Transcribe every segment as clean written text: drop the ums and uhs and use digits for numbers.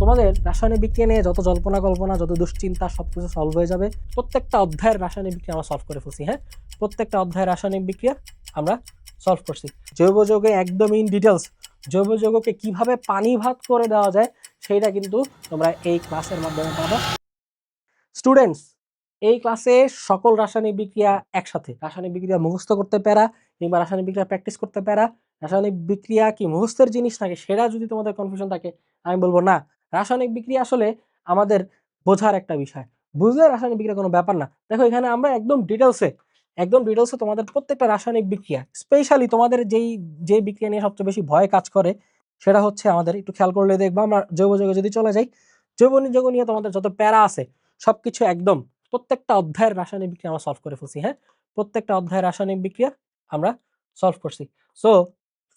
তোমাদের রাসায়নিক বিক্রিয়া নিয়ে যত জল্পনা কল্পনা, যত দুশ্চিন্তা সবকিছু সলভ হয়ে যাবে। প্রত্যেকটা অধ্যায়ের রাসায়নিক বিক্রিয়া আমরা সলভ করে ফেলছি। হ্যাঁ, প্রত্যেকটা অধ্যায়ের রাসায়নিক বিক্রিয়া আমরা সলভ করছি। জৈব যৌগে একদম ইন ডিটেলস জৈব যৌগকে কিভাবে পানি ভাত করে দেওয়া যায় সেইটা কিন্তু তোমরা এই ক্লাসের মাধ্যমে পাবা। স্টুডেন্টস, এই ক্লাসে সকল রাসায়নিক বিক্রিয়া একসাথে। রাসায়নিক বিক্রিয়া মুখস্থ করতে পারা কিংবা রাসায়নিক বিক্রিয়া প্র্যাকটিস করতে পারা, রাসায়নিক বিক্রিয়া কি মুখস্থের জিনিস থাকে সেটা যদি তোমাদের কনফিউশন থাকে, আমি বলবো না, রাসায়নিক বিক্রিয়া আসলে আমাদের বোঝার একটা বিষয়। বুঝলে রাসায়নিক বিক্রিয়া কোনো ব্যাপার না। দেখো এখানে আমরা একদম ডিটেলসে তোমাদের প্রত্যেকটা রাসায়নিক বিক্রিয়া, স্পেশালি তোমাদের যে বিক্রিয়া নিয়ে সবচেয়ে বেশি ভয় কাজ করে সেটা হচ্ছে, আমাদের একটু খেয়াল করলে দেখবো, আমরা জৈব যৌগে যদি চলে যাই, জৈব যৌগ নিয়ে তোমাদের যত প্যারা আছে সবকিছু একদম প্রত্যেকটা অধ্যায়ের রাসায়নিক বিক্রিয়া আমরা সলভ করে ফেলছি। হ্যাঁ, প্রত্যেকটা অধ্যায়ের রাসায়নিক বিক্রিয়া আমরা সলভ করছি। সো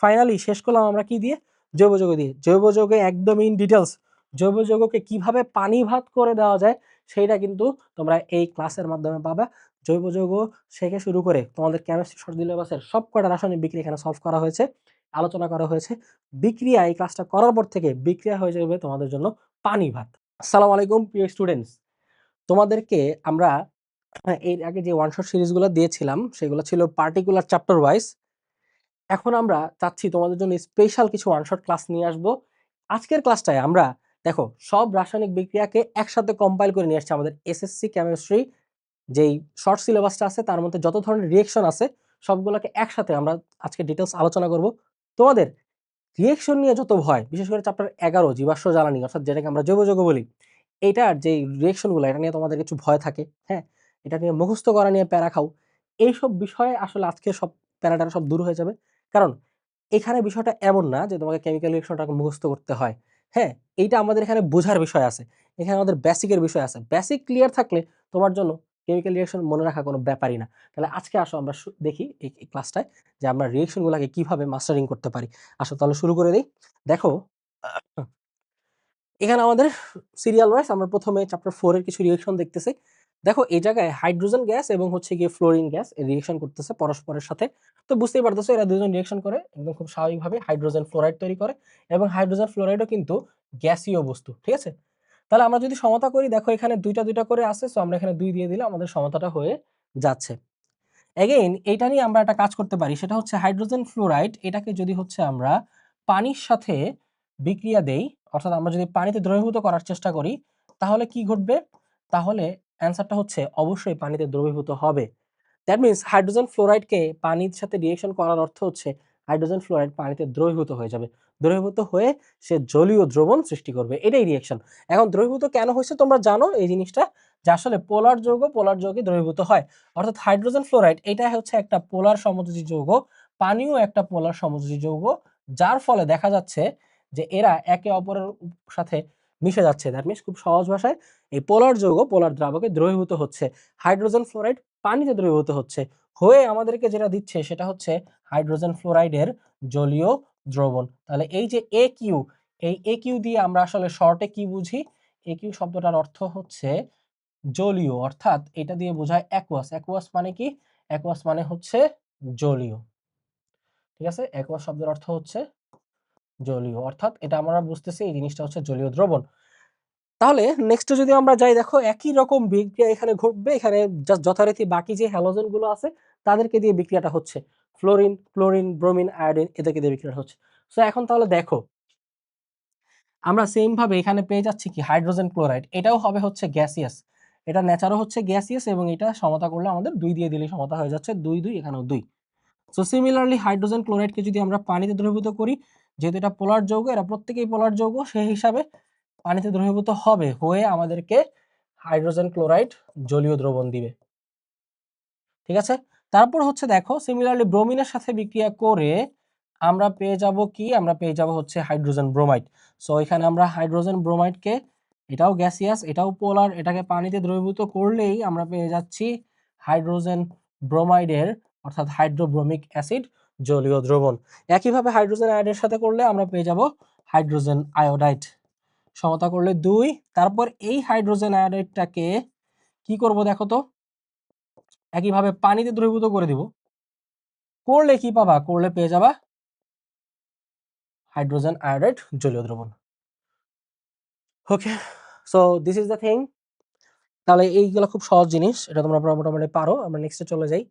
ফাইনালি শেষ করলাম আমরা কি দিয়ে? জৈব যৌগ দিয়ে। জৈব যৌগে একদম ইন ডিটেলস জৈব যৌগকে কিভাবে পানি ভাত করে দেওয়া যায় সেইটা কিন্তু তোমরা এই ক্লাসের মাধ্যমে পাবা। জৈব যৌগ থেকে শুরু করে তোমাদের কেমিস্ট্রি শর্ট সিলেবাসের সব কটা রাসায়নিক বিক্রিয়া এখানে সলভ করা হয়েছে, আলোচনা করা হয়েছে। বিক্রিয়া, এই ক্লাসটা করার পর থেকে বিক্রিয়া হয়ে যাবে তোমাদের জন্য পানি ভাত। আসসালামু আলাইকুম প্রিয় স্টুডেন্টস, তোমাদেরকে আমরা এর আগে যে ওয়ান শট সিরিজগুলো দিয়েছিলাম সেগুলো ছিল পার্টিকুলার চ্যাপ্টার ওয়াইজ। এখন আমরা চাচ্ছি তোমাদের জন্য স্পেশাল কিছু ওয়ান শট ক্লাস নিয়ে আসব। আজকের ক্লাসটায় আমরা দেখো সব রাসায়নিক বিক্রিয়াকে একসাথে কম্পাইল করে নিয়ে আসছি। আমাদের এসএসসি কেমিস্ট্রি যেই শর্ট সিলেবাসটা আছে তার মধ্যে যত ধরনের রিয়েকশন আছে সবগুলোকে একসাথে আমরা আজকে ডিটেলস আলোচনা করব। তোমাদের রিয়েকশন নিয়ে যত ভয়, বিশেষ করে চ্যাপ্টার 11 জীবাশ্ম জ্বালানি, অর্থাৎ যেটাকে আমরা জৈব যৌগ বলি, এইটার যে রিয়েকশনগুলো, এটা নিয়ে তোমাদের কিছু ভয় থাকে, হ্যাঁ, এটা নিয়ে মুখস্থ করা নিয়ে প্যারা খাও, এইসব বিষয়ে আসলে আজকে সব প্যারাটা সব দূর হয়ে যাবে। কারণ এখানে বিষয়টা এমন না যে তোমাকে কেমিক্যাল রিয়েকশনটাকে মুখস্থ করতে হয়। হ্যাঁ, এইটা আমাদের এখানে বোঝার বিষয় আছে, এখানে আমাদের বেসিকের বিষয় আছে। বেসিক ক্লিয়ার থাকলে তোমার জন্য কেমিক্যাল রিয়েকশন মনে রাখা কোনো ব্যাপারই না। তাহলে আজকে আসো আমরা দেখি এই ক্লাসটায় যে আমরা রিয়েকশনগুলোকে কিভাবে মাস্টারিং করতে পারি। আসো তাহলে শুরু করে দিই। দেখো এখানে আমাদের সিরিয়াল ওয়াইজ আমরা প্রথমে চ্যাপ্টার 4 এর কিছু রিঅ্যাকশন দেখতেছি। দেখো এই জায়গায় হাইড্রোজেন গ্যাস এবং হচ্ছে গিয়ে ফ্লোরিন গ্যাস এর রিঅ্যাকশন করতেছে পরস্পরের সাথে। তো বুঝতেই পারতেছো এরা দুজন রিঅ্যাকশন করে একদম খুব স্বাভাবিকভাবে হাইড্রোজেন ফ্লোরাইড তৈরি করে, এবং হাইড্রোজেন ফ্লোরাইডও কিন্তু গ্যাসীয় বস্তু, ঠিক আছে? তাহলে আমরা যদি সমতা করি, দেখো এখানে দুইটা দুইটা করে আছে, সো আমরা এখানে 2 দিয়ে দিলে আমাদের সমতাটা হয়ে যাচ্ছে। এগেইন এইটা নিয়ে আমরা একটা কাজ করতে পারি, সেটা হচ্ছে হাইড্রোজেন ফ্লোরাইড এটাকে যদি হচ্ছে আমরা পানির সাথে বিক্রিয়া দেই, অর্থাৎ আমরা যদি পানিতে দ্রবীভূত করার চেষ্টা করি, তাহলে কি ঘটবে? তাহলে অ্যান্সারটা হচ্ছে অবশ্যই পানিতে দ্রবীভূত হবে। দ্যাট মিনস হাইড্রোজেন ফ্লোরাইডকে পানির সাথে রিয়েকশন করার অর্থ হচ্ছে হাইড্রোজেন ফ্লোরাইড পানিতে দ্রবীভূত হয়ে যাবে। দ্রবীভূত হয়ে সে জলীয় দ্রবণ সৃষ্টি করবে, এটাই রিয়েকশন। এখন দ্রবীভূত কেন হয়েছে তোমরা জানো এই জিনিসটা, যে আসলে পোলার যৌগে দ্রবীভূত হয়। অর্থাৎ হাইড্রোজেন ফ্লোরাইড এটা হচ্ছে একটা পোলার সমযোজী যৌগ, পানিও একটা পোলার সমযোজী যৌগ, যার ফলে দেখা যাচ্ছে যে এরা একে অপরের সাথে মিশে যাচ্ছে। দ্যাট মিনস খুব সহজ ভাষায় এই পোলার যৌগ পোলার দ্রাবকে দ্রবীভূত হচ্ছে, হাইড্রোজেন ফ্লোরাইড পানিতে দ্রবীভূত হচ্ছে, হয়ে আমাদেরকে যেটা দিচ্ছে সেটা হচ্ছে হাইড্রোজেন ফ্লোরাইডের জলীয় দ্রবণ। তাহলে এই যে এ কিউ, এই এ কিউ দিয়ে আমরা আসলে শর্টে কি বুঝি? এ কিউ শব্দটার অর্থ হচ্ছে জলীয়, অর্থাৎ এটা দিয়ে বোঝায় অ্যাকুয়াস। অ্যাকুয়াস মানে কি? অ্যাকুয়াস মানে হচ্ছে জলীয়, ঠিক আছে? অ্যাকুয়াস শব্দের অর্থ হচ্ছে জলীয়, অর্থাৎ এটা আমরা বুঝতেছি এই জিনিসটা হচ্ছে জলীয় দ্রবণ। তাহলে নেক্সটে যদি আমরা যাই, দেখো একই রকম বিক্রিয়া এখানে ঘটবে। এখানে জাস্ট যথারীতি বাকি যে হ্যালোজেন গুলো আছে তাদেরকে দিয়ে বিক্রিয়াটা হচ্ছে, ফ্লোরিন, ক্লোরিন, ব্রোমিন, আয়োডিন এদেরকে দিয়ে বিক্রিয়াটা হচ্ছে। সো এখন তাহলে দেখো আমরা সেম ভাবে এখানে পেয়ে যাচ্ছি কি হাইড্রোজেন ক্লোরাইড, এটাও হবে হচ্ছে গ্যাসিয়াস, এটা নেচারও হচ্ছে গ্যাসিয়াস, এবং এটা সমতা করলে আমাদের 2 দিয়ে দিলে সমতা হয়ে যাচ্ছে 2 2, এখানেও 2। সো সিমিলারলি হাইড্রোজেন ক্লোরাইডকে যদি আমরা পানিতে দ্রবীভূত করি, যেহেতু এটা পোলার যৌগ, এরা প্রত্যেকেই পোলার যৌগ, সেই হিসাবে পানিতে দ্রবীভূত হবে, হয়ে আমাদেরকে হাইড্রোজেন ক্লোরাইড জলীয় দ্রবণ দিবে, ঠিক আছে? তারপর হচ্ছে দেখো সিমিলারলি ব্রোমিনের সাথে বিক্রিয়া করে আমরা পেয়ে যাব কি? আমরা পেয়ে যাব হচ্ছে হাইড্রোজেন ব্রোমাইড। সো এখানে আমরা হাইড্রোজেন ব্রোমাইডকে, এটাও গ্যাসিয়াস, এটাও পোলার, এটাকে পানিতে দ্রবীভূত করলেই আমরা পেয়ে যাচ্ছি হাইড্রোজেন ব্রোমাইডের, অর্থাৎ হাইড্রোব্রোমিক অ্যাসিড জলীয় দ্রবণ। একইভাবে হাইড্রোজেন আয়োডের সাথে করলে আমরা পেয়ে যাব হাইড্রোজেন আয়োডাইড, সমতা করলে 2। তারপর এই হাইড্রোজেন আয়োডাইডটাকে কি করব দেখো তো, একইভাবে পানিতে দ্রবীভূত করে দিব, করলে কি পাবা? করলে পেয়ে যাবা হাইড্রোজেন আয়োডাইড জলীয় দ্রবণ। Okay, so this is the thing. তাহলে এইগুলো খুব সহজ জিনিস, এটা তোমরা মোটামুটি পারো। আমরা নেক্সটে চলে যাই।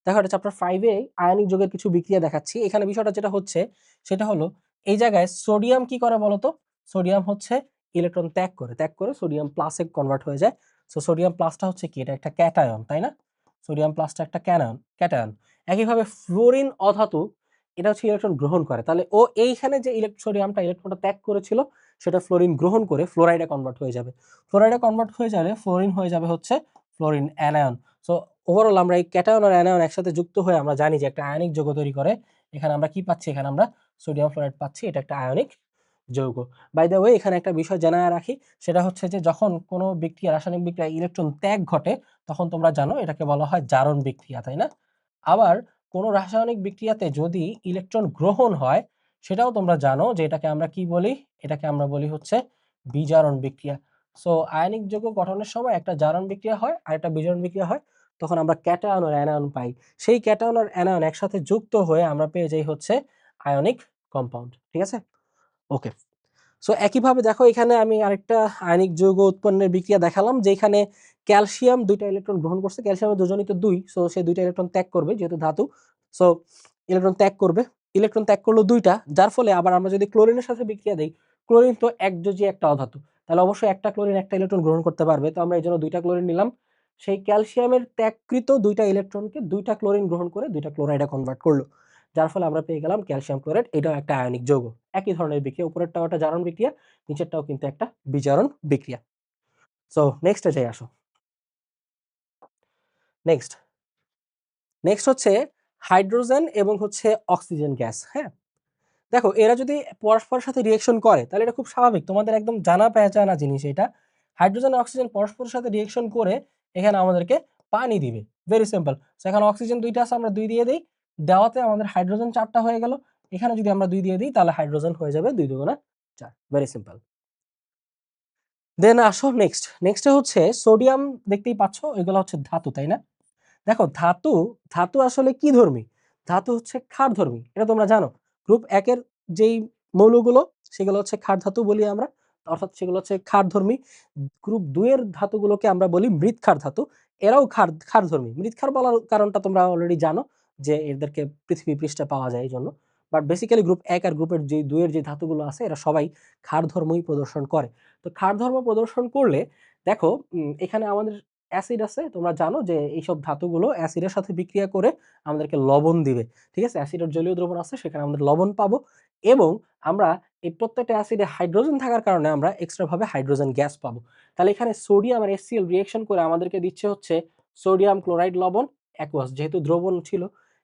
দেখো এটা চ্যাপ্টার 5 এ আয়নিক যৌগের কিছু বিক্রিয়া দেখাচ্ছি। এখানে বিষয়টা যেটা হচ্ছে সেটা হলো এই জায়গায় সোডিয়াম কি করে বলতো? সোডিয়াম হচ্ছে ইলেকট্রন ত্যাগ করে সোডিয়াম প্লাসে কনভার্ট হয়ে যায়। সো সোডিয়াম প্লাসটা হচ্ছে কি? এটা একটা ক্যাটায়ন, তাই না? সোডিয়াম প্লাসটা একটা ক্যাটায়ন। একইভাবে ফ্লোরিন অধাতু এটা হচ্ছে ইলেকট্রন গ্রহণ করে। তাহলে ও এইখানে যে সোডিয়ামটা ইলেকট্রনটা ত্যাগ করেছিল সেটা ফ্লোরিন গ্রহণ করে ফ্লোরাইডে কনভার্ট হয়ে যাবে। ফ্লোরাইডে কনভার্ট হয়ে যাবে ফ্লোরিন হয়ে যাবে হচ্ছে ফ্লোরিন অ্যানায়ন। সো ওভারঅল আমরা এই ক্যাটায়ন আর অ্যানায়ন একসাথে যুক্ত হয়ে আমরা জানি যে একটা আয়নিক যৌগ তৈরি করে। এখানে আমরা কি পাচ্ছি? এখানে আমরা সোডিয়াম ফ্লোরাইড পাচ্ছি। এটা একটা আয়নিক যৌগ। বাই দ্য ওয়ে এখানে একটা বিষয় জানায় রাখি, সেটা হচ্ছে যে যখন কোনো বিক্রিয়া, রাসায়নিক বিক্রিয়ায় ইলেকট্রন ত্যাগ ঘটে তখন তোমরা জানো এটাকে বলা হয় জারণ বিক্রিয়া, তাই না? আবার কোনো রাসায়নিক বিক্রিয়াতে যদি ইলেকট্রন গ্রহণ হয় সেটাও তোমরা জানো যে এটাকে আমরা কি বলি? এটাকে আমরা বলি হচ্ছে বিজারণ বিক্রিয়া। সো আয়নিক যৌগ গঠনের সময় একটা জারণ বিক্রিয়া হয় আর একটা বিজারণ বিক্রিয়া হয়। তখন আমরা ক্যাটায়ন আর অ্যানায়ন পাই। সেই ক্যাটায়ন আর অ্যানায়ন একসাথে যুক্ত হয়ে আমরা পেয়ে যাই হচ্ছে আয়নিক কম্পাউন্ড। ঠিক আছে? ওকে। সো একইভাবে দেখো এখানে আমি আরেকটা আয়নিক যৌগ উৎপন্নের বিক্রিয়া দেখালাম, যেখানে ক্যালসিয়াম ২ টা ইলেকট্রন গ্রহণ করছে। ক্যালসিয়ামের দুজনই তো ২, সো সে ২ টা ইলেকট্রন ত্যাগ করবে যেহেতু ধাতু। সো ইলেকট্রন ত্যাগ করবে। ইলেকট্রন ত্যাগ করলো ২ টা, যার ফলে আবার আমরা যদি ক্লোরিনের সাথে বিক্রিয়া দেই, ক্লোরিন তো একযোজী একটা অধাতু। তাহলে অবশ্যই একটা ক্লোরিন একটা ইলেকট্রন গ্রহণ করতে পারবে। তো আমরা এজন্য ২ টা ক্লোরিন নিলাম। সেই ক্যালসিয়ামের ত্যাগকৃত ২ টা ইলেকট্রনকে ২ টা ক্লোরিন গ্রহণ করে ২ টা ক্লোরাইডে কনভার্ট করলো। যার ফলে আমরা পেয়ে গেলাম ক্যালসিয়াম ক্লোরাইড। এটাও একটা আয়নিক যৌগ। একই ধরনের বিক্রিয়া, উপরেরটাও একটা জারণ বিক্রিয়া, নিচেরটাও কিন্তু একটা বিজারণ বিক্রিয়া। সো নেক্সটে যাই আসো। নেক্সট নেক্সট হচ্ছে হাইড্রোজেন এবং হচ্ছে অক্সিজেন গ্যাস। হ্যাঁ, দেখো এরা যদি পরস্পরের সাথে রিঅ্যাকশন করে তাহলে এটা খুব স্বাভাবিক, তোমাদের একদম জানা পেঁচানা জিনিস এটা। হাইড্রোজেন আর অক্সিজেন পরস্পরের সাথে রিঅ্যাকশন করে এখানে আমাদেরকে পানি দিবে। Very simple. সো এখানে অক্সিজেন ২ টা আছে, আমরা ২ দিয়ে দেই। দেওয়াতে আমাদের হাইড্রোজেন ৪ টা হয়ে গেল। এখানে যদি আমরা ২ দিয়ে দিই তাহলে হাইড্রোজেন হয়ে যাবে ২ দুগুণা ৪। Very simple. দেন আসো নেক্সটে হচ্ছে সোডিয়াম। দেখতেই পাচ্ছ এগুলো হচ্ছে ধাতু, তাই না? দেখো ধাতু আসলে কি ধর্মী? ধাতু হচ্ছে ক্ষারধর্মী, এটা তোমরা জানো। গ্রুপ ১ এর যেই মৌলগুলো সেগুলো হচ্ছে ক্ষার ধাতু বলি আমরা, অর্থাৎ সেগুলো হচ্ছে ক্ষারধর্মী। গ্রুপ ২ এর ধাতুগুলোকে আমরা বলি মৃৎক্ষার ধাতু। এরাও ক্ষারধর্মী। মৃৎক্ষার বলার কারণটা তোমরা অলরেডি জানো যে এদেরকে পৃথিবী পৃষ্ঠে পাওয়া যায় এইজন্য। বাট বেসিক্যালি গ্রুপ ১ আর গ্রুপের যে ২ এর যে ধাতুগুলো আছে এরা সবাই ক্ষারধর্মই প্রদর্শন করে। তো ক্ষারধর্ম প্রদর্শন করলে দেখো এখানে আমাদের অ্যাসিড আছে। তোমরা জানো যে এইসব ধাতুগুলো অ্যাসিডের সাথে বিক্রিয়া করে আমাদেরকে লবণ দিবে। ঠিক আছে? অ্যাসিডের জলীয় দ্রবণ আছে, সেখানে আমাদের লবণ পাবো এবং আমরা এই প্রত্যেকটা অ্যাসিডে হাইড্রোজেন থাকার কারণে আমরা এক্সট্রা ভাবে হাইড্রোজেন গ্যাস পাবো। তাহলে এখানে সোডিয়াম আর HCl রিঅ্যাকশন করে আমাদেরকে দিচ্ছে হচ্ছে সোডিয়াম ক্লোরাইড লবণ অ্যাকুয়াস। যেহেতু দ্রবণ ছিল,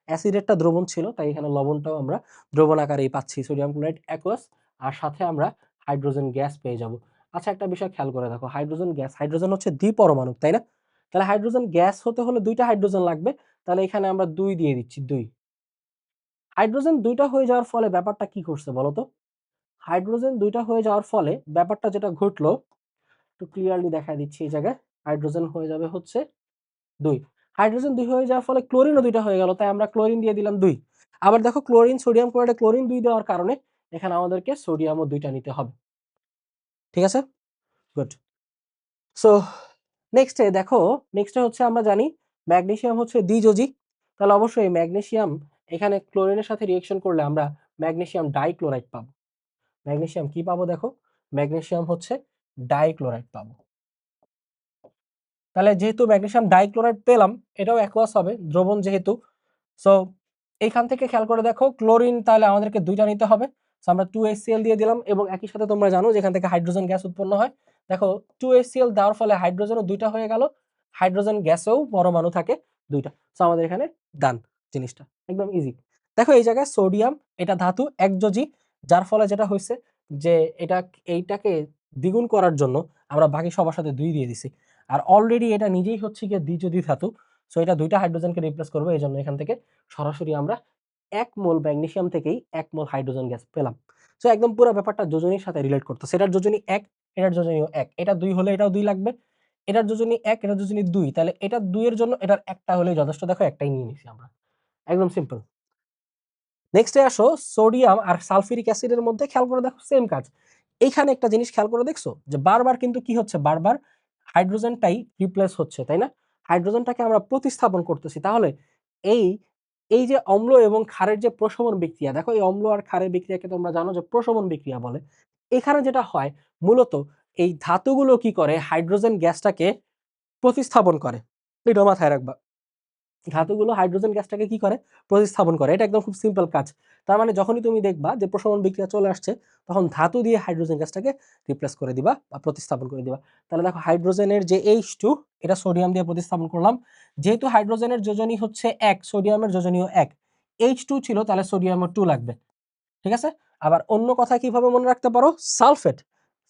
অ্যাসিডেরটা দ্রবণ ছিল, তাই এখানে লবণটাও আমরা দ্রবণ আকারেই পাচ্ছি, সোডিয়াম ক্লোরাইড অ্যাকুয়াস। আর সাথে আমরা হাইড্রোজেন গ্যাস পেয়ে যাব। আচ্ছা, একটা বিষয় খেয়াল করে দেখো, হাইড্রোজেন গ্যাস, হাইড্রোজেন হচ্ছে দ্বিপরমাণু, তাই না? তাহলে হাইড্রোজেন গ্যাস হতে হলে ২ টা হাইড্রোজেন লাগবে। তাহলে এখানে আমরা ২ দিয়ে দিচ্ছি, ২। হাইড্রোজেন ২ টা হয়ে যাওয়ার ফলে ব্যাপারটা কি ঘটছে বলো তো? হাইড্রোজেন ২ টা হয়ে যাওয়ার ফলে ব্যাপারটা যেটা ঘটলো একটু ক্লিয়ারলি দেখায় দিচ্ছি এই জায়গায়। হাইড্রোজেন হয়ে যাবে হচ্ছে ২। হাইড্রোজেন ২ হয়ে যাওয়ার ফলে ক্লোরিনও ২ টা হয়ে গেল। তাই আমরা ক্লোরিন দিয়ে দিলাম ২। আবার দেখো ক্লোরিন, সোডিয়াম ক্লোরাইডে ক্লোরিন ২ দেওয়ার কারণে এখানে আমাদেরকে সোডিয়ামও ২ টা নিতে হবে। ঠিক আছে? গুড। সো নেক্সটে হচ্ছে আমরা জানি ম্যাগনেসিয়াম হচ্ছে দ্বিযোজী। তাহলে অবশ্যই ম্যাগনেসিয়াম এখানে ক্লোরিনের সাথে রিঅ্যাকশন করলে আমরা ম্যাগনেসিয়াম ডাইক্লোরাইড পাবো। ম্যাগনেসিয়াম কি পাবো দেখো? ম্যাগনেসিয়াম হচ্ছে ডাইক্লোরাইড পাবো। তাহলে যেহেতু ম্যাগনেসিয়াম ডাইক্লোরাইড পেলাম, এটাও অ্যাকুয়াস হবে, দ্রবণ যেহেতু। সো এইখান থেকে খেয়াল করে দেখো ক্লোরিন তাহলে আমাদেরকে ২ টা নিতে হবে। সো আমরা 2HCl দিয়ে দিলাম এবং একই সাথে তোমরা জানো যেখান থেকে হাইড্রোজেন গ্যাস উৎপন্ন হয়। দেখো 2HCl দেওয়ার ফলে হাইড্রোজেনও ২ টা হয়ে গেল। হাইড্রোজেন গ্যাসেও পরমাণু থাকে 2 টা। সো আমাদের এখানে ডান জিনিসটা। একদম ইজি। দেখো এই জায়গায় সোডিয়াম এটা ধাতু একযোজী, যার ফলে যেটা হইছে যে এইটাকে দ্বিগুণ করার জন্য আমরা বাকি সবার সাথে ২ দিয়ে দিছি। আর অলরেডি এটা নিজেই হচ্ছে গিয়ে দ্বিযোজী ধাতু। সো এটা ২ টা হাইড্রোজেনকে রিপ্লেস করবে। এজন্য এখান থেকে সরাসরি আমরা ১ মোল ম্যাগনেসিয়াম থেকেই ১ মোল হাইড্রোজেন গ্যাস পেলাম। সো একদম পুরো ব্যাপারটা যোজনীর সাথে রিলেট করতেছে। এটার যোজনী ১, এটার যোজনীও ১। এটা ২ হলে এটাও ২ লাগবে। এটার যোজনী ১, এটার যোজনী ২। তাহলে এটা ২ এর জন্য এটার ১ টা হলেই যথেষ্ট। দেখো একটাই নিয়ে নিছি আমরা। একদম সিম্পল। নেক্সটে আসো সোডিয়াম আর সালফিউরিক অ্যাসিডের মধ্যে খেয়াল করে দেখো সেম কাজ। এইখানে একটা জিনিস খেয়াল করে দেখছো যে বারবার কিন্তু কি হচ্ছে, বারবার হাইড্রোজেনটাই রিপ্লেস হচ্ছে, তাই না? হাইড্রোজেনটাকে আমরা প্রতিস্থাপন করতেছি। তাহলে এই এই যে অম্ল এবং ক্ষারের যে প্রশমন বিক্রিয়া, দেখো এই অম্ল আর ক্ষারের বিক্রিয়াকে তোমরা জানো যে প্রশমন বিক্রিয়া বলে। এখানে যেটা হয় মূলত এই ধাতুগুলো কি করে, হাইড্রোজেন গ্যাসটাকে প্রতিস্থাপন করে। এটা মাথায় রাখবা। ধাতুগুলো হাইড্রোজেন গ্যাসটাকে কি করে, প্রতিস্থাপন করে। এটা একদম খুব সিম্পল কাজ। তার মানে যখনই তুমি দেখবা যে প্রশমন বিক্রিয়া চলে আসছে, তখন ধাতু দিয়ে হাইড্রোজেন গ্যাসটাকে রিপ্লেস করে দিবা বা প্রতিস্থাপন করে দিবা। তাহলে দেখো হাইড্রোজেনের যে H2, এটা সোডিয়াম দিয়ে প্রতিস্থাপন করলাম। যেহেতু হাইড্রোজেনের যোজনী হচ্ছে 1, সোডিয়ামের যোজনীও 1, H2 ছিল, তাহলে সোডিয়ামের 2 লাগবে। ঠিক আছে? আবার অন্য কথা কিভাবে মনে রাখতে পারো, সালফেট।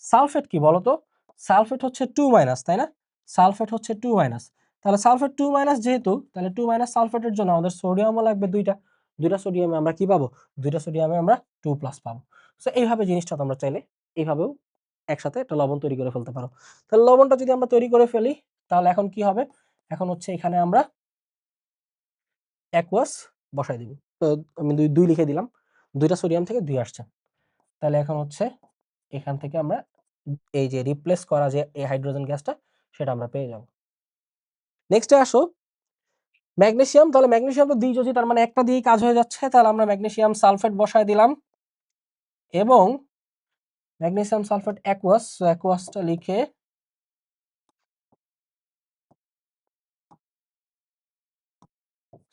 সালফেট কি বলতো? সালফেট হচ্ছে 2 মাইনাস, তাই না? সালফেট হচ্ছে 2 মাইনাস। তাহলে সালফেট 2 মাইনাস যেহেতু, তাহলে 2 মাইনাস সালফেটের জন্য আমাদের সোডিয়ামও লাগবে দুইটা। দুইটা সোডিয়ামে আমরা কি পাবো? দুইটা সোডিয়ামে আমরা 2 প্লাস পাবো। সো এইভাবে জিনিসটা তোমরা চাইলে এইভাবেও একসাথে একটা লবণ তৈরি করে ফেলতে পারো। তাহলে লবণটা যদি আমরা তৈরি করে ফেলি, তাহলে এখন কি হবে? এখন হচ্ছে এখানে আমরা অ্যাকুয়াস বসাই দিব। তো আমি 2 লিখে দিলাম। দুইটা সোডিয়াম থেকে 2 আসছে। তাহলে এখন হচ্ছে এখান থেকে আমরা এই যে রিপ্লেস করা যে এই হাইড্রোজেন গ্যাসটা, সেটা আমরা পেয়ে যাব। নেক্সটে আসো ম্যাগনেসিয়াম। তাহলে ম্যাগনেসিয়াম তো দ্বিযোজী, তার মানে একটা দিয়েই কাজ হয়ে যাচ্ছে। তাহলে আমরা ম্যাগনেসিয়াম সালফেট বসায় দিলাম এবং ম্যাগনেসিয়াম সালফেট অ্যাকুয়াস, অ্যাকুয়াসটা লিখে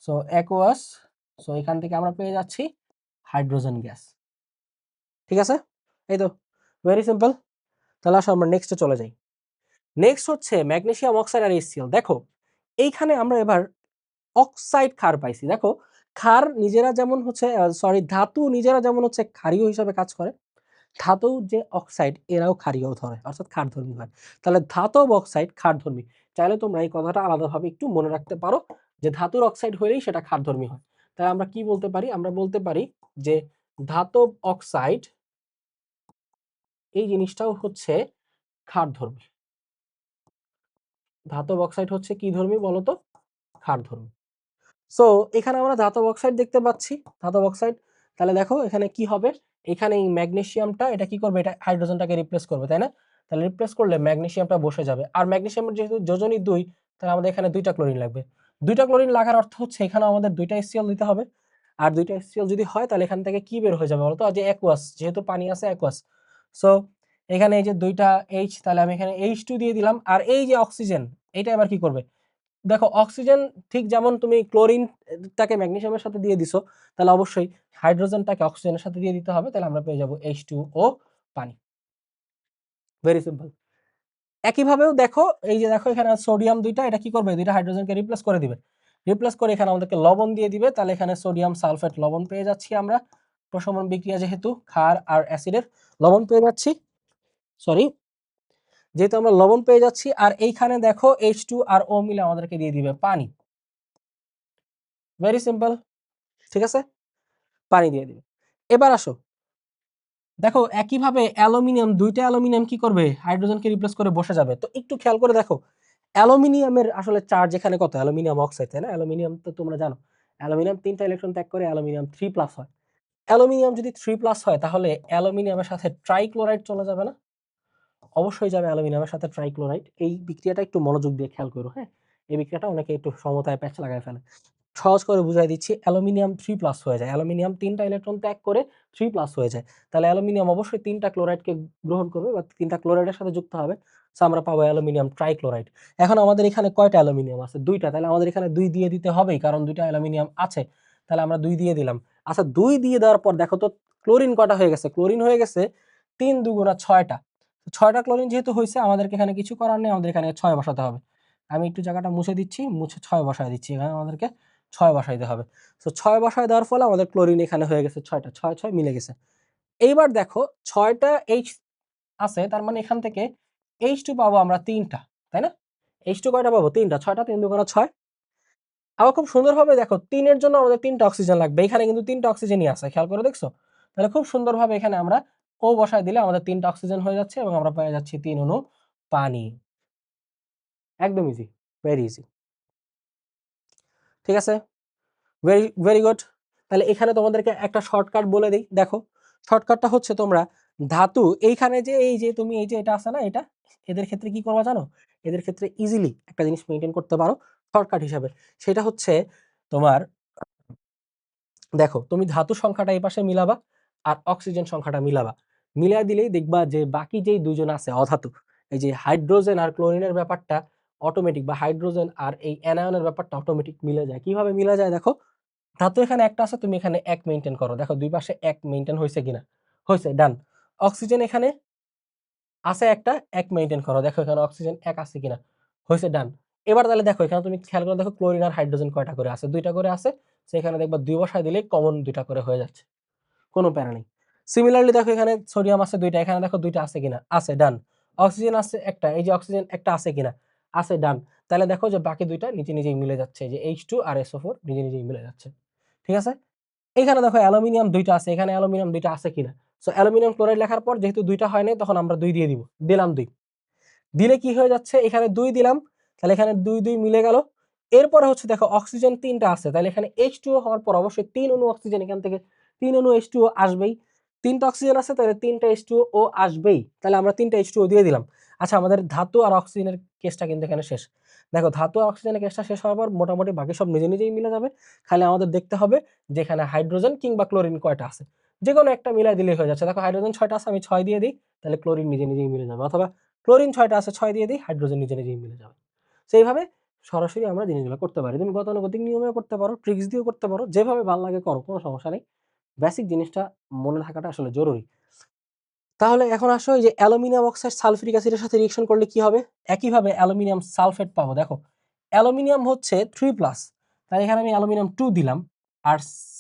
সো অ্যাকুয়াস, সো এখান থেকে আমরা পেয়ে যাচ্ছি হাইড্রোজেন গ্যাস। ঠিক আছে? এই তো ভেরি সিম্পল। তাহলে আসো আমরা নেক্সটে চলে যাই। নেক্সট হচ্ছে ম্যাগনেসিয়াম অক্সাইড আর HCl। দেখো এইখানে আমরা এবার অক্সাইড ক্ষার পাইছি। দেখো ক্ষার নিজেরা যেমন হচ্ছে ধাতু নিজেরা যেমন হচ্ছে ক্ষারীয় হিসাবে কাজ করে, ধাতু যে অক্সাইড এরাও ক্ষারীয় ধরে, অর্থাৎ ক্ষারধর্মী হয়। তাহলে ধাতব অক্সাইড ক্ষারধর্মী। চাইলে তোমরা এই কথাটা আলাদাভাবে একটু মনে রাখতে পারো যে ধাতুর অক্সাইড হলেই সেটা ক্ষারধর্মী হয়। তাই আমরা কি বলতে পারি? আমরা বলতে পারি যে ধাতব অক্সাইড এই জিনিসটাও হচ্ছে ক্ষারধর্মী। ধাতব অক্সাইড হচ্ছে কি ধর্মী বলতো? ক্ষারধর্মী। সো এখানে আমরা ধাতব অক্সাইড দেখতে পাচ্ছি, ধাতব অক্সাইড। তাহলে দেখো এখানে কি হবে, এখানে এই ম্যাগনেসিয়ামটা এটা কি করবে, এটা হাইড্রোজেনটাকে রিপ্লেস করবে, তাই না? তাহলে রিপ্লেস করলে ম্যাগনেসিয়ামটা বসে যাবে। আর ম্যাগনেসিয়ামের যেহেতু যোজনী 2, তাহলে আমাদের এখানে দুইটা ক্লোরিন লাগবে। দুইটা ক্লোরিন লাগার অর্থ হচ্ছে এখানে আমাদের দুইটা HCl দিতে হবে। আর দুইটা HCl যদি হয়, তাহলে এখান থেকে কি বের হয়ে যাবে বলতো? যে অ্যাকুয়াস, যেহেতু পানি আছে অ্যাকুয়াস। সো এখানে এই যে দুইটা H, তাহলে আমি এখানে H2 দিয়ে দিলাম। আর এই যে অক্সিজেন, এটা এবার কি করবে? দেখো অক্সিজেন ঠিক যেমন তুমি ক্লোরিনটাকে ম্যাগনেসিয়ামের সাথে দিয়ে দিছো, তাহলে অবশ্যই হাইড্রোজেনটাকে অক্সিজেনের সাথে দিয়ে দিতে হবে। তাহলে আমরা পেয়ে যাব H2O, পানি। Very simple. একইভাবেও দেখো, এই যে দেখো এখানে সোডিয়াম দুইটা, এটা কি করবে? দুইটা হাইড্রোজেনকে রিপ্লেস করে দিবে। রিপ্লেস করে এখানে আমাদেরকে লবণ দিয়ে দিবে। তাহলে এখানে সোডিয়াম সালফেট লবণ পেয়ে যাচ্ছি আমরা। প্রশমন বিক্রিয়া যেহেতু ক্ষার আর অ্যাসিডের, লবণ পেয়ে যাচ্ছি। সরি, যেহেতু আমরা লবণ পেয়ে যাচ্ছি, আর এইখানে দেখো H2 আর O মিলে আমাদেরকে দিয়ে দিবে পানি। Very simple. ঠিক আছে? পানি দিয়ে দিবে। এবার আসো দেখো একইভাবে অ্যালুমিনিয়াম, দুইটা অ্যালুমিনিয়াম কি করবে? হাইড্রোজেনকে রিপ্লেস করে বসে যাবে। তো একটু খেয়াল করে দেখো অ্যালুমিনিয়ামের আসলে চার্জ এখানে কত? অ্যালুমিনিয়াম অক্সাইড, তাই না? অ্যালুমিনিয়াম তো তোমরা জানো অ্যালুমিনিয়াম 3টা ইলেকট্রন ত্যাগ করে অ্যালুমিনিয়াম 3 প্লাস হয়। অ্যালুমিনিয়াম যদি 3 প্লাস হয়, তাহলে অ্যালুমিনিয়ামের সাথে ট্রাইক্লোরাইড চলে যাবে না? অবশ্যই যাবে অ্যালুমিনিয়ামের সাথে ট্রাইক্লোরাইড। এই বিক্রিয়াটা একটু মনোযোগ দিয়ে খেয়াল করো, হ্যাঁ? এই বিক্রিয়াটা অনেকে একটু সমতায় প্যাচ লাগায় ফেলে। সহজ করে বুঝাই দিচ্ছি, অ্যালুমিনিয়াম 3 প্লাস হয়ে যায়। অ্যালুমিনিয়াম 3টা ইলেকট্রন ত্যাগ করে 3 প্লাস হয়ে যায়। তাহলে অ্যালুমিনিয়াম অবশ্যই 3টা ক্লোরাইডকে গ্রহণ করবে বা 3টা ক্লোরাইডের সাথে যুক্ত হবে। সো আমরা পাবো অ্যালুমিনিয়াম ট্রাইক্লোরাইড। এখন আমাদের এখানে কয়টা অ্যালুমিনিয়াম আছে? 2টা। তাহলে আমাদের এখানে 2 দিয়ে দিতে হবেই, কারণ 2টা অ্যালুমিনিয়াম আছে। তাহলে আমরা 2 দিয়ে দিলাম। আচ্ছা 2 দিয়ে দেওয়ার পর দেখো তো ক্লোরিন কয়টা হয়ে গেছে? ক্লোরিন হয়ে গেছে 3 দুগুণা 6টা। 6টা ক্লোরিন যেহেতু হইছে, আমাদেরকে এখানে কিছু করার নেই, আমাদের এখানে 6 বসাতে হবে। আমি একটু জায়গাটা মুছে দিচ্ছি, মুছে 6 বসায় দিচ্ছি। এখানে আমাদেরকে 6 বসাইতে হবে। সো 6 বসায় দেওয়ার ফলে আমাদের ক্লোরিন এখানে হয়ে গেছে 6টা। 6, 6 মিলে গেছে। এইবার দেখো 6টা H আছে, তার মানে এখান থেকে H2 পাবো আমরা 3টা, তাই না? H2 কয়টা পাবো? 3টা। 6টা 3 দুগুণা 6। আবার খুব সুন্দরভাবে দেখো 3 এর জন্য আমাদের 3টা অক্সিজেন লাগবে। এখানে কিন্তু 3টা অক্সিজেনই আছে। খেয়াল করে দেখছো? তাহলে খুব সুন্দরভাবে এখানে আমরা O বসায় দিলে আমাদের 3টা অক্সিজেন হয়ে যাচ্ছে এবং আমরা পেয়ে যাচ্ছি 3 অণু পানি। একদম ইজি, ভেরি ইজি। ঠিক আছে? Very very good. তাহলে এখানে তোমাদেরকে একটা শর্টকাট বলে দেই। দেখো শর্টকাটটা হচ্ছে তোমরা ধাতু এইখানে যে এই যে তুমি এই যে এটা আছে না, এটা এদের ক্ষেত্রে কি করবা জানো? এদের ক্ষেত্রে ইজিলি একটা জিনিস মেনটেন করতে পারো শর্টকাট হিসাবে। সেটা হচ্ছে তোমার, দেখো তুমি ধাতু সংখ্যাটা এই পাশে মিলাবা আর অক্সিজেন সংখ্যাটা মিলাবা, মিলাই দিলেই দেখবা যে বাকি যেই দুইজন আছে অধাতু, এই যে হাইড্রোজেন আর ক্লোরিনের ব্যাপারটা অটোমেটিক, বা হাইড্রোজেন আর এই অ্যানায়নের ব্যাপারটা অটোমেটিক মিলে যায়। কিভাবে মিলে যায় দেখো, ধাতু এখানে একটা আছে, তুমি এখানে এক মেনটেন করো, দেখো দুই পাশে এক মেনটেন হয়েছে কিনা, হয়েছে, ডান। অক্সিজেন এখানে আছে একটা, এক মেনটেন করো, দেখো এখানে অক্সিজেন এক আছে কিনা, হয়েছে, ডান। এবার তাহলে দেখো এখানে তুমি খেয়াল করে দেখো ক্লোরিন আর হাইড্রোজেন কয়টা করে আছে, দুইটা করে আছে, সেখানে দেখবা দুই বসায় দিলে কমন দুইটা করে হয়ে যাচ্ছে, কোনো প্যারা নেই। সিমিলারলি দেখো এখানে সোডিয়াম আছে দুইটা, এখানে দেখো দুইটা আছে কিনা, আছে, ডান। অক্সিজেন আছে একটা, এই যে অক্সিজেন একটা আছে কিনা, আছে, ডান। তাহলে দেখো যে বাকি দুইটা নিজে নিজেই মিলে যাচ্ছে, এই যে H2 আর SO4 নিজে নিজেই মিলে যাচ্ছে, ঠিক আছে। এখানে দেখো অ্যালুমিনিয়াম দুইটা আছে, এখানে অ্যালুমিনিয়াম দুইটা আছে কিনা। সো অ্যালুমিনিয়াম ক্লোরাইড লেখার পর যেহেতু দুইটা হয় নাই, তখন আমরা দুই দিয়ে দিব, দিলাম দুই, দিলে কি হয়ে যাচ্ছে, এখানে দুই দিলাম, তাহলে এখানে দুই দুই মিলে গেল। এরপরে হচ্ছে দেখো অক্সিজেন তিনটা আছে, তাহলে এখানে H2O হওয়ার পর অবশ্যই তিন অণু অক্সিজেন, এখান থেকে তিন অণু H2O আসবেই, তিনটা অক্সিজেন আছে তাহলে তিনটা H2O আসবেই, তাহলে আমরা তিনটা H2O দিয়ে দিলাম। আচ্ছা, আমাদের ধাতু আর অক্সিজেনের কেসটা কিন্তু এখানে শেষ। দেখো ধাতু আর অক্সিজেনের কেসটা শেষ হওয়ার পর মোটামুটি বাকি সব নিজে নিজেই মিলে যাবে। খালি আমাদের দেখতে হবে যে এখানে হাইড্রোজেন কিংবা ক্লোরিন কয়টা আছে, যে কোনো একটা মিলাই দিলেই হয়ে যাচ্ছে। দেখো হাইড্রোজেন 6টা আছে, আমি 6 দিয়ে দিই, তাহলে ক্লোরিন নিজে নিজেই মিলে যাবে, অথবা ক্লোরিন 6টা আছে, 6 দিয়ে দিই, হাইড্রোজেন নিজে নিজেই মিলে যাবে। সেইভাবে সরাসরি আমরা জিনিসগুলো করতে পারি। তুমি গতানুগতিক নিয়মেও করতে পারো, ট্রিক্স দিয়েও করতে পারো, যেভাবে ভালো লাগে করো, কোনো সমস্যা নেই। বেসিক জিনিসটা মনে থাকাটা আসলে জরুরি। তাহলে এখন আসো, এই যে অ্যালুমিনিয়াম অক্সাইড সালফিউরিক অ্যাসিডের সাথে রিঅ্যাকশন করলে কি হবে? একইভাবে অ্যালুমিনিয়াম সালফেট পাবো। দেখো অ্যালুমিনিয়াম হচ্ছে 3+, তাহলে এখানে আমি অ্যালুমিনিয়াম 2 দিলাম, আর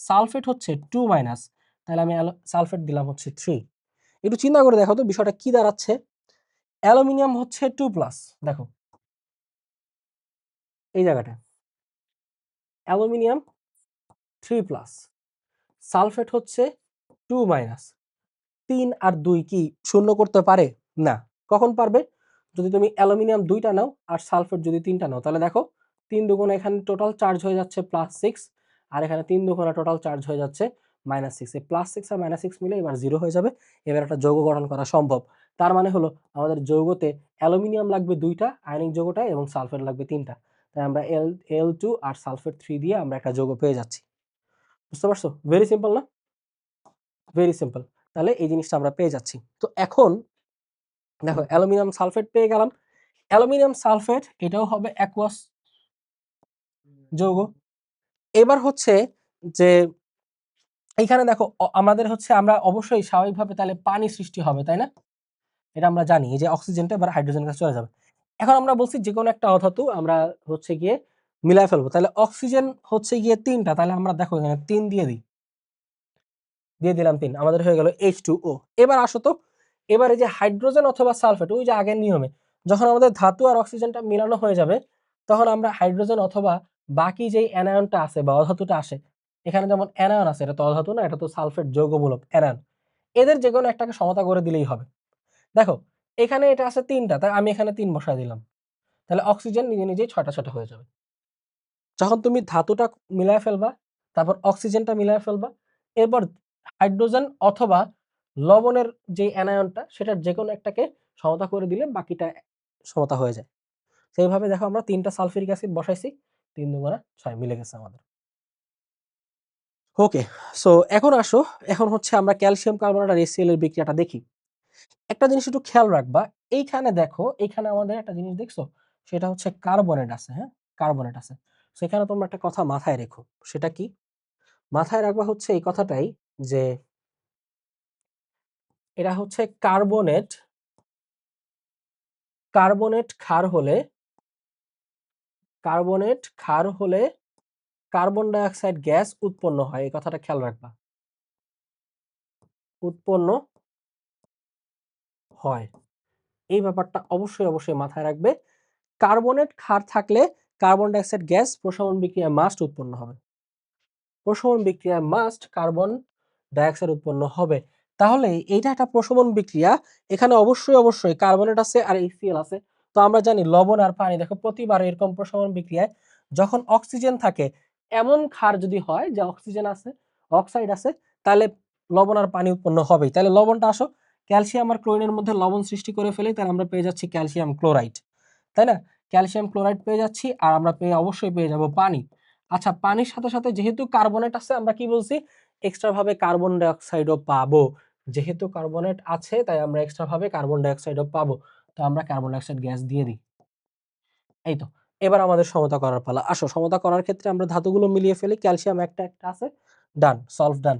সালফেট হচ্ছে 2-, তাহলে আমি সালফেট দিলাম হচ্ছে 3। একটু চিন্তা করে দেখো তো বিষয়টা কি দাঁড়াচ্ছে। অ্যালুমিনিয়াম হচ্ছে 2+, দেখো এই জায়গাটা অ্যালুমিনিয়াম 3+, সালফেট হচ্ছে 2-। 3 আর 2 কি শূন্য করতে পারে? না। কখন পারবে? যদি তুমি অ্যালুমিনিয়াম 2টা নাও আর সালফেট যদি 3টা নাও, তাহলে দেখো 3 দুগুণে এখানে টোটাল চার্জ হয়ে যাচ্ছে +6, আর এখানে 3 দুগুণে টোটাল চার্জ হয়ে যাচ্ছে -6। এই +6 আর -6 মিলে এবার 0 হয়ে যাবে। এবার একটা যৌগ গঠন করা সম্ভব। তার মানে হলো আমাদের যৌগতে অ্যালুমিনিয়াম লাগবে 2টা আয়নিক যৌগটা, এবং সালফেট লাগবে 3টা। তাই আমরা Al2 আর সালফেট 3 দিয়ে আমরা একটা যৌগ পেয়ে যাচ্ছি। বুঝতে পারছো? ভেরি সিম্পল না? Very simple. তাহলে এই জিনিসটা আমরা পেয়ে যাচ্ছি। তো এখন দেখো অ্যালুমিনিয়াম সালফেট পেয়ে গেলাম। অ্যালুমিনিয়াম সালফেট এটাও হবে অ্যাকুয়াস যৌগ। এবার হচ্ছে যে এইখানে দেখো আমাদের হচ্ছে আমরা অবশ্যই স্বাভাবিকভাবে তাহলে পানি সৃষ্টি হবে, তাই না? এটা আমরা জানি, এই যে অক্সিজেনটা এবার হাইড্রোজেনের কাছে চলে যাবে। এখন আমরা বলছি যে কোনো একটা অধাতু আমরা হচ্ছে গিয়ে মিলায় ফেলবো। তাহলে অক্সিজেন হচ্ছে গিয়ে 3টা, তাহলে আমরা দেখো এখানে 3 দিয়ে দিই, দিয়ে দিলাম 3, আমাদের হয়ে গেল H2O। এবার আসো তো, এবার এই যে হাইড্রোজেন অথবা সালফেট, ওই যে আগের নিয়মে যখন আমাদের ধাতু আর অক্সিজেনটা মিলানো হয়ে যাবে, তখন আমরা হাইড্রোজেন অথবা বাকি যেই অ্যানায়নটা আছে বা অধাতুটা আসে, এখানে যেমন অ্যানায়ন আছে, এটা তো অধাতু না, এটা তো সালফেট যৌগমূলক অ্যানায়ন, এদের যে কোনো একটাকে সমতা করে দিলেই হবে। দেখো এখানে এটা আছে 3টা, তাই আমি এখানে 3 বসায় দিলাম, তাহলে অক্সিজেন নিজে নিজেই 6টা 6টা হয়ে যাবে। যখন তুমি ধাতুটা মিলায় ফেলবা, তারপর অক্সিজেনটা মিলায় ফেলবা, এরপর হাইড্রোজেন অথবা লবণের যে অ্যানায়নটা, সেটার যে কোনো একটাকে সমতা করে দিলে বাকিটা সমতা হয়ে যায়। সেইভাবে দেখো আমরা 3টা সালফিউরিক অ্যাসিড বসাইছি, 3 দুগুণা 6 মিলে গেছে আমাদের। ওকে, সো এখন আসো, এখন হচ্ছে আমরা ক্যালসিয়াম কার্বনেট আর HCl এর বিক্রিয়াটা দেখি। একটা জিনিস একটু খেয়াল রাখবা, এইখানে দেখো, এইখানে আমাদের একটা জিনিস দেখছো, সেটা হচ্ছে কার্বনেট আছে, হ্যাঁ, কার্বনেট আছে। সেখানে তোমরা একটা কথা মাথায় রেখো, সেটা কি মাথায় রাখবা হচ্ছে এই কথাটাই, যে এটা হচ্ছে কার্বনেট, কার্বনেট ক্ষার হলে, কার্বনেট ক্ষার হলে কার্বন ডাই অক্সাইড গ্যাস উৎপন্ন হয়, এই কথাটা খেয়াল রাখবা, উৎপন্ন হয়, এই ব্যাপারটা অবশ্যই অবশ্যই মাথায় রাখবে। কার্বনেট ক্ষার থাকলে কার্বন ডাই অক্সাইড গ্যাস প্রশমন বিক্রিয়া মাস্ট উৎপন্ন হবে, প্রশমন বিক্রিয়ায় মাস্ট কার্বন ডাইঅক্সাইড উৎপন্ন হবে। তাহলে এইটা একটা প্রশমন বিক্রিয়া, এখানে অবশ্যই অবশ্যই কার্বনেট আছে আর HCl আছে। তো আমরা জানি লবণ আর পানি, দেখো প্রতিবার এরকম প্রশমন বিক্রিয়ায় যখন অক্সিজেন থাকে, এমন ক্ষার যদি হয় যে অক্সিজেন আছে, অক্সাইড আছে, তাহলে লবণ আর পানি উৎপন্ন হবেই। তাহলে লবণটা আসো, ক্যালসিয়াম আর ক্লোরিনের মধ্যে লবণ সৃষ্টি করে ফেলি, তাহলে আমরা পেয়ে যাচ্ছি ক্যালসিয়াম ক্লোরাইড, তাই না? ক্যালসিয়াম ক্লোরাইড পেয়ে যাচ্ছি, আর আমরা অবশ্যই পেয়ে যাব পানি। আচ্ছা, পানির সাথে সাথে যেহেতু কার্বনেট আছে, আমরা কি বলছি, এক্সট্রা ভাবে কার্বন ডাইঅক্সাইডও পাবো। যেহেতু কার্বনেট আছে, তাই আমরা এক্সট্রা ভাবে কার্বন ডাইঅক্সাইডও পাবো। তো আমরা কার্বন ডাইঅক্সাইড গ্যাস দিয়ে দিই। এই তো, এবার আমাদের সমতা করার পালা। আসো, সমতা করার ক্ষেত্রে আমরা ধাতুগুলো মিলিয়ে ফেলি। ক্যালসিয়াম একটা একটা আছে, ডান, সলভ ডান।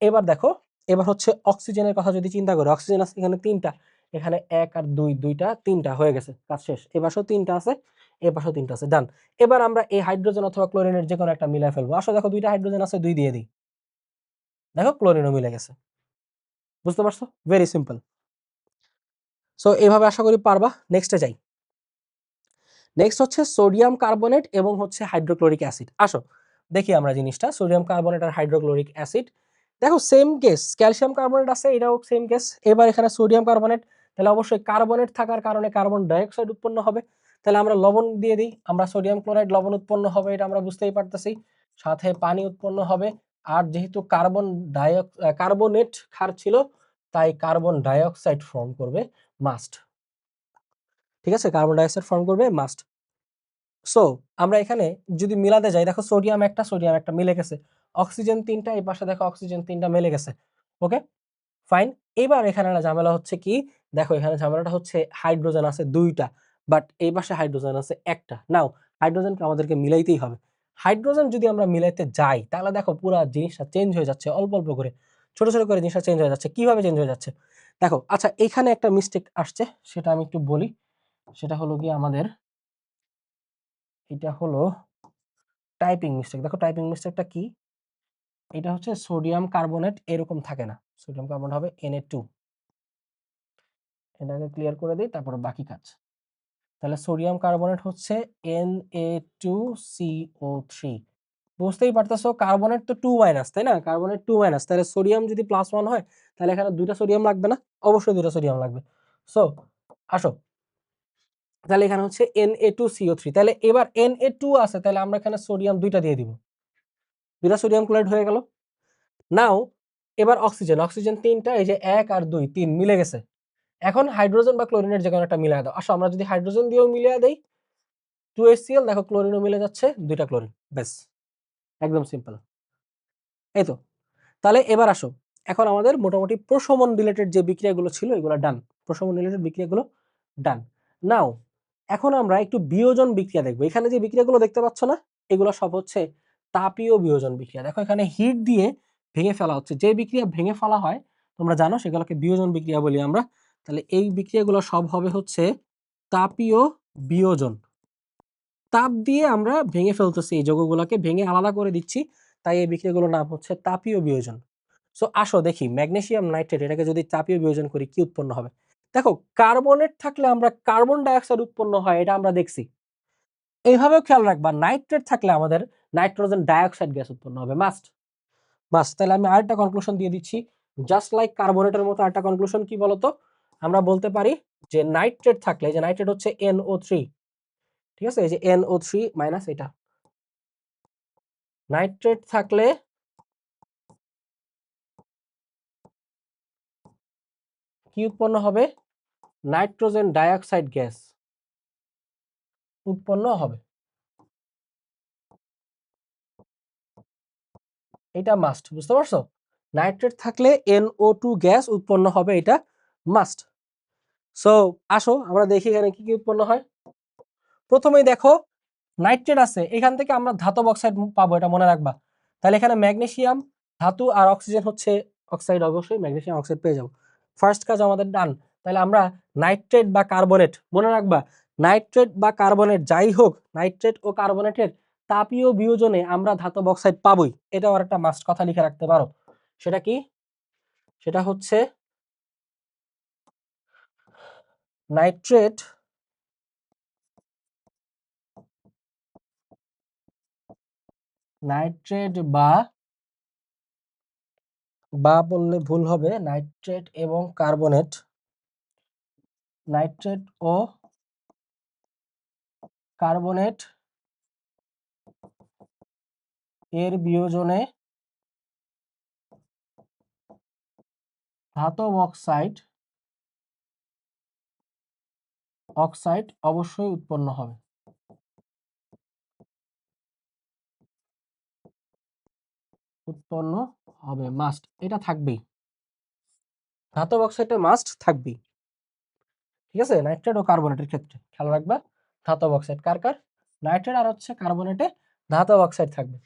এবার দেখো, এবার হচ্ছে অক্সিজেনের কথা যদি চিন্তা করি, অক্সিজেন আছে এখানে 3টা, এখানে 1 আর 2, 2টা 3টা হয়ে গেছে, কাজ শেষ। এ পাশেও 3টা আছে, এ পাশেও 3টা আছে, ডান। এবার আমরা এই হাইড্রোজেন অথবা ক্লোরিনের যে কোনো একটা মিলাই ফেলবো। আসো দেখো, 2টা হাইড্রোজেন আছে, 2 দিয়ে দিই। দেখো ক্লোরিনও মিলে গেছে। বুঝতে পারছো? Very simple. সো এইভাবে আশা করি পারবা। নেক্সটে যাই। নেক্সট হচ্ছে সোডিয়াম কার্বনেট এবং হচ্ছে হাইড্রোক্লোরিক অ্যাসিড। আসো দেখি আমরা জিনিসটা, সোডিয়াম কার্বনেট আর হাইড্রোক্লোরিক অ্যাসিড। দেখো সেম কেস, ক্যালসিয়াম কার্বনেট আছে, এটাও সেম কেস। এবার এখানে সোডিয়াম কার্বনেট, তাহলে অবশ্যই কার্বনেট থাকার কারণে কার্বন ডাইঅক্সাইড উৎপন্ন হবে। তাহলে আমরা লবণ দিয়ে দিই, আমরা সোডিয়াম ক্লোরাইড, লবণ উৎপন্ন হবে, এটা আমরা বুঝতেই পারতেছি। সাথে পানি উৎপন্ন হবে। আর যেহেতু কার্বনেট ক্ষার ছিল, তাই কার্বন ডাইঅক্সাইড ফর্ম করবে, মাস্ট। ঠিক আছে, কার্বন ডাইঅক্সাইড ফর্ম করবে, মাস্ট। সো আমরা এখানে যদি মিলাতে যাই, দেখো সোডিয়াম একটা মিলে গেছে, অক্সিজেন 3টা, এই পাশে দেখো অক্সিজেন 3টা মিলে গেছে। ওকে, ফাইন। এবার এখানে একটা ঝামেলা হচ্ছে কি, দেখো এখানে ঝামেলাটা হচ্ছে হাইড্রোজেন আছে 2টা, বাট এই পাশে হাইড্রোজেন আছে একটা। নাও হাইড্রোজেনকে আমাদেরকে মিলাইতেই হবে। হাইড্রোজেন যদি আমরা মিলাইতে যাই, তাহলে দেখো পুরো জিনিসটা চেঞ্জ হয়ে যাচ্ছে, অল্প অল্প করে, ছোট ছোট করে জিনিসটা চেঞ্জ হয়ে যাচ্ছে। কিভাবে চেঞ্জ হয়ে যাচ্ছে দেখো। আচ্ছা, এখানে একটা মিস্টেক আসছে, সেটা আমি একটু বলি। সেটা হলো কি, আমাদের এটা হলো টাইপিং মিস্টেক। দেখো টাইপিং মিস্টেকটা কি, এটা হচ্ছে সোডিয়াম কার্বনেট এরকম থাকে না, সোডিয়াম কার্বনেট হবে Na2। এটাকে ক্লিয়ার করে দিই, তারপরে বাকি কাজ। তাহলে সোডিয়াম কার্বনেট হচ্ছে Na2CO3। বুঝতেই পারতেছো, কার্বনেট তো 2 মাইনাস, তাই না? কার্বনেট 2 মাইনাস, তাহলে সোডিয়াম যদি +1 হয়, তাহলে এখানে 2টা সোডিয়াম লাগবে না? অবশ্যই 2টা সোডিয়াম লাগবে। সো আসো, তাহলে এখানে হচ্ছে Na2CO3। তাহলে এবার Na2 আছে, তাহলে আমরা এখানে সোডিয়াম 2টা দিয়ে দিব, 2টা সোডিয়াম ক্লোরাইড হয়ে গেল। নাও এবার অক্সিজেন, অক্সিজেন 3টা, এই যে 1 আর 2, 3 মিলে গেছে। এখন হাইড্রোজেন বা ক্লোরিনের যে কোনো একটা মিলিয়ে দাও। আসো আমরা যদি হাইড্রোজেন দিয়েও মিলিয়ে দেই, 2HCl, দেখো ক্লোরিনও মিলে যাচ্ছে, 2টা ক্লোরিন, ব্যাস, একদম সিম্পল। এই তো, তাহলে এবার আসো, এখন আমাদের মোটামুটি প্রশমন রিলেটেড যে বিক্রিয়াগুলো ছিল, এগুলো ডান। প্রশমন রিলেটেড বিক্রিয়াগুলো ডান। নাও এখন আমরা একটু বিয়োজন বিক্রিয়া দেখবো। এখানে যে বিক্রিয়াগুলো দেখতে পাচ্ছ না, এগুলো সব হচ্ছে তাপীয় বিয়োজন বিক্রিয়া। দেখো এখানে হিট দিয়ে ভেঙে ফেলা হচ্ছে, যে বিক্রিয়া ভেঙে ফেলা হয় তোমরা জানো, সেগুলোকে বিয়োজন বিক্রিয়া বলি আমরা। তাহলে এই বিক্রিয়াগুলো সব হবে হচ্ছে তাপীয় বিয়োজন। তাপ দিয়ে আমরা ভেঙে ফেলতেছি, এই যৌগগুলোকে ভেঙে আলাদা করে দিচ্ছি, তাই এই বিক্রিয়াগুলোর নাম হচ্ছে তাপীয় বিয়োজন। সো আসো দেখি, ম্যাগনেসিয়াম নাইট্রেট, এটাকে যদি তাপীয় বিয়োজন করি কি উৎপন্ন হবে। দেখো কার্বনেট থাকলে আমরা কার্বন ডাইঅক্সাইড উৎপন্ন হয়, এটা আমরা দেখছি। এইভাবেও খেয়াল রাখবা, নাইট্রেট থাকলে আমাদের নাইট্রোজেন ডাইঅক্সাইড গ্যাস উৎপন্ন হবে, মাস্ট। বাস, তাহলে আমি আরেকটা কনক্লুশন দিয়ে দিচ্ছি, জাস্ট লাইক কার্বনেটের মতো আরেকটা কনক্লুশন কি বলতো, আমরা বলতে পারি যে নাইট্রেট থাকলে, যে নাইট্রেট হচ্ছে NO3, ঠিক আছে, এই যে NO3 মাইনাস এটা, নাইট্রেট থাকলে কি উৎপন্ন হবে, নাইট্রোজেন ডাইঅক্সাইড গ্যাস উৎপন্ন হবে, এটা মাস্ট। বুঝতে পারছো? নাইট্রেট থাকলে NO2 গ্যাস উৎপন্ন হবে, এটা মাস্ট। সো আসো আমরা দেখি এখানে কি কি উৎপন্ন হয়। প্রথমেই দেখো নাইট্রেট আছে, এখান থেকে আমরা ধাতব অক্সাইড পাবো, এটা মনে রাখবা। তাহলে এখানে ম্যাগনেসিয়াম ধাতু আর অক্সিজেন হচ্ছে অক্সাইড, অবশ্যই ম্যাগনেসিয়াম অক্সাইড পেয়ে যাবো। ফার্স্ট কাজ আমাদের ডান। তাহলে আমরা নাইট্রেট বা কার্বনেট, মনে রাখবা, নাইট্রেট বা কার্বনেট যাই হোক, নাইট্রেট ও কার্বনেটের তাপীয় বিয়োজনে আমরা ধাতব অক্সাইড পাবোই, এটাও আর একটা মাস্ট কথা লিখে রাখতে পারো। সেটা কি? সেটা হচ্ছে নাইট্রেট নাইট্রেট বা বললে ভুল হবে, নাইট্রেট এবং কার্বনেট, নাইট্রেট ও কার্বনেট এর বিয়োজনে ধাতব অক্সাইড অক্সাইড অবশ্যই উৎপন্ন হবে। উৎপন্ন হবে, মাস্ট, এটা থাকবেই। ধাতব অক্সাইডটা মাস্ট থাকবেই। ঠিক আছে, নাইট্রেট ও কার্বনেটের ক্ষেত্রে খেয়াল রাখবা, ধাতব অক্সাইড কার কার, নাইট্রেট আর হচ্ছে কার্বনেটে ধাতব অক্সাইড থাকবে।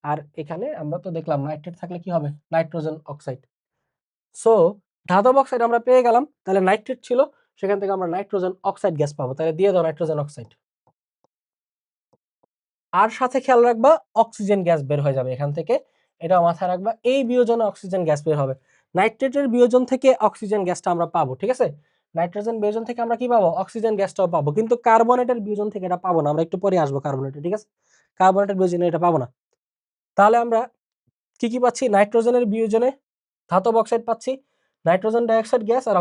আর এখানে আমরা তো দেখলাম নাইট্রেট থাকলে কি হবে, নাইট্রোজেন অক্সাইড। সো ধাতব অক্সাইড আমরা পেয়ে গেলাম, তাহলে নাইট্রেট ছিল, সেখান থেকে আমরা নাইট্রোজেন অক্সাইড গ্যাস পাবো, তাহলে দিয়ে দাও নাইট্রোজেন অক্সাইড। আর সাথে খেয়াল রাখবা অক্সিজেন গ্যাস বের হয়ে যাবে এখান থেকে, এটা মাথায় রাখবা, এই বিয়োজনে অক্সিজেন গ্যাস বের হবে। নাইট্রেটের বিয়োজন থেকে অক্সিজেন গ্যাসটা আমরা পাবো, ঠিক আছে, নাইট্রোজেন বিয়োজন থেকে আমরা কি পাবো, অক্সিজেন গ্যাসটাও পাবো, কিন্তু কার্বনেটের বিয়োজন থেকে এটা পাবো না, আমরা একটু পরে আসবো কার্বনেটে, ঠিক আছে, কার্বনেটের বিয়োজনে এটা পাবো না। তাহলে আমরা কি কি পাচ্ছি, নাইট্রোজেনের বিয়োজনে ধাতব অক্সাইড পাচ্ছি, নাইট্রোজেন ডাইঅক্সাইড গ্যাস আর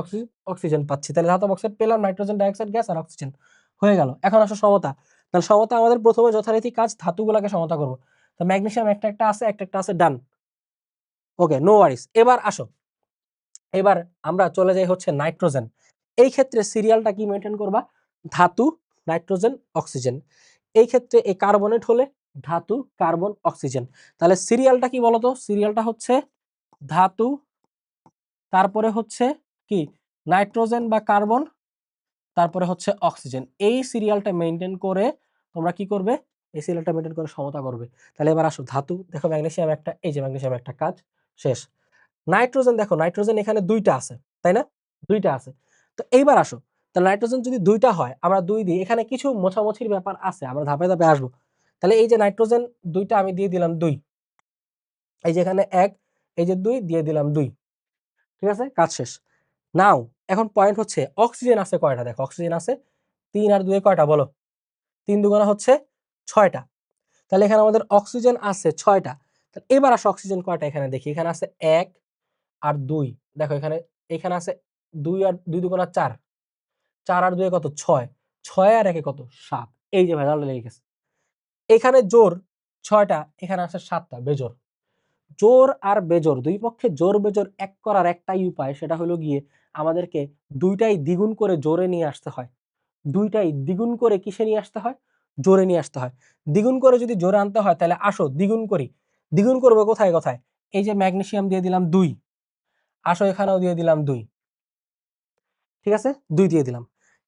অক্সিজেন পাচ্ছি, তাহলে ধাতব অক্সাইড পেলাম, নাইট্রোজেন ডাইঅক্সাইড গ্যাস আর অক্সিজেন হয়ে গেল। এখন আসো সমতা, তাহলে সমতা আমাদের প্রথমে যথারীতি কাজ ধাতুগুলোকে সমতা করবো, তো ম্যাগনেসিয়াম একটা একটা আছে, একটা একটা আছে, ডান, ওকে, নো ওয়ারিস। এবার আসো, এবার আমরা চলে যাই হচ্ছে নাইট্রোজেন। এই ক্ষেত্রে সিরিয়ালটা কি মেনটেন করবা, ধাতু, নাইট্রোজেন, অক্সিজেন। এই ক্ষেত্রে এই কার্বনেট হলে ধাতু, কার্বন, অক্সিজেন। তাহলে সিরিয়ালটা কি বলতো, সিরিয়ালটা হচ্ছে ধাতু, তারপরে হচ্ছে কি নাইট্রোজেন বা কার্বন, তারপরে হচ্ছে অক্সিজেন। এই সিরিয়ালটা মেনটেন করে তোমরা কি করবে, এই সিরিয়ালটা মেনটেন করে সমতা করবে। তাহলে এবার আসো ধাতু, দেখো ম্যাগনেসিয়াম একটা, এই যে ম্যাগনেসিয়াম একটা, কাজ শেষ। নাইট্রোজেন, দেখো নাইট্রোজেন এখানে দুইটা আছে, তাই না, দুইটা আছে। তো এইবার আসো, তাহলে নাইট্রোজেন যদি দুইটা হয়, আমরা দুই দিই, এখানে কিছু মোছামুছির ব্যাপার আছে, আমরা ধাপে ধাপে আসবো। তাহলে এই যে নাইট্রোজেন দুইটা আমি দিয়ে দিলাম দুই, এই যে এখানে এক, এই যে দুই দিয়ে দিলাম দুই, ঠিক আছে, কাজ শেষ। নাও এখন পয়েন্ট হচ্ছে অক্সিজেন আছে কয়টা, দেখো অক্সিজেন আছে তিন, আর দুয়ে কয়টা বলো, তিন দুগুণা হচ্ছে ছয়টা, তাহলে এখানে আমাদের অক্সিজেন আছে ছয়টা। এবার আসো অক্সিজেন কয়টা, এখানে দেখি, এখানে আছে এক আর দুই, দেখো এখানে, এখানে আছে দুই, আর দুই দুগুণা চার, চার আর দুয়ে কত, ছয়, ছয় আর একে কত, সাত, এই যে ভেজালটা লেগে গেছে। এখানে জোর ছয়টা, এখানে আছে সাতটা বেজোর। জোর আর বেজোর, দুই পক্ষে জোর বেজোর এক করার একটাই উপায়, সেটা হলো গিয়ে আমাদেরকে দুইটাই দ্বিগুণ করে জোরে নিয়ে আসতে হয়, দুইটাই দ্বিগুণ করে কিসে নিয়ে আসতে হয়, জোরে নিয়ে আসতে হয়। দ্বিগুণ করে যদি জোরে আনতে হয়, তাহলে আসো দ্বিগুণ করি, দ্বিগুণ করবো কোথায় কোথায়, এই যে ম্যাগনেসিয়াম দিয়ে দিলাম দুই, আসো এখানেও দিয়ে দিলাম দুই, ঠিক আছে, দুই দিয়ে দিলাম।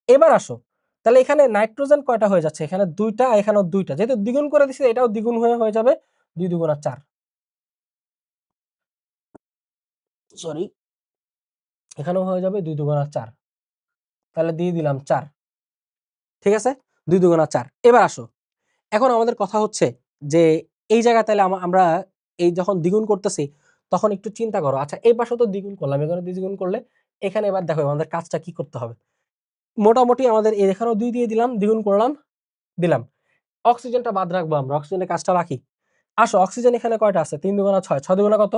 এবার আসো, তাহলে এখানে নাইট্রোজেন কয়টা হয়ে যাচ্ছে, এখানে দুইটা, এখানেও দুইটা, যেহেতু দ্বিগুণ করে দিচ্ছি এটাও দ্বিগুণ হয়ে যাবে, দুই দুগুণা চার, সরি, এখানেও হয়ে যাবে দুই দুগুণা চার, তাহলে দিয়ে দিলাম চার, ঠিক আছে, দুই দুগুণা চার। এবার আসো, এখন আমাদের কথা হচ্ছে যে এই জায়গায় তাহলে আমরা এই যখন দ্বিগুণ করতেছি, তখন একটু চিন্তা করো, আচ্ছা এই পাশে তো দ্বিগুণ করলাম, এখানে দ্বিগুণ করলে, এখানে এবার দেখো আমাদের কাজটা কি করতে হবে, মোটামুটি আমাদের এখানেও দুই দিয়ে দিলাম, দ্বিগুণ করলাম, দিলাম, অক্সিজেনটা বাদ রাখবো আমরা, অক্সিজেনের কাজটা বাকি। আসো অক্সিজেন এখানে কয়টা আছে, তিন দুগুণা ছয়, ছয় দুগুণা কত,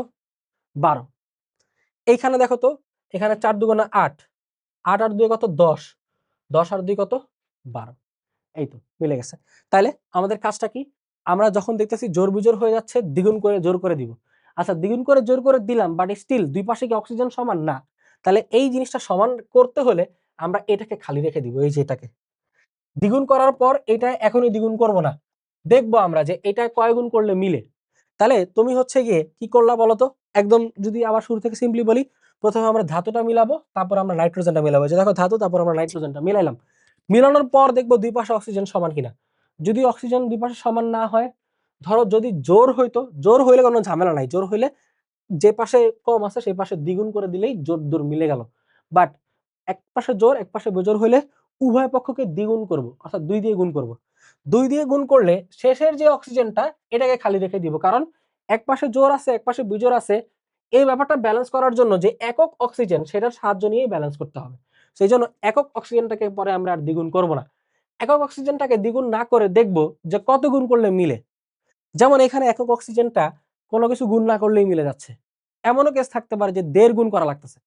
12। এইখানে দেখো তো, এখানে চার দুগুণা আট, আট আর দুই কত, 10, 10 আর দুই কত, 12, এই তো মিলে গেছে। তাহলে আমাদের কাজটা কি, আমরা যখন দেখতেছি জোর বিজোর হয়ে যাচ্ছে, দ্বিগুণ করে জোর করে দিব। আচ্ছা দ্বিগুণ করে জোর করে দিলাম, বাট স্টিল দুই পাশে কি অক্সিজেন সমান না, তাহলে এই জিনিসটা সমান করতে হলে আমরা এটাকে খালি রেখে দিব, এই যে এটাকে দ্বিগুণ করার পর এটা এখনই দ্বিগুণ করব না, দেখবো আমরা যে এটা কয় গুণ করলে মিলে। তাহলে তুমি হচ্ছে গিয়ে কি করলা বলতো, একদম যদি আবার শুরু থেকে সিম্পলি বলি, প্রথমে আমরা ধাতুটা মিলাবো, তারপর আমরা নাইট্রোজেনটা মিলাবো, যে দেখো ধাতু, তারপর আমরা নাইট্রোজেনটা মিলাইলাম, মিলানোর পর দেখবো দুই পাশে অক্সিজেন সমান কিনা। যদি অক্সিজেন দুই পাশে সমান না হয়, ধরো যদি জোর হইতো, জোর হইলে কোনো ঝামেলা নাই, জোর হইলে যে পাশে কম আছে সেই পাশে দ্বিগুণ করে দিলেই জোর দূর মিলে গেল। বাট এক পাশে জোর এক পাশে বেজোর হইলে উভয় পক্ষকে দ্বিগুণ করব, অর্থাৎ দুই দিয়ে গুণ করব। দুই দিয়ে গুণ করলে শেষের যে অক্সিজেনটা এটাকে খালি রেখে দিব, কারণ এক পাশে জোর আছে এক পাশে বিজোর আছে, এই ব্যাপারটা ব্যালেন্স করার জন্য যে একক অক্সিজেন সেটার সাহায্য নিয়েই ব্যালেন্স করতে হবে। সেই জন্য একক অক্সিজেনটাকে পরে আমরা আর দ্বিগুণ করব না, একক অক্সিজেনটাকে দ্বিগুণ না করে দেখব যে কত গুণ করলে মিলে। যেমন এখানে একক অক্সিজেনটা কোনো কিছু গুণ না করলেই মিলে যাচ্ছে, এমনও কেস থাকতে পারে যে দেড় গুণ করা লাগতেছে।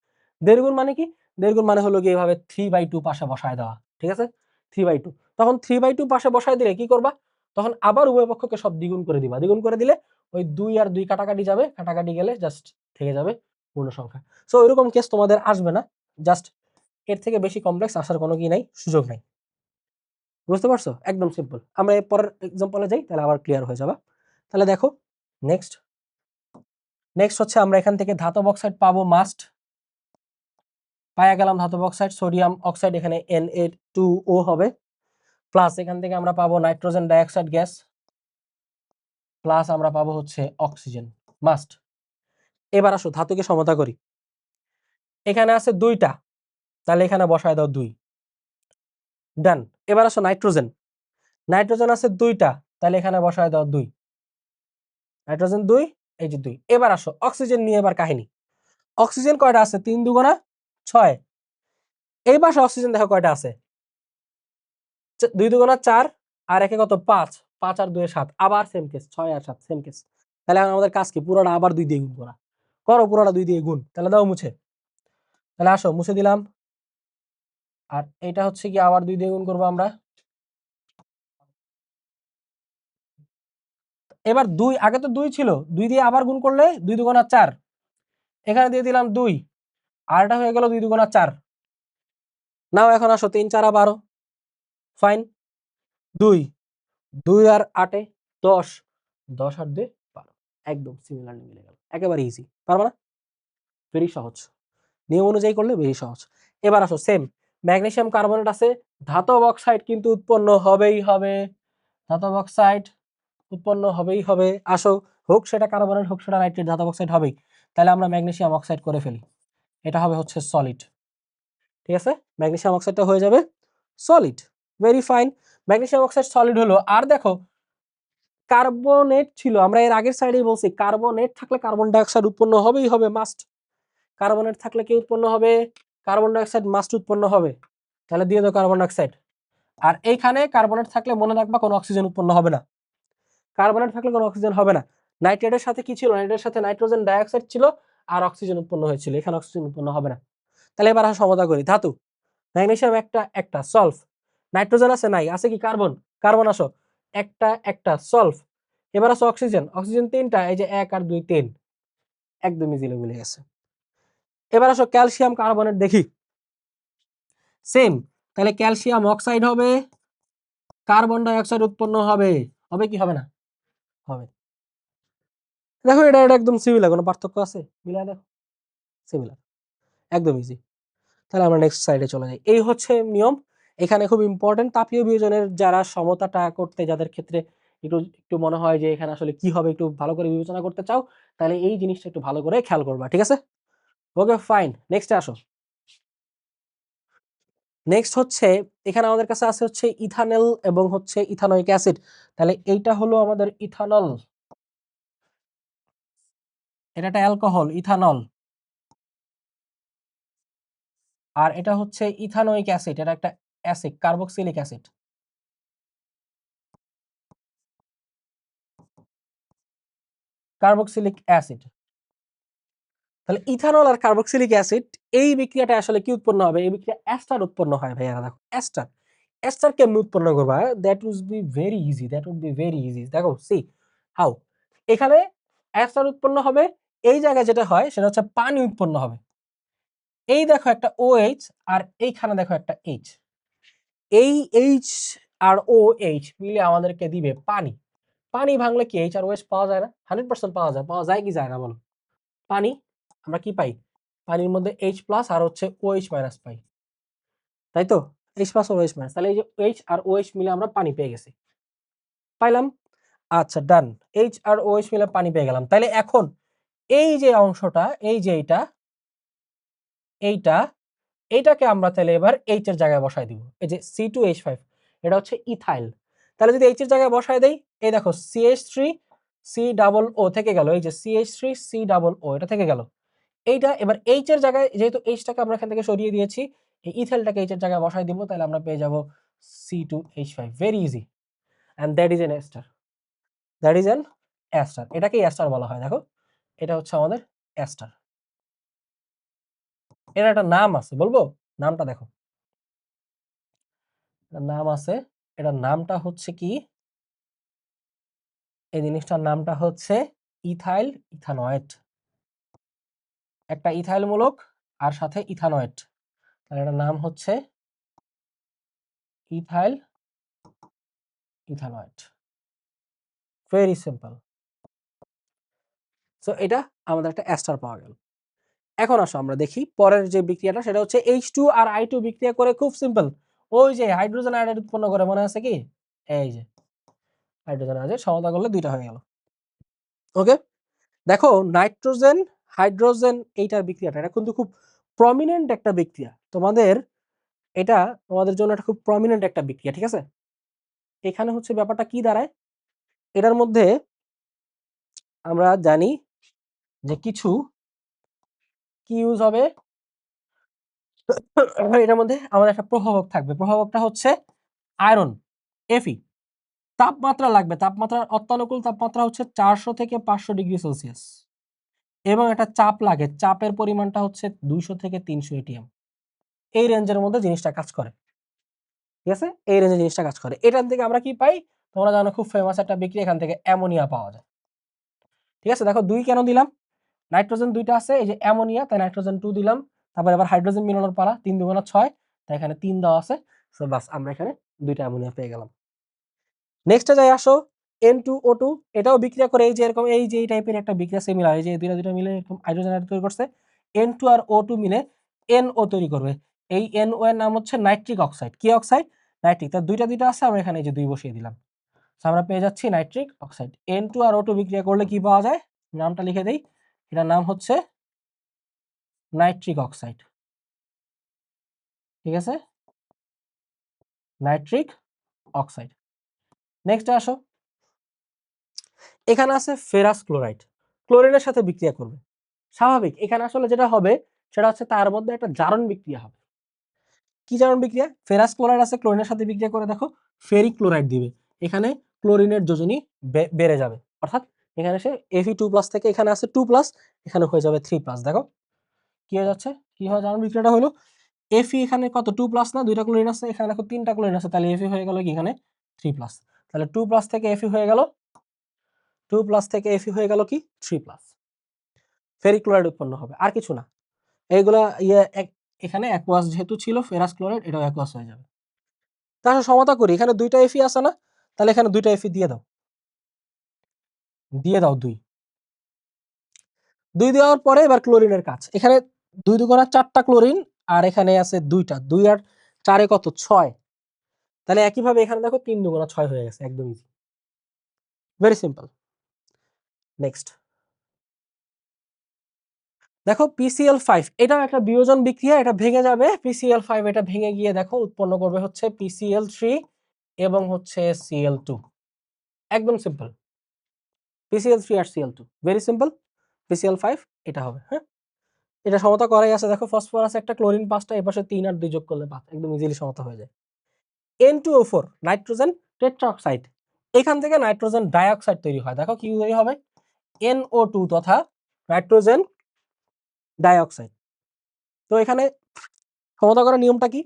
দেড় গুণ মানে কি, দেড় গুণ মানে হলো গিয়ে এভাবে 3/2 পাশে বসায় দেওয়া, ঠিক আছে, 3/2, তখন 3/2 পাশে বসায় দিলে কি করবা, তখন আবার উভয় পক্ষকে সব দ্বিগুণ করে দিবা, দ্বিগুণ করে দিলে ওই দুই আর দুই কাটাকাটি যাবে, কাটাকাটি গেলে জাস্ট থেকে যাবে পূর্ণ সংখ্যা। সো এরকম কেস তোমাদের আসবে না, জাস্ট এর থেকে বেশি কমপ্লেক্স আসার কোনো কি নাই, সুযোগ নাই। বুঝতে পারছো? একদম সিম্পল। আমরা এর পরের এক্সাম্পলে যাই, তাহলে আবার ক্লিয়ার হয়ে যাবে। তাহলে দেখো নেক্সট হচ্ছে আমরা এখান থেকে ধাতব অক্সাইড পাবো মাস্ট, পায়া গেলাম ধাতব অক্সাইড, সোডিয়াম অক্সাইড এখানে Na2O হবে, প্লাস এখান থেকে আমরা পাবো নাইট্রোজেন ডাইঅক্সাইড গ্যাস, প্লাস আমরা পাবো হচ্ছে অক্সিজেন মাস্ট। এবার আসো ধাতুকে সমতা করি। এখানে আছে 2টা, তাহলে এখানে বসায় দাও 2, ডান। এবার আসো নাইট্রোজেন আছে 2টা, তাহলে এখানে বসায় দাও 2, নাইট্রোজেন 2, এই যে 2। এবার আসো অক্সিজেন নিয়ে এবার কাহিনী। অক্সিজেন কয়টা আছে? 3 দুগুণা 6। এই পাশে অক্সিজেন দেখো কয়টা আছে? 2 দুগুণা 4, আর একে কত 5, 5 আর 2 7, আবার সেম কেস 6 আর 7 সেম কেস। তাহলে এখন আমাদের কাজ কি? পুরোটা আবার 2 দিয়ে গুণ করা। করো পুরোটা 2 দিয়ে গুণ, তাহলে দাও মুছে। তাহলে আসো মুছে দিলাম, আর এটা হচ্ছে কি আবার 2 দিয়ে গুণ করবো আমরা। এবার 2, আগে তো 2 ছিল, 2 দিয়ে আবার গুণ করলে 2 দুগুণা 4, এখানে দিয়ে দিলাম 2, আর এটা হয়ে গেল 2 দুগুণা 4। নাও এখন আসো 3 4 12, ফাইন। 2 2 আর 8 10, 10 আর 2 12, একদম সিমিলারলি মিলে গেল, একেবারে ইজি। পারবা না? ভেরি সহজ, নিয়ম অনুযায়ী করলে বেশি সহজ। এবার আসো সেম ম্যাগনেসিয়াম কার্বনেট আছে, ধাতব অক্সাইড কিন্তু উৎপন্ন হবেই হবে, ধাতব অক্সাইড উৎপন্ন হবেই হবে। আসো, হোক সেটা কার্বনেট হোক সেটা নাইট্রেট, ধাতব অক্সাইড হবেই। তাহলে আমরা ম্যাগনেসিয়াম অক্সাইড করে ফেলি, এটা হবে হচ্ছে সলিড। ঠিক আছে, ম্যাগনেসিয়াম অক্সাইডটা হয়ে যাবে solid, very fine. Magnesium oxide solid হলো। আর দেখো কার্বনেট ছিল, আমরা এর আগের সাইডেই বলছি কার্বনেট থাকলে কার্বন ডাইঅক্সাইড উৎপন্ন হবেই হবে, মাস্ট। কার্বনেট থাকলে কি উৎপন্ন হবে? কার্বন ডাইঅক্সাইড মাস্ট উৎপন্ন হবে। তাহলে দিয়ে দাও কার্বন ডাইঅক্সাইড। আর এইখানে কার্বনেট থাকলে মনে রাখবা কোনো অক্সিজেন উৎপন্ন হবে না, কার্বনেট থাকলে কোনো অক্সিজেন হবে না। নাইট্রেটের সাথে কি ছিল? নাইট্রেটের সাথে নাইট্রোজেন ডাইঅক্সাইড ছিল, আর অক্সিজেন উৎপন্ন হয়েছিল, এখানে অক্সিজেন উৎপন্ন হবে না। তাহলে এবার সমতা করি। ধাতু ম্যাগনেসিয়াম একটা সলভ, নাইট্রোজেন আছে নাই, আছে কি কার্বন, কার্বন আসো একটা সলভ। এবার আসো অক্সিজেন 3টা, এই যে 1 আর 2 3, একদম ইজিলি মিলে গেছে। এবার আসো ক্যালসিয়াম কার্বনেট দেখি, সেম। তাহলে ক্যালসিয়াম অক্সাইড হবে, কার্বন ডাই অক্সাইড উৎপন্ন হবে, হবে কি হবে না? হবে। দেখো এটা একদম সিমিলার, কোনো পার্থক্য আছে? মিলাই দেখো, সিমিলার, একদম ইজি। তাহলে আমরা নেক্সট সাইডে চলে যাই। এই হচ্ছে নিয়ম। এখানে খুব ইম্পর্টেন্ট তাপীয় বিয়োজনের যারা সমতাটা করতে, যাদের ক্ষেত্রে একটু একটু মনে হয় যে এখানে আসলে কি হবে, একটু ভালো করে বিবেচনা করতে চাও, তাহলে এই জিনিসটা একটু ভালো করে খেয়াল করবা, ঠিক আছে? ওকে ফাইন, নেক্সটে আসো। নেক্সট হচ্ছে এখানে আমাদের কাছে আছে হচ্ছে ইথানল এবং হচ্ছে ইথানোয়িক অ্যাসিড। তাহলে এইটা হলো আমাদের ইথানল, এটা একটা অ্যালকোহল ইথানল, আর এটা হচ্ছে ইথানোয়িক অ্যাসিড, এটা একটা acid carboxylic acid. Carboxylic acid. তাহলে ইথানল আর কার্বক্সিলিক অ্যাসিড, এই বিক্রিয়াটা আসলে কি উৎপন্ন হবে? এই বিক্রিয়া অ্যাস্টার উৎপন্ন হয় ভাইয়া। দেখো অ্যাস্টার, অ্যাস্টার কেমনে উৎপন্ন করবা? That would be very easy, that would be very easy. দেখো সি হাউ, এখানে অ্যাস্টার উৎপন্ন হবে, এই জায়গায় যেটা হয় সেটা হচ্ছে পানি উৎপন্ন হবে। এই দেখো একটা OH, আর এইখানে দেখো একটা H, এই H আর OH মিলে আমাদেরকে দিবে পানি। পানি ভাঙলে কি H আর OH পাওয়া যায় না? 100% পাওয়া যায়। পাওয়া যায় কি যায় না বলো? পানি আমরা কি পাই? পানির মধ্যে H+ আর হচ্ছে OH- পাই, তাই তো? H+ আর OH-, তাহলে এই যে H আর OH মিলে আমরা পানি পেয়ে গেছি, পাইলাম। আচ্ছা ডান, H আর OH মিলে পানি পেয়ে গেলাম। তাহলে এখন এই যে অংশটা, এই যে এইটা এইটাকে আমরা তাহলে এবার H এর জায়গায় বসায় দিব। এই যে C2H5, এটা হচ্ছে ইথাইল। তাহলে যদি H এর জায়গায় বসায় দেই, এই দেখো CH3COO থেকে গেল, এই যে CH3COO এটা থেকে গেল। এইটা এবার H এর জায়গায়, যেহেতু H টাকে আমরা এখান থেকে সরিয়ে দিয়েছি, এই ইথাইলটাকে H এর জায়গায় বসায় দিব, তাহলে আমরা পেয়ে যাব C2H5, very easy. And that is an ester, that is an ester. এটাকেই এস্টার বলা হয়। দেখো এটা হচ্ছে আমাদের এস্টার। এর একটা নাম আছে, বলবো নামটা? দেখো নাম আছে, এটার নামটা হচ্ছে কি? এই জিনিসটার নামটা হচ্ছে ইথাইল ইথানয়েট। একটা ইথাইল মূলক আর সাথে ইথানয়েট, এটার নাম হচ্ছে ইথাইল ইথানয়েড। Very simple. সো এটা আমাদের একটা এস্টার পাওয়া গেল। এখন আসো আমরা দেখি পরের যে বিক্রিয়াটা, সেটা হচ্ছে H2 আর I2 বিক্রিয়া করে খুব সিম্পল। ওই যে হাইড্রোজেন আয়োডাইড উৎপন্ন করে, মনে আছে কি? এই যে হাইড্রোজেন আয়োডাইড সমতা করলে দুইটা হয়ে গেল। ওকে, দেখো নাইট্রোজেন হাইড্রোজেন এইটার বিক্রিয়াটা, এটা কিন্তু খুব প্রমিনেন্ট একটা বিক্রিয়া তোমাদের, এটা তোমাদের জন্য একটা খুব প্রমিনেন্ট একটা বিক্রিয়া, ঠিক আছে? এখানে হচ্ছে ব্যাপারটা কি দাঁড়ায়, এটার মধ্যে আমরা জানি যে কিছু কি ইউজ হবে, এটার মধ্যে আমাদের একটা প্রভাবক থাকবে। প্রভাবকটা হচ্ছে আয়রন, Fe। তাপমাত্রা লাগবে, তাপমাত্রার অত্যানুকূল তাপমাত্রা হচ্ছে 400 থেকে 500 ডিগ্রি সেলসিয়াস, এবং একটা চাপ লাগে, চাপের পরিমাণটা হচ্ছে 200 থেকে 300 এটিএম। এই রেঞ্জের মধ্যে জিনিসটা কাজ করে, ঠিক আছে? এই রেঞ্জে জিনিসটা কাজ করে। এটার থেকে আমরা কি পাই? তোমরা জানো খুব ফেমাস একটা বিক্রিয়া, এখান থেকে অ্যামোনিয়া পাওয়া যায়, ঠিক আছে? দেখো 2 কেন দিলাম? নাইট্রোজেন 2টা আছে, এই যে অ্যামোনিয়া, তাই নাইট্রোজেন 2 দিলাম। তারপর আবার হাইড্রোজেন মিলানোর পালা, 3 2 6, তাই এখানে 3 দেওয়া আছে। সো বাস আমরা এখানে 2টা অ্যামোনিয়া পেয়ে গেলাম। নেক্সটে যাই আসো, N2O2, এটাও বিক্রিয়া করে এই যে এরকম, এই যে এই টাইপের একটা বিক্রিয়া সিমিলার, এই যে দুইটা মিলে এরকম হাইড্রোজেন আয়ন তৈরি করছে। N2 আর O2 মিলে NO তৈরি করবে। এই NO এর নাম হচ্ছে নাইট্রিক অক্সাইড। কি অক্সাইড? নাইট্রিক। তার দুইটা আছে, আমরা এখানে এই যে 2 বসিয়ে দিলাম। সো আমরা পেয়ে যাচ্ছি নাইট্রিক অক্সাইড। N2 আর O2 বিক্রিয়া করলে কি পাওয়া যায়? নামটা লিখে দেই, এটার নাম হচ্ছে নাইট্রিক অক্সাইড, ঠিক আছে? Nitric oxide. নেক্সট আসো, এখানে আছে ফেরাস ক্লোরাইড, ক্লোরিনের সাথে বিক্রিয়া করবে। স্বাভাবিক, এখানে আসলে যেটা হবে সেটা হচ্ছে তার মধ্যে একটা জারণ বিক্রিয়া হবে। কি জারণ বিক্রিয়া? ফেরাস ক্লোরাইড আছে, ক্লোরিনের সাথে বিক্রিয়া করে দেখো ফেরিক ক্লোরাইড দিবে। এখানে ক্লোরিনের যোজনী বেড়ে যাবে, অর্থাৎ এখানে সে Fe2+ থেকে এখানে আছে 2+, এখানে হয়ে যাবে 3+। দেখো কি হয়ে যাচ্ছে, কি হয় জারণ বিক্রিয়াটা হলো, Fe এখানে কত 2+, না দুইটা ক্লোরিন আছে, এখানে দেখো 3টা ক্লোরিন আছে, তাহলে Fe হয়ে গেল কি এখানে 3+। তাহলে 2+ থেকে Fe হয়ে গেল 2+ থেকে Fe হয়ে গেল কি 3+। ফেরিক ক্লোরাইড উৎপন্ন হবে, আর কিছু না। এইগুলা এখানে অ্যাকুয়াস যেহেতু ছিল, ফেরাস ক্লোরাইড, এটাও অ্যাকুয়াস হয়ে যাবে। তাহলে সমতা করি, এখানে 2টা Fe আছে না, তাহলে এখানে 2টা Fe দিয়ে দাও, 2 2 দেওয়ার পরে এবার ক্লোরিনের কাজ। এখানে 2 2 4টা ক্লোরিন, আর এখানে আছে 2টা, 2 আর 4 কত 6, তাহলে একইভাবে এখানে দেখো 3 2 6 হয়ে গেছে, একদম ইজি, ভেরি সিম্পল। নেক্সট দেখো PCl5, এটাও একটা বিয়োজন বিক্রিয়া, এটা ভেঙে যাবে PCl5, এটা ভেঙে গিয়ে দেখো উৎপন্ন করবে হচ্ছে PCl3 এবং হচ্ছে Cl2, একদম সিম্পল। PCl3 আর Cl2, ভেরি সিম্পল। PCl5 এটা হবে, হ্যাঁ এটা সমতা করাই আছে। দেখো ফসফরাস একটা, ক্লোরিন 5টা, এই পাশে 3 আর 2 যোগ করলে 5, একদম ইজিলি সমতা হয়ে যায়। N2O4 নাইট্রোজেন টেট্রাঅক্সাইড, এখান থেকে নাইট্রোজেন ডাইঅক্সাইড তৈরি হয়। দেখো কি তৈরি হবে, NO2 তথা নাইট্রোজেন ডাইঅক্সাইড। তো এখানে সমতা করার নিয়মটা কি?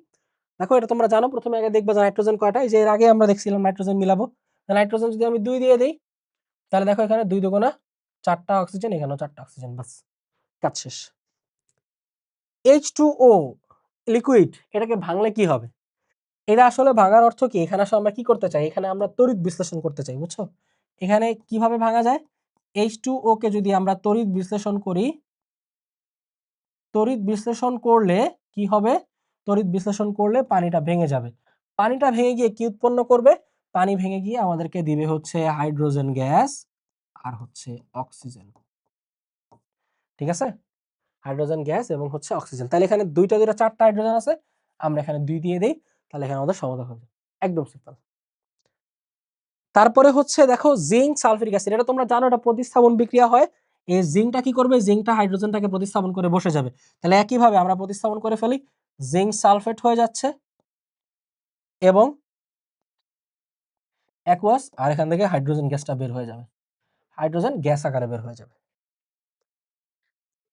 দেখো এটা তোমরা জানো, প্রথমে আগে দেখবে যে নাইট্রোজেন কয়টা, এই যে এর আগে আমরা দেখছিলাম নাইট্রোজেন মিলাবো। নাইট্রোজেন যদি আমি 2 দিয়ে দেই, তাহলে দেখো এখানে 2 2 4টা অক্সিজেন, এখানেও 4টা অক্সিজেন, বাস কাজ শেষ। H2O লিকুইড, এটাকে ভাঙলে কি হবে? এটা আসলে ভাঙার অর্থ কি, এখানে আসলে আমরা কি করতে চাই, এখানে আমরা তড়িৎ বিশ্লেষণ করতে চাই, বুঝছো? এখানে কিভাবে ভাঙা যায়, H2O কে যদি আমরা তড়িৎ বিশ্লেষণ করি, তড়িৎ বিশ্লেষণ করলে কি হবে, তড়িৎ বিশ্লেষণ করলে পানিটা ভেঙে যাবে। পানিটা ভেঙে গিয়ে কি উৎপন্ন করবে? পানি ভেঙে গিয়ে আমাদেরকে দিবে হচ্ছে হাইড্রোজেন গ্যাস আর হচ্ছে অক্সিজেন, ঠিক আছে? হাইড্রোজেন গ্যাস এবং হচ্ছে অক্সিজেন। তাহলে এখানে 2টা 4টা হাইড্রোজেন আছে, আমরা এখানে 2 দিয়ে দেই, তাহলে এখানে আমাদের সমাধান হবে, একদম সিম্পল। তারপরে হচ্ছে দেখো জিঙ্ক সালফিউরিক অ্যাসিড, এটা তোমরা জানো এটা প্রতিস্থাপন বিক্রিয়া হয়। এই জিঙ্কটা কি করবে, জিঙ্কটা হাইড্রোজেনটাকে প্রতিস্থাপন করে বসে যাবে। তাহলে একইভাবে আমরা প্রতিস্থাপন করে ফেলি, জিঙ্ক সালফেট হয়ে যাচ্ছে এবং অ্যাকুয়াস, আর এখান থেকে হাইড্রোজেন গ্যাসটা বের হয়ে যাবে, হাইড্রোজেন গ্যাস আকারে বের হয়ে যাবে।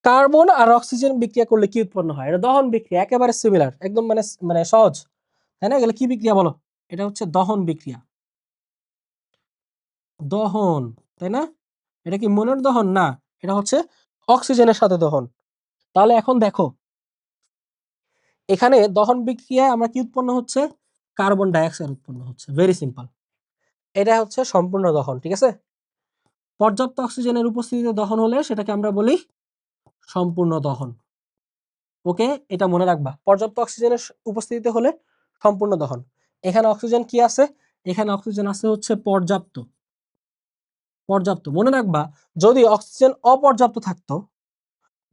কার্বন আর অক্সিজেন বিক্রিয়া করলে কি উৎপন্ন হয়? এটা দহন বিক্রিয়া, একেবারে সিমিলার, একদম মানে মানে সহজ, তাই না? এগুলো কি বিক্রিয়া বলো? এটা হচ্ছে দহন বিক্রিয়া, দহন, তাই না? এটা কি মনের দহন? না, এটা হচ্ছে অক্সিজেনের সাথে দহন। তাহলে এখন দেখো এখানে দহন বিক্রিয়ায় আমরা কি উৎপন্ন হচ্ছে, কার্বন ডাইঅক্সাইড উৎপন্ন হচ্ছে, ভেরি সিম্পল। এটা হচ্ছে সম্পূর্ণ দহন, ঠিক আছে। পর্যাপ্ত অক্সিজেনের উপস্থিতিতে দহন হলে সেটাকে আমরা বলি সম্পূর্ণ দহন। ওকে, এটা মনে রাখবা, পর্যাপ্ত অক্সিজেনের উপস্থিতিতে হলে সম্পূর্ণ দহন। এখানে অক্সিজেন কি আছে, এখানে অক্সিজেন আছে হচ্ছে পর্যাপ্ত। পর্যাপ্ত মনে রাখবা, যদি অক্সিজেন অপর্যাপ্ত থাকতো,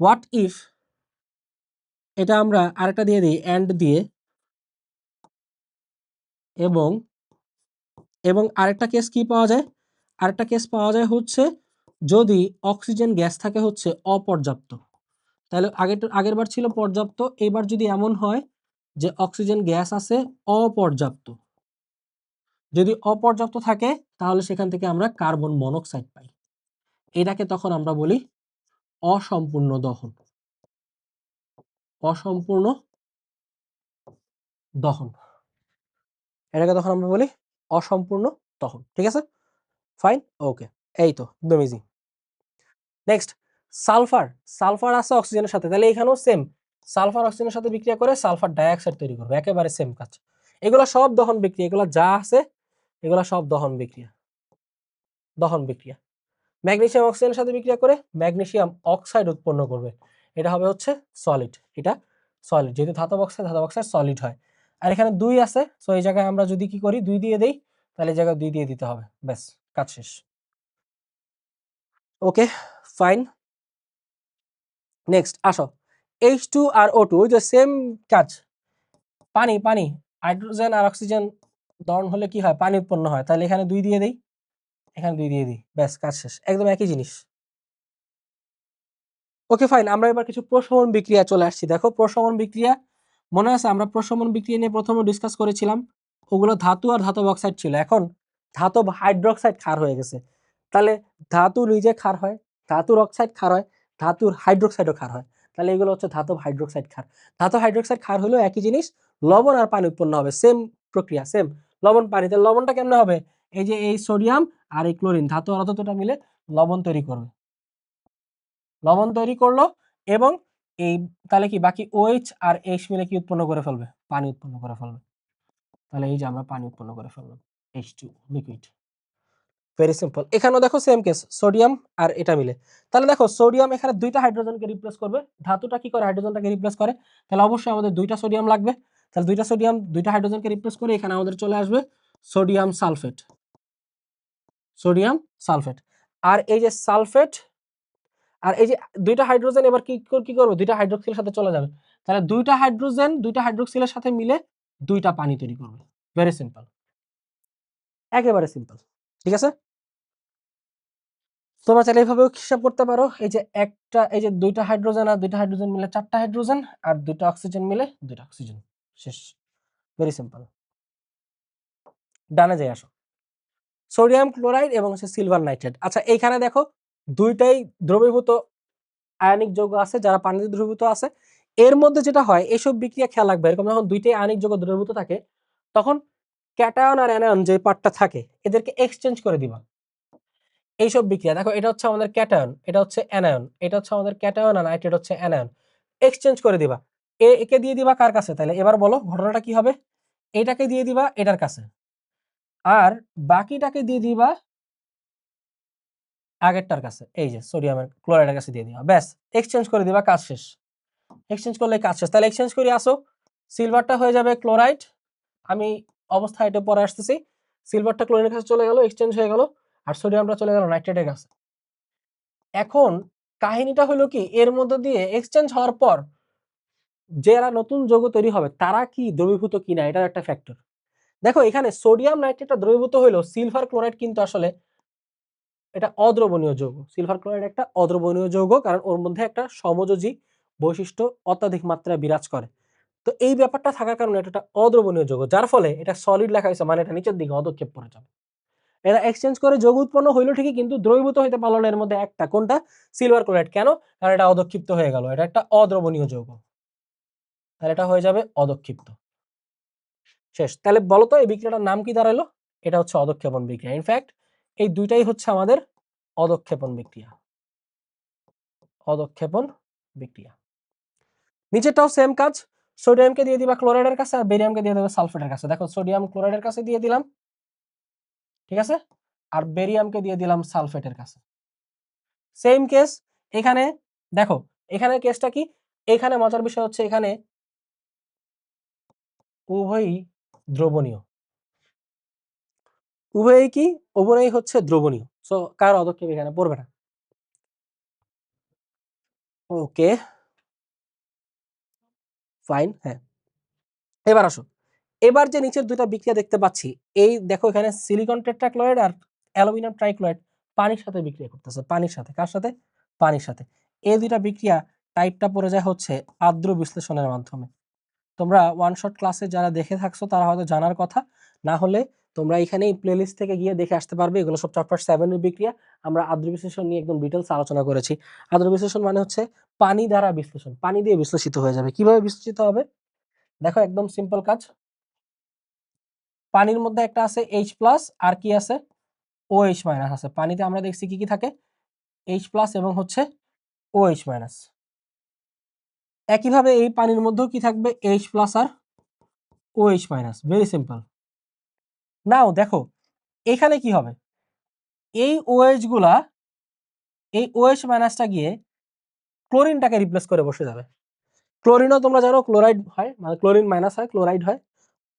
হোয়াট ইফ, এটা আমরা আরেকটা দিয়ে দিই এন্ড দিয়ে, এবং এবং আরেকটা কেস কি পাওয়া যায়, আরেকটা কেস পাওয়া যায় হচ্ছে যদি অক্সিজেন গ্যাস থাকে হচ্ছে অপর্যাপ্ত। তাহলে আগের বার ছিল পর্যাপ্ত, এবার যদি এমন হয় যে অক্সিজেন গ্যাস আছে অপর্যাপ্ত, যদি অপর্যাপ্ত থাকে তাহলে সেখান থেকে আমরা কার্বন মনোক্সাইড পাই। এটাকে তখন আমরা বলি অসম্পূর্ণ দহন। অসম্পূর্ণ দহন, এটাকে তখন আমরা বলি অসম্পূর্ণ দহন, ঠিক আছে, ফাইন, ওকে। এই তো একদম ইজি। Next sulphur. সালফার আছে অক্সিজেনের সাথে, তাহলে এখানেও সেম, সালফার অক্সিজেনের সাথে বিক্রিয়া করে সালফার ডাইঅক্সাইড তৈরি করবে, একেবারে সেম কাজ। এগুলো সব দহন বিক্রিয়া, এগুলো যা আছে এগুলো সব দহন বিক্রিয়া। দহন বিক্রিয়া, ম্যাগনেসিয়াম অক্সিজেনের সাথে বিক্রিয়া করে ম্যাগনেসিয়াম অক্সাইড উৎপন্ন করবে, এটা হবে হচ্ছে সলিড। এটা সলিড, যেহেতু ধাতব অক্সাইড সলিড হয়। আর এখানে 2 আছে, সো এই জায়গায় আমরা যদি কি করি 2 দিয়ে দেই, তাহলে এই জায়গায় 2 দিয়ে দিতে হবে, ব্যাস কাজ শেষ। Okay fine. নেক্সট আসো, H2 আর O2, ওই যে সেম কাজ। পানি পানি হাইড্রোজেন আর অক্সিজেন দহন হলে কি হয়, পানি উৎপন্ন হয়, তাহলে এখানে 2 দিয়ে দেই, এখানে 2 দিয়ে দিই, ব্যাস কাজ শেষ, একদম একই জিনিস। ওকে ফাইন, আমরা এবার কিছু প্রশমন বিক্রিয়া চলে আসছি। দেখো প্রশমন বিক্রিয়া, মনে আছে আমরা প্রশমন বিক্রিয়া নিয়ে প্রথমে ডিসকাস করেছিলাম, ওগুলো ধাতু আর ধাতব অক্সাইড ছিল, এখন ধাতব হাইড্রোক্সাইড ক্ষার হয়ে গেছে। তাহলে ধাতু নিজে ক্ষার হয়, ধাতুর অক্সাইড ক্ষার হয়, ধাতুর হাইড্রোক্সাইডও ক্ষার হয়, তাহলে এগুলো হচ্ছে ধাতব হাইড্রোক্সাইড ক্ষার। ধাতব হাইড্রোক্সাইড ক্ষার হলেও একই জিনিস, লবণ আর পানি উৎপন্ন হবে, সেম প্রক্রিয়া, সেম লবণ পানি। তাহলে লবণটা কেমনে হবে, এই যে এই সোডিয়াম আর এই ক্লোরিন, ধাতু আর অধাতুটা মিলে লবণ তৈরি করবে, লবণ তৈরি করলো, এবং এই তাহলে কি বাকি OH আর H মিলে কি উৎপন্ন করে ফেলবে, পানি উৎপন্ন করে ফেলবে। তাহলে এই যে আমরা পানি উৎপন্ন করে ফেললাম, H2 লিকুইড। Very simple. এখানেও দেখো সেম কেস, সোডিয়াম আর এটা মিলে। তাহলে দেখো সোডিয়াম এখানে 2টা হাইড্রোজেনকে রিপ্লেস করবে, ধাতুটা কি করে হাইড্রোজেনটাকে রিপ্লেস করে, তাহলে অবশ্যই আমাদের 2টা সোডিয়াম লাগবে। তাহলে 2টা সোডিয়াম 2টা হাইড্রোজেনকে রিপ্লেস করে এখানে আমাদের চলে আসবে সোডিয়াম সালফেট, সোডিয়াম সালফেট। আর এই যে সালফেট আর এই যে 2টা হাইড্রোজেন এবার কি করবে, 2টা হাইড্রোক্সিলের সাথে চলে যাবে, তাহলে 2টা হাইড্রোজেন 2টা হাইড্রোক্সিলের সাথে মিলে 2টা পানি তৈরি করবে। ভেরি সিম্পল, একেবারে সিম্পল, ঠিক আছে। তোমরা চাইলে এইভাবেও হিসাব করতে পারো, এই যে একটা, এই যে 2টা হাইড্রোজেন আর 2টা হাইড্রোজেন মিলে 4টা হাইড্রোজেন, আর 2টা অক্সিজেন মিলে 2টা অক্সিজেন, শেষ, ভেরি সিম্পল। ডানে যাই আসো, সোডিয়াম ক্লোরাইড এবং হচ্ছে সিলভার নাইট্রেট। আচ্ছা এইখানে দেখো দুইটাই দ্রবীভূত আয়নিক যৌগ আছে, যারা পানিতে দ্রবীভূত আছে। এর মধ্যে যেটা হয়, এইসব বিক্রিয়া খেয়াল রাখবে, এরকম যখন দুইটাই আয়নিক যৌগ দ্রবীভূত থাকে, তখন ক্যাটায়ন আর অ্যানায়ন যে পার্টটা থাকে এদেরকে এক্সচেঞ্জ করে দিবা। এইসব বিক্রিয়া দেখো, এটা হচ্ছে আমাদের ক্যাটায়ন, এটা হচ্ছে অ্যানায়ন, এটা হচ্ছে আমাদের ক্যাটায়ন আর নাইট্রেট হচ্ছে অ্যানায়ন, এক্সচেঞ্জ করে দিবা। একে দিয়ে দিবা কার কাছে, তাহলে এবার বলো ঘটনাটা কি হবে, এটাকে দিয়ে দিবা এটার কাছে, আর বাকিটাকে দিয়ে দিবা আগেরটার কাছে, এই যে সোডিয়ামের ক্লোরাইডের কাছে দিয়ে দিবা, ব্যাস এক্সচেঞ্জ করে দিবা, কাজ শেষ। এক্সচেঞ্জ করলে কাজ শেষ। তাহলে এক্সচেঞ্জ করে আসো, সিলভারটা হয়ে যাবে ক্লোরাইড, আমি অবস্থা এটা পরে আসতেছি, সিলভারটা ক্লোরিনের কাছে চলে গেল, এক্সচেঞ্জ হয়ে গেল, আর সোডিয়ামটা চলে গেল নাইট্রেটের কাছে। এখন কাহিনীটা হলো কি, এর মধ্যে দিয়ে এক্সচেঞ্জ হওয়ার পর যারা নতুন যৌগ তৈরি হবে তারা কি দ্রবীভূত কিনা, এটার একটা ফ্যাক্টর। দেখো এখানে সোডিয়াম নাইট্রেটটা দ্রবীভূত হইলো, সিলভার ক্লোরাইড কিন্তু আসলে এটা অদ্রবণীয় যৌগ। সিলভার ক্লোরাইড একটা অদ্রবণীয় যৌগ, কারণ ওর মধ্যে একটা সমযোজী বৈশিষ্ট্য অত্যাধিক মাত্রায় বিরাজ করে। তো এই ব্যাপারটা থাকার কারণে এটা একটা অদ্রবণীয় যৌগ, যার ফলে এটা সলিড লেখা হয়েছে, মানে এটা নিচের দিকে অধক্ষেপ করে যাবে। এরা এক্সচেঞ্জ করে যৌগ উৎপন্ন হইলো ঠিকই, কিন্তু দ্রবীভূত হইতে পারলো না এর মধ্যে একটা, কোনটা, সিলভার ক্লোরাইড। কেন, কারণ এটা অধক্ষিপ্ত হয়ে গেল, এটা একটা অদ্রবণীয় যৌগ, তাহলে এটা হয়ে যাবে অধক্ষিপ্ত, শেষ। তাহলে বলো তো এই বিক্রিয়াটার নাম কি দাঁড়ালো, এটা হচ্ছে অধক্ষেপণ বিক্রিয়া। ইনফ্যাক্ট এই দুইটাই হচ্ছে আমাদের অধক্ষেপণ বিক্রিয়া, অধক্ষেপণ বিক্রিয়া। নিচেরটাও সেম কাজ, সোডিয়ামকে দিয়ে দিবা ক্লোরাইডের কাছে আর বেরিয়ামকে দিয়ে দেবে সালফেটের কাছে। দেখো সোডিয়াম ক্লোরাইডের কাছে দিয়ে দিলাম, ঠিক আছে, আর বেরিয়ামকে দিয়ে দিলাম সালফেটের কাছে। সেম কেস এখানে, দেখো এখানে কেসটা কি, এখানে মজার বিষয় হচ্ছে এখানে উভয়ই দ্রবণীয়, উভয়ই কি, উভয়ই হচ্ছে দ্রবণীয়। সো কার পদক্ষেপ এখানে পড়বে না। Okay fine. হ্যাঁ, এবার আসো, এবার যে নিচের দুইটা বিক্রিয়া দেখতে পাচ্ছি, এই দেখো এখানে সিলিকন টেট্রাক্লোরাইড আর অ্যালুমিনিয়াম ট্রাইক্লোরাইড পানির সাথে বিক্রিয়া করতেছে। পানির সাথে, কার সাথে, পানির সাথে। এই দুইটা বিক্রিয়া টাইপটা পড়ে যায় হচ্ছে আর্দ্র বিশ্লেষণের মাধ্যমে। তোমরা ওয়ান শট ক্লাসে যারা দেখে থাকছো তারা হয়তো জানার কথা, না হলে তোমরা এখানে প্লেলিস্ট থেকে গিয়ে দেখে আসতে পারবে। এগুলো সব চ্যাপ্টার 7 এর বিক্রিয়া। আমরা আর্দ্র বিশ্লেষণ নিয়ে একদম ডিটেলস আলোচনা করেছি। আর্দ্র বিশ্লেষণ মানে হচ্ছে পানি দ্বারা বিশ্লেষণ, পানি দিয়ে বিশ্লেষিত হয়ে যাবে। কিভাবে বিশ্লেষিত হবে, দেখো একদম সিম্পল কাজ। পানির মধ্যে একটা আছে H প্লাস আর কি আছে OH মাইনাস আছে। পানিতে আমরা দেখছি কি কি থাকে, H প্লাস এবং হচ্ছে OH মাইনাস। একইভাবে এই পানির মধ্যেও কি থাকবে, H প্লাস আর OH minus. Very simple. Now দেখো এখানে কি হবে, এই OH গুলা, এই OH মাইনাসটা গিয়ে ক্লোরিনটাকে রিপ্লেস করে বসে যাবে। ক্লোরিনও তোমরা জানো ক্লোরাইড হয়, মানে ক্লোরিন মাইনাস হয়, ক্লোরাইড হয়।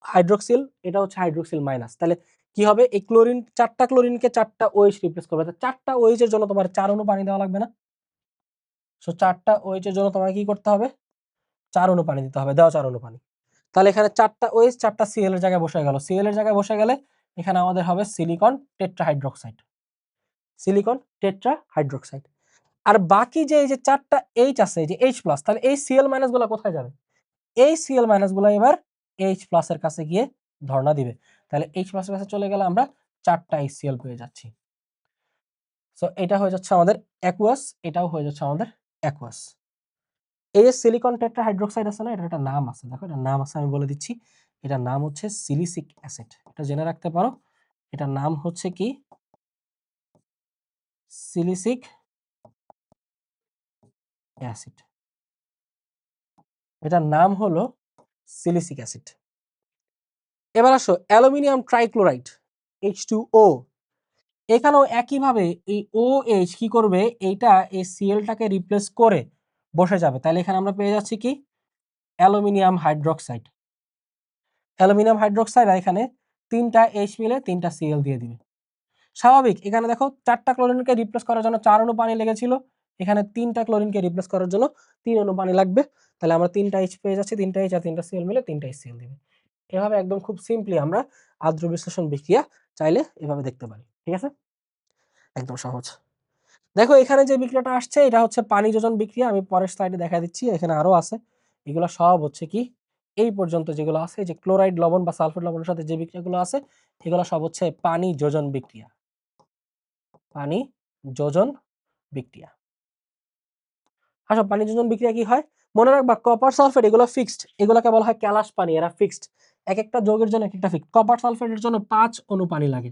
হাইড্রোক্সিল, এটা হচ্ছে হাইড্রোক্সিল মাইনাস। তাহলে কি হবে, এই ক্লোরিন, চারটা ক্লোরিনকে চারটা OH রিপ্লেস করবে। চারটা OH এর জন্য তোমার 4 অণু পানি দেওয়া লাগবে না? সো চারটা OH এর জন্য তোমাকে কি করতে হবে, 4 অণু পানি দিতে হবে। দাও 4 অণু পানি। তাহলে এখানে চারটা OH চারটা Cl এর জায়গায় বসে গেল। Cl এর জায়গায় বসে গেলে এখানে আমাদের হবে সিলিকন টেট্রাহাইড্রোক্সাইড, সিলিকন টেট্রাহাইড্রোক্সাইড। আর বাকি যে এই যে চারটা H আছে, যে H প্লাস, তাহলে এই Cl মাইনাস গুলো কোথায় যাবে, এই Cl মাইনাস গুলো এবার H প্লাস এর কাছে গিয়ে ধর্ণা দিবে। তাহলে H প্লাস এর কাছে চলে গেলে আমরা চারটা HCl পেয়ে যাচ্ছি। সো এটা হয়ে যাচ্ছে আমাদের অ্যাকুয়াস, এটাও হয়ে যাচ্ছে আমাদের অ্যাকুয়াস। এই যে সিলিকন টেট্রাহাইড্রোক্সাইড আছে না, এটার একটা নাম আছে। দেখো এটার নাম আছে, আমি বলে দিচ্ছি। এটার নাম হচ্ছে সিলিসিক অ্যাসিড। এটা জেনে রাখতে পারো, এটার নাম হচ্ছে কি, সিলিসিক অ্যাসিড। এটার নাম হলো সিলিসিক অ্যাসিড। এবার আসো অ্যালুমিনিয়াম ট্রাইক্লোরাইড H2O। এখানেও একইভাবে এই OH কি করবে, এইটা এই Clটাকে রিপ্লেস করে বসে যাবে। তাহলে এখানে আমরা পেয়ে যাচ্ছি কি, অ্যালুমিনিয়াম হাইড্রোক্সাইড। অ্যালুমিনিয়াম হাইড্রোক্সাইড, আর এখানে তিনটা H মিলে তিনটা Cl দিয়ে দিবে। স্বাভাবিক, এখানে দেখো চারটা ক্লোরিনকে রিপ্লেস করার জন্য 4 অণু পানি লেগেছিল, এখানে তিনটা ক্লোরিনকে রিপ্লেস করার জন্য 3 অণু পানি লাগবে। তাহলে আমরা তিনটা H পেয়ে যাচ্ছি, তিনটা H আর তিনটা Cl মিলে তিনটা HCl দিবে। এভাবে একদম খুব সিম্পলি আমরা আর্দ্র বিশ্লেষণ বিক্রিয়া চাইলে এভাবে দেখতে পারি। ঠিক আছে, একদম সহজ। দেখো এখানে যে বিক্রিয়াটা আসছে এটা হচ্ছে পানি যোজন বিক্রিয়া। আমি পরের স্লাইডে দেখা দিচ্ছি, এখানে আরো আছে। এগুলো সব হচ্ছে কি, এই পর্যন্ত যেগুলো আছে, যে ক্লোরাইড লবণ বা সালফেট লবণের সাথে যে বিক্রিয়াগুলো আছে, এগুলো সব হচ্ছে পানি যোজন বিক্রিয়া, পানি যোজন বিক্রিয়া। আসো পানি যোজন বিক্রিয়া কি হয়, মনে রাখবা কপার সালফেট এগুলো ফিক্সড, এগুলোকে বলা হয় ক্যালাস পানি, এরা ফিক্সড। এক একটা যৌগের জন্য এক একটা ফিক্সড। কপার সালফেটের জন্য 5 অণু পানি লাগে।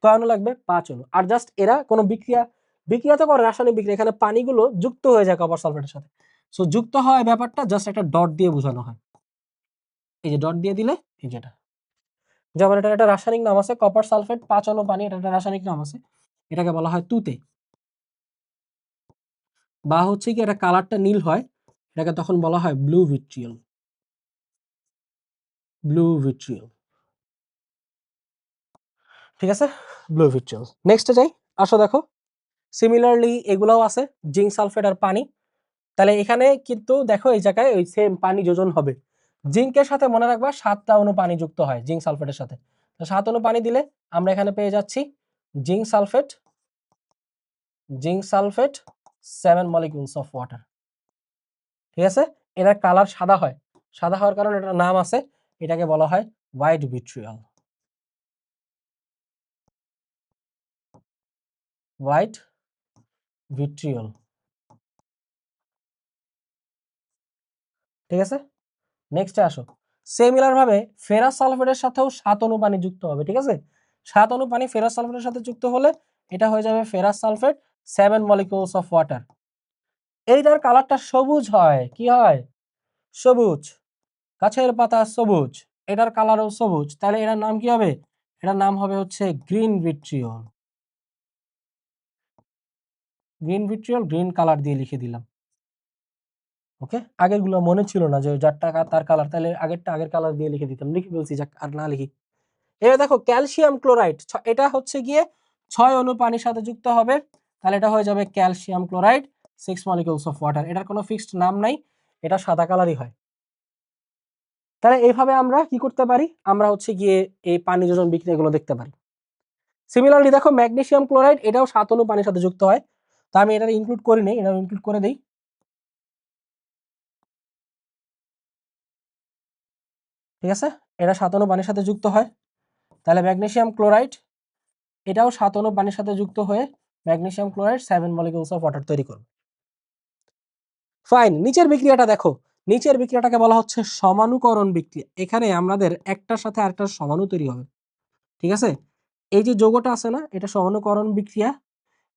কয় অণু লাগবে, 5 অণু। আর জাস্ট এরা কোনো বিক্রিয়া, বিক্রিয়া তো করে রাসায়নিক বিক্রিয়া, এখানে পানিগুলো যুক্ত হয়ে যায় কপার সালফেটের সাথে। সো যুক্ত হয় ব্যাপারটা জাস্ট একটা ডট দিয়ে বোঝানো হয়। এই যে ডট দিয়ে দিলে, এই যেটা, যেমন এটার একটা রাসায়নিক নাম আছে কপার সালফেট 5 অণু পানি, এটা একটা রাসায়নিক নাম আছে, এটাকে বলা হয় তুতে। বা হচ্ছে কি এটা কালারটা নীল হয়, এটাকে তখন বলা হয় ব্লু ভিট্রিয়াল, ব্লু ভিট্রিয়াল। ঠিক আছে, ব্লু ভিট্রিয়াল। নেক্সটে যাই, আসো দেখো সিমিলারলি এগুলাও আছে, জিঙ্ক সালফেট আর পানি। তাহলে এখানে কিন্তু দেখো এই জায়গায় ওই সেম পানি যোজন হবে। জিঙ্কের সাথে মনে রাখবা 7টা অণু পানি যুক্ত হয় জিঙ্ক সালফেটের সাথে। তো 7 অণু পানি দিলে আমরা এখানে পেয়ে যাচ্ছি zinc sulphate, zinc sulphate 7 molecules of water. ঠিক আছে, এটার কালার সাদা হয়, সাদা হওয়ার কারণে এটার নাম আছে, এটাকে বলা হয় হোয়াইট ভিট্রিয়াল, হোয়াইট ভিট্রিয়াল। ঠিক আছে, নেক্সটে আসো। সিমিলার ভাবে ফেরাস সালফেটের সাথেও 7 অণু পানি যুক্ত হবে। ঠিক আছে, 7 অণু পানি ফেরাস সালফেটের সাথে যুক্ত হলে এটা হয়ে যাবে ferrous sulphate 7 molecules of water. এইটার কালারটা সবুজ হয়, কি হয়, সবুজ। গাছের পাতা সবুজ, এটার কালারও সবুজ, তাহলে এটার নাম কি হবে? এটার নাম হবে হচ্ছে green vitriol. Green vitriol green colour দিয়ে লিখে দিলাম। ওকে, আগেরগুলো মনে ছিল না যে যার টাকা তার কালার, তাহলে আগেরটা আগের কালার দিয়ে লিখে দিতাম, লিখে ফেলছি, যাক আর না লিখি। এবার দেখো ক্যালসিয়াম ক্লোরাইড, এটা হচ্ছে গিয়ে 6 অণু পানির সাথে যুক্ত হবে, তাহলে এটা হয়ে যাবে calcium chloride 6 molecules of water. এটার কোনো ফিক্সড নাম নাই, এটা সাদা কালারই হয়। তাহলে এইভাবে আমরা কি করতে পারি, আমরা হচ্ছে গিয়ে এই পানি যোজন বিক্রিয়াগুলো দেখতে পারি। সিমিলারলি দেখো ম্যাগনেসিয়াম ক্লোরাইড, এটাও 7 অণু পানির সাথে যুক্ত হয়, তা আমি এটা ইনক্লুড করি নাই, এটা ইনক্লুড করে দেই। ঠিক আছে, এটা 7 অণু পানির সাথে যুক্ত হয়, তাহলে ম্যাগনেসিয়াম ক্লোরাইড এটাও 7 অণু পানির সাথে যুক্ত হয়ে magnesium chloride 7 molecules of water তৈরি করবে। ফাইন, নিচের বিক্রিয়াটা দেখো, নিচের বিক্রিয়াটাকে বলা হচ্ছে সমানুকরণ বিক্রিয়া। এখানে আমাদের একটার সাথে আরেকটার সমাণু তৈরি হবে। ঠিক আছে, এই যে যৌগটা আছে না, এটা সমানুকরণ বিক্রিয়া,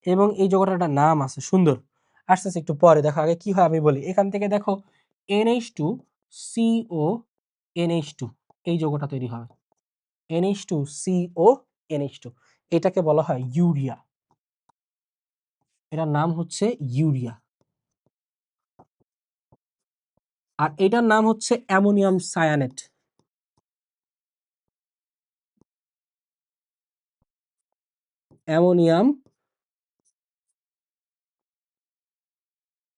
এবং এই যৌগটার একটা নাম আছে সুন্দর, আস্তে আস্তে একটু পরে দেখো, আগে কি হয় আমি বলি। এখান থেকে দেখো NH2CO NH2, এই যৌগটা তৈরি হবে NH2CO NH2, এটাকে বলা হয় ইউরিয়া, এটার নাম হচ্ছে ইউরিয়া। আর এটার নাম হচ্ছে অ্যামোনিয়াম সায়ানেট। অ্যামোনিয়াম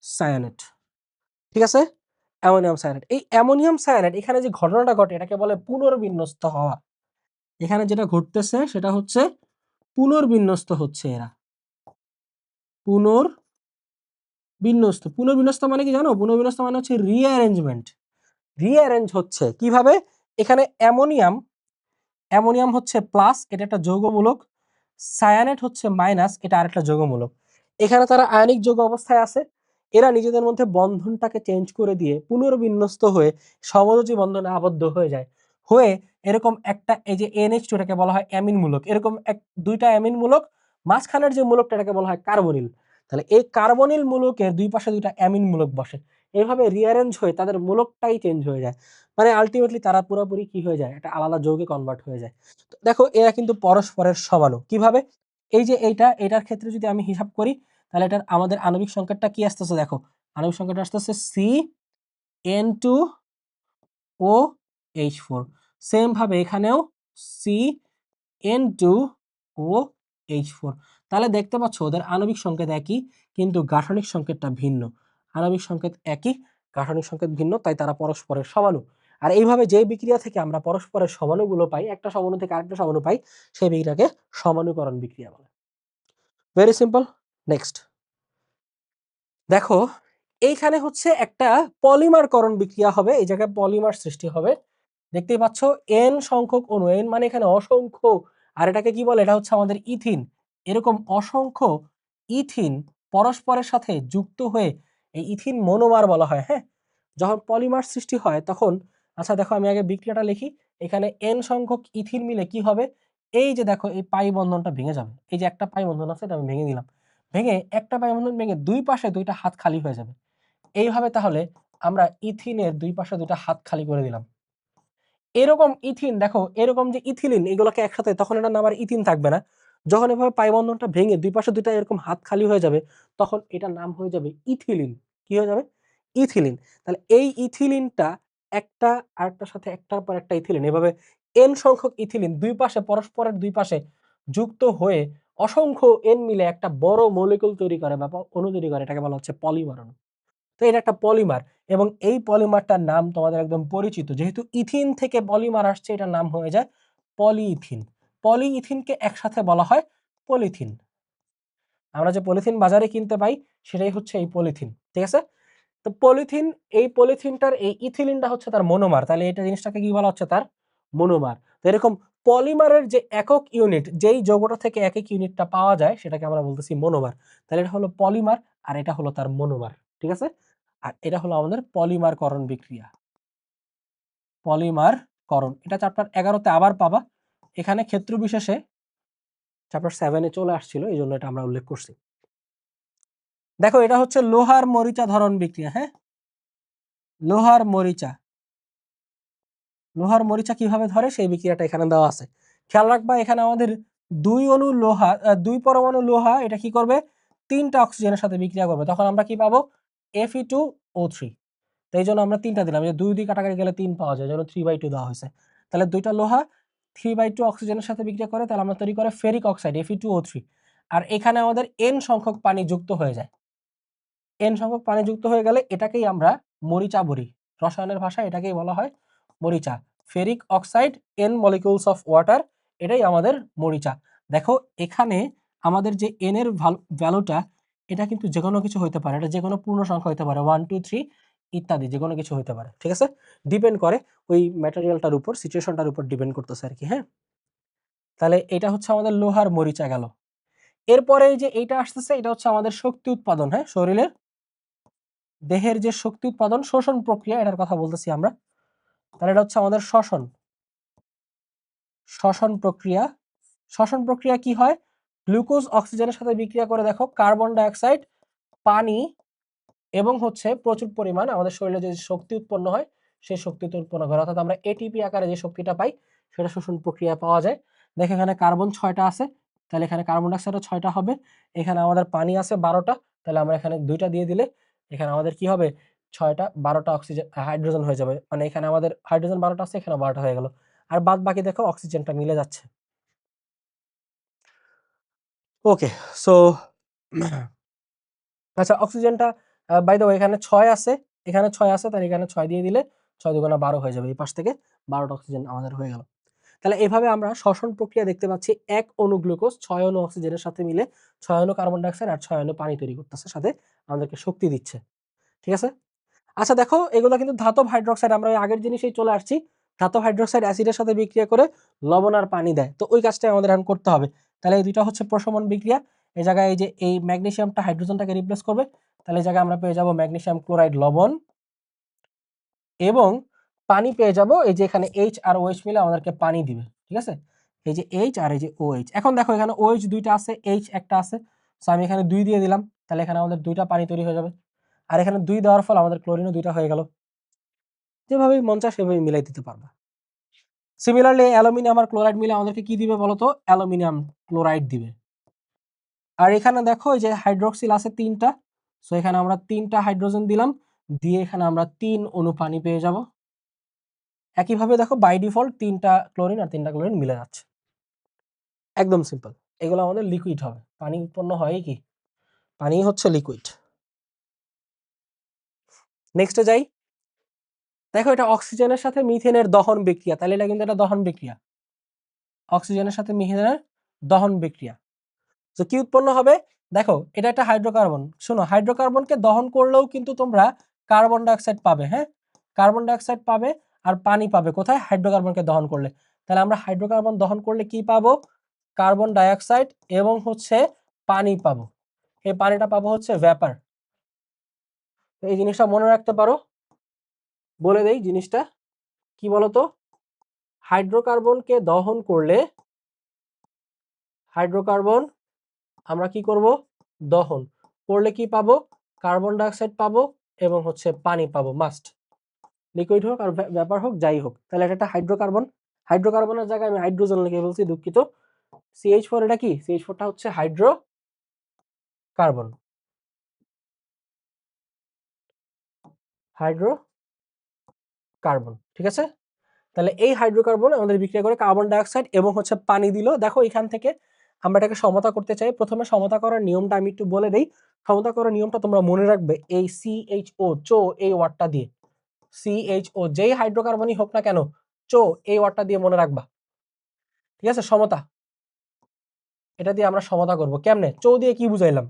সায়ানেট, ঠিক আছে, অ্যামোনিয়াম সায়ানেট। এই অ্যামোনিয়াম সায়ানেট, এখানে যে ঘটনাটা ঘটে এটাকে বলে পুনর্বিন্যস্ত হওয়া। এখানে যেটা ঘটতেছে সেটা হচ্ছে পুনর্বিন্যস্ত হচ্ছে এরা, পুনর্বিন্যস্ত। পুনর্বিন্যস্ত মানে কি জানো? পুনর্বিন্যস্ত মানে হচ্ছে রিঅ্যারেঞ্জমেন্ট, রিঅ্যারেঞ্জ হচ্ছে কিভাবে। এখানে অ্যামোনিয়াম, অ্যামোনিয়াম হচ্ছে প্লাস, এটা একটা যৌগমূলক, সায়ানেট হচ্ছে মাইনাস, এটা আরেকটা যৌগমূলক। এখানে তারা আয়নিক যৌগ অবস্থায় আছে, এরা নিজেদের মধ্যে বন্ধনটাকে চেঞ্জ করে দিয়ে পুনর্বিন্যস্ত হয়ে সমযোজী বন্ধনে আবদ্ধ হয়ে যায়, হয়ে এরকম একটা, এই যে NH2 এটাকে বলা হয় অ্যামিন মূলক, এরকম দুইটা অ্যামিন মূলক, মাঝখানের যে মূলকটা এটাকে বলা হয় কার্বনিল। তাহলে এই কার্বনিল মূলকের দুই পাশে দুইটা অ্যামিন মূলক বসে, এইভাবে রিঅ্যারেঞ্জ হয়ে তাদের মূলকটাই চেঞ্জ হয়ে যায়, মানে আলটিমেটলি তারা পুরোপুরি কি হয়ে যায়, একটা আলাদা যৌগে কনভার্ট হয়ে যায়। তো দেখো এরা কিন্তু পরস্পরের সমাণু, কিভাবে? এই যে এটার ক্ষেত্রে যদি আমি হিসাব করি, তাহলে এটার আমাদের আণবিক সংকেতটা কি আসতেছে দেখো, আণবিক সংকেতটা আসতেছে CN2OH4। সেম ভাবে এখানেও CN2OH4। তাহলে দেখতে পাচ্ছ ওদের আণবিক সংকেত একই, কিন্তু গাঠনিক সংকেতটা ভিন্ন। আণবিক সংকেত একই, গাঠনিক সংকেত ভিন্ন, তাই তারা পরস্পরের সমাণু। আর এইভাবে যে বিক্রিয়া থেকে আমরা পরস্পরের সমাণুগুলো পাই, একটা সমাণু থেকে আরেকটা সমাণু পাই, সেই বিক্রিয়াকে সমানুকরণ বিক্রিয়া বলে। Very simple. নেক্সট দেখো, এইখানে হচ্ছে একটা পলিমারকরণ বিক্রিয়া হবে, এই জায়গায় পলিমার সৃষ্টি হবে। দেখতেই পাচ্ছ এন সংখ্যক অণু, এন মানে এখানে অসংখ্য, আর এটাকে কি বলে, এটা হচ্ছে আমাদের ইথিন। এরকম অসংখ্য ইথিন পরস্পরের সাথে যুক্ত হয়ে এই ইথিন মনোমার বলা হয়। হ্যাঁ, যখন পলিমার সৃষ্টি হয় তখন, আচ্ছা দেখো আমি আগে বিক্রিয়াটা লিখি। এখানে এন সংখ্যক ইথিন মিলে কি হবে, এই যে দেখো এই পাই বন্ধনটা ভেঙে যাবে, এই যে একটা পাই বন্ধন আছে এটা আমি ভেঙে দিলাম, ভেঙে একটা পাই বন্ধন ভেঙে দুই পাশে দুইটা হাত খালি হয়ে যাবে। এইভাবে তাহলে আমরা ইথিনের দুই পাশে দুইটা হাত খালি করে দিলাম। এরকম ইথিন দেখো, এরকম যে ইথিলিন, এগুলোকে একসাথে, তখন এটার নাম আর ইথিন থাকবে না। যখন এভাবে পাই বন্ধনটা ভেঙে দুই পাশে দুইটা এরকম হাত খালি হয়ে যাবে, তখন এটার নাম হয়ে যাবে ইথিলিন। কি হয়ে যাবে? ইথিলিন। তাহলে এই ইথিলিনটা একটা আরেকটার সাথে একটার পর একটা ইথিলিন, এভাবে এন সংখ্যক ইথিলিন দুই পাশে পরস্পরের দুই পাশে যুক্ত হয়ে অসংখ্য এন মিলে একটা বড় মলিকুল তৈরি করে বা অণু তৈরি করে, এটাকে বলা হচ্ছে পলিমার অণু। তো এটা একটা পলিমার, এবং এই পলিমারটার নাম তোমাদের একদম পরিচিত, যেহেতু ইথিন থেকে পলিমার আসছে, এটার নাম হয়ে যায় পলিইথিন। পলিইথিনকে একসাথে বলা হয় পলিথিন। আমরা যে পলিথিন বাজারে কিনতে পাই সেটাই হচ্ছে এই পলিথিন। ঠিক আছে, তো পলিথিন, এই পলিথিনটার এই ইথিলিনটা হচ্ছে তার মনোমার, তাহলে এটা জিনিসটাকে কি বলা হচ্ছে, তার মনোমার। তো এরকম পলিমারের যে একক ইউনিট, যেই যৌগটা থেকে একক ইউনিটটা পাওয়া যায় সেটাকে আমরা বলতেছি মনোমার। তাহলে এটা হলো পলিমার, আর এটা হলো তার মনোমার। ঠিক আছে, আর এটা হলো আমাদের পলিমারকরণ বিক্রিয়া। পলিমারকরণ, এটা চ্যাপ্টার 11তে আবার পাবা, এখানে ক্ষেত্র বিশেষে চ্যাপ্টার 7-এ চলে আসছিল, এই জন্য এটা আমরা উল্লেখ করছি। দেখো এটা হচ্ছে লোহার মরিচা ধরন বিক্রিয়া। হ্যাঁ, লোহার মরিচা, লোহার মরিচা কিভাবে ধরে সেই বিক্রিয়াটা এখানে দেওয়া আছে। খেয়াল রাখবা এখানে আমাদের 2 অণু লোহা 2 পরমাণু লোহা এটা কি করবে 3টা অক্সিজেনের সাথে বিক্রিয়া করবে, তখন আমরা কি পাবো Fe2O3। তো এই জন্য আমরা 3টা দিলাম, যে 2 দিয়ে কাটাকাটি গেলে 3 পাওয়া যায়, যেন 3/2 দেওয়া হয়েছে। তাহলে 2টা লোহা 3/2 অক্সিজেনের সাথে বিক্রিয়া করে, তাহলে আমরা তৈরি করে ফেরিক অক্সাইড Fe2O3। আর এখানে আমাদের n সংখ্যক পানি যুক্ত হয়ে যায়। n সংখ্যক পানি যুক্ত হয়ে গেলে এটাকেই আমরা মরিচা বলি, রসায়নের ভাষায় এটাকেই বলা হয় মরিচা। Ferric oxide n molecules of water, এটাই আমাদের মরিচা। দেখো এখানে আমাদের যে n এর ভ্যালুটা এটা কিন্তু যে কোনো কিছু হতে পারে, এটা যে কোনো পূর্ণ সংখ্যা হতে পারে, 1 2 3 ইত্যাদি যে কোনো কিছু হতে পারে, ঠিক আছে। ডিপেন্ড করে ওই ম্যাটেরিয়ালটার উপর, সিচুয়েশনটার উপর ডিপেন্ড করতেছে আর কি। হ্যাঁ, তাহলে এটা হচ্ছে আমাদের লোহার মরিচা গেল। এরপরে যে এইটা আসতেছে এটা হচ্ছে আমাদের শক্তি উৎপাদন। হ্যাঁ, শরীরের দেহের যে শক্তি উৎপাদন শোষণ প্রক্রিয়া এটার কথা বলতেছি আমরা। তাহলে এটা হচ্ছে আমাদের শ্বসন প্রক্রিয়া। শ্বসন প্রক্রিয়া কি হয়, গ্লুকোজ অক্সিজেনের সাথে বিক্রিয়া করে দেখো কার্বন ডাই অক্সাইড, পানি এবং হচ্ছে প্রচুর পরিমাণ আমাদের শরীরে যে শক্তি উৎপন্ন হয় সেই শক্তি উৎপন্ন করে, অর্থাৎ আমরা এটিপি আকারে যে শক্তিটা পাই সেটা শোষণ প্রক্রিয়া পাওয়া যায়। দেখো এখানে কার্বন 6টা আছে, তাহলে এখানে কার্বন ডাই অক্সাইডও 6টা হবে। এখানে আমাদের পানি আছে 12টা, তাহলে আমরা এখানে 2টা দিয়ে দিলে এখানে আমাদের কি হবে 6টা 12টা অক্সিজেন হাইড্রোজেন হয়ে যাবে, মানে এখানে আমাদের হাইড্রোজেন 12টা আছে, এখানে 12টা হয়ে গেল। আর বাদ বাকি দেখো অক্সিজেনটা মিলে যাচ্ছে। ওকে, সো আচ্ছা অক্সিজেনটা বাই দ্য ওয়ে এখানে 6 আছে, এখানে 6 আছে, তাহলে এখানে 6 দিয়ে দিলে 6 দুগুণা 12 হয়ে যাবে, এই পাশ থেকে 12টা অক্সিজেন আমাদের হয়ে গেল। তাহলে এভাবে আমরা শ্বসন প্রক্রিয়া দেখতে পাচ্ছি, 1 অণু গ্লুকোজ 6 অণু অক্সিজেনের সাথে মিলে 6 অণু কার্বন ডাই অক্সাইড আর 6 অণু পানি তৈরি করতেছে, সাথে আমাদেরকে শক্তি দিচ্ছে, ঠিক আছে। আচ্ছা দেখো এগুলো কিন্তু ধাতব হাইড্রোক্সাইড, আমরা ওই আগের জিনিসেই চলে আসছি। ধাতব হাইড্রোক্সাইড অ্যাসিডের সাথে বিক্রিয়া করে লবণ আর পানি দেয়, তো ওই কাজটাই আমাদের এখন করতে হবে। তাহলে এই দুইটা হচ্ছে প্রশমন বিক্রিয়া। এই জায়গায় এই যে এই ম্যাগনেসিয়ামটা হাইড্রোজেনটাকে রিপ্লেস করবে, তাহলে এই জায়গায় আমরা পেয়ে যাব ম্যাগনেসিয়াম ক্লোরাইড লবণ, এবং পানি পেয়ে যাব এই যে এখানে এইচ আর ওএইচ মিলে আমাদেরকে পানি দিবে, ঠিক আছে। এই যে এইচ আর এই যে ওএইচ, এখন দেখো এখানে ওএইচ দুইটা আছে, এইচ একটা আছে, সো আমি এখানে 2 দিয়ে দিলাম, তাহলে এখানে আমাদের 2টা পানি তৈরি হয়ে যাবে। আর এখানে 2 দেওয়ার ফলে আমাদের ক্লোরিনও 2টা হয়ে গেল। যেভাবেই মন চায় সেভাবে মিলাই দিতে পারবা। সিমিলারলি অ্যালুমিনিয়াম আর ক্লোরাইড মিলে আমাদেরকে কি দিবে বলতো, অ্যালুমিনিয়াম ক্লোরাইড দিবে। আর এখানে দেখো এই যে হাইড্রোক্সিল আছে 3টা, সো এখানে আমরা 3টা হাইড্রোজেন দিলাম, দিয়ে এখানে আমরা 3 অণু পানি পেয়ে যাব। একইভাবে দেখো বাই ডিফল্ট 3টা ক্লোরিন আর 3টা ক্লোরিন মিলে যাচ্ছে, একদম সিম্পল। এগুলো আমাদের লিকুইড হবে, পানি উৎপন্ন হয় কি, পানি হচ্ছে লিকুইড। নেক্সটে যাই, দেখো এটা অক্সিজেনের সাথে মিথেনের দহন বিক্রিয়া, তাহলে এটা কিন্তু একটা দহন বিক্রিয়া, অক্সিজেনের সাথে মিথেনের দহন বিক্রিয়া। তো কি উৎপন্ন হবে, দেখো এটা একটা হাইড্রোকার্বন, শোনো হাইড্রোকার্বনকে দহন করলেও কিন্তু তোমরা কার্বন ডাইঅক্সাইড পাবে। হ্যাঁ, কার্বন ডাইঅক্সাইড পাবে আর পানি পাবে কোথায়, হাইড্রোকার্বনকে দহন করলে। তাহলে আমরা হাইড্রোকার্বন দহন করলে কি পাবো, কার্বন ডাইঅক্সাইড এবং হচ্ছে পানি পাবো। এই পানিটা পাবো হচ্ছে ভ্যাপার। এই জিনিসটা মনে রাখতে পারো, বলে দেই জিনিসটা কি বলতো, হাইড্রোকার্বনকে দহন করলে, হাইড্রোকার্বন আমরা কি করব, দহন করলে কি পাবো, কার্বন ডাইঅক্সাইড পাবো এবং হচ্ছে পানি পাবো, মাস্ট, লিকুইড হোক আর ভ্যাপার হোক যাই হোক। তাহলে এটা একটা হাইড্রোকার্বন, হাইড্রোকার্বনের জায়গায় আমি হাইড্রোজেন লিখে বলছি, দুঃখিত। CH4 এটা কি, CH4টা হচ্ছে হাইড্রোকার্বন, হাইড্রোকার্বন, ঠিক আছে। তাহলে এই হাইড্রোকার্বন আমাদের বিক্রিয়া করে কার্বন ডাইঅক্সাইড এবং হচ্ছে পানি দিল। দেখো এখান থেকে আমরা এটাকে সমতা করতে চাই, প্রথমে সমতা করার নিয়মটা আমি একটু বলে দেই। সমতা করার নিয়মটা তোমরা মনে রাখবে এই CHO, চো, এই ওয়ার্ডটা দিয়ে, CHO যেই হাইড্রোকার্বনই হোক না কেন, চো এই ওয়ার্ডটা দিয়ে মনে রাখবা, ঠিক আছে। সমতা, এটা দিয়ে আমরা সমতা করব কেমনে, চো দিয়ে কি বুঝাইলাম,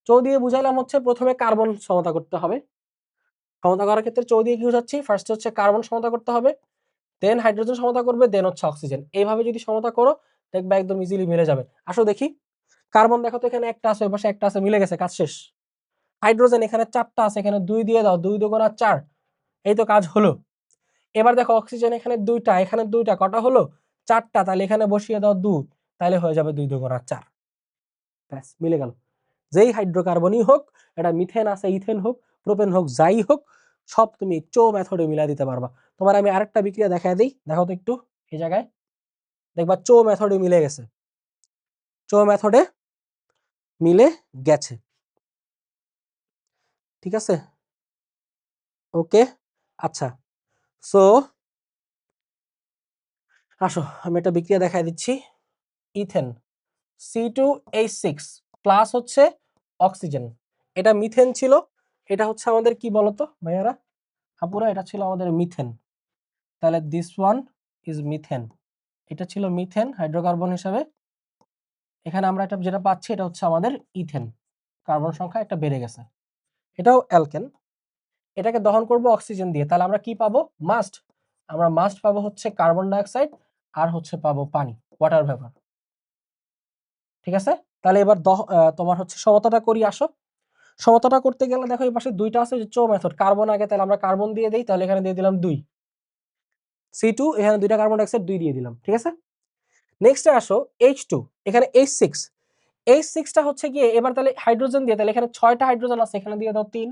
চো দিয়ে বুঝাইলাম হচ্ছে প্রথমে কার্বন সমতা করতে হবে। সমতা করার ক্ষেত্রে চো দিয়ে কি বুঝাচ্ছি, ফার্স্ট হচ্ছে কার্বন সমতা করতে হবে, দেন হাইড্রোজেন সমতা করবে, দেন হচ্ছে অক্সিজেন। এইভাবে যদি সমতা করো দেখবে একদম ইজিলি মিলে যাবে। আসো দেখি, কার্বন দেখো তো এখানে একটা আছে, ওই পাশে একটা আছে, মিলে গেছে, কাজ শেষ। হাইড্রোজেন এখানে 4টা আছে, এখানে 2 দিয়ে দাও, 2 দুগুণা 4, এই তো কাজ হলো। এবার দেখো অক্সিজেন এখানে 2টা, এখানে 2টা, কটা হলো 4টা, তাহলে এখানে বসিয়ে দাও 2, তাহলে হয়ে যাবে 2 দুগুণা 4, ব্যাস মিলে গেল। যেই হাইড্রোকার্বনই হোক, এটা মিথেন আছে, ইথেন হোক, প্রোপেন হোক, যাই হোক, সব তুমি চো মেথডে মিলাই দিতে পারবা। তোমার আমি আরেকটা বিক্রিয়া দেখায় দিই, দেখো তো একটু এই জায়গায় দেখবা চো মেথডে মিলে গেছে, চো মেথডে মিলে গেছে, ঠিক আছে? ওকে, আচ্ছা। সো আসো আমি একটা বিক্রিয়া দেখায় দিচ্ছি। ইথেন C2H6 প্লাস হচ্ছে অক্সিজেন, এটা মিথেন ছিল, এটা হচ্ছে আমাদের কি বলতো ভাইয়ারা আপুরা, এটা ছিল আমাদের মিথেন। তাহলে দিস ওয়ান ইজ মিথেন, এটা ছিল মিথেন হাইড্রোকার্বন হিসাবে। এখানে আমরা এটা যেটা পাচ্ছি এটা হচ্ছে আমাদের ইথেন, কার্বন সংখ্যা একটা বেড়ে গেছে, এটাও অ্যালকেন। এটাকে দহন করব অক্সিজেন দিয়ে, তাহলে আমরা কি পাবো? আমরা মাস্ট পাবো হচ্ছে কার্বন ডাইঅক্সাইড আর হচ্ছে পাবো পানি, ওয়াটার ভেপার, ঠিক আছে? তাহলে এবার তোমার হচ্ছে সমতাটা করি, আসো। সমতাটা করতে গেলে দেখো এই পাশে দুইটা আছে, যে চো মেথড, কার্বন আগে, তাহলে আমরা কার্বন দিয়ে দেই, তাহলে এখানে দিয়ে দিলাম 2 C2, এখানে দুইটা কার্বন ডাইঅক্সাইড 2 দিয়ে দিলাম, ঠিক আছে? নেক্সটে আসো H2, এখানে H6, H6টা হচ্ছে গিয়ে এবার তাহলে হাইড্রোজেন দিয়ে, তাহলে এখানে 6টা হাইড্রোজেন আছে, এখানে দিয়ে দাও 3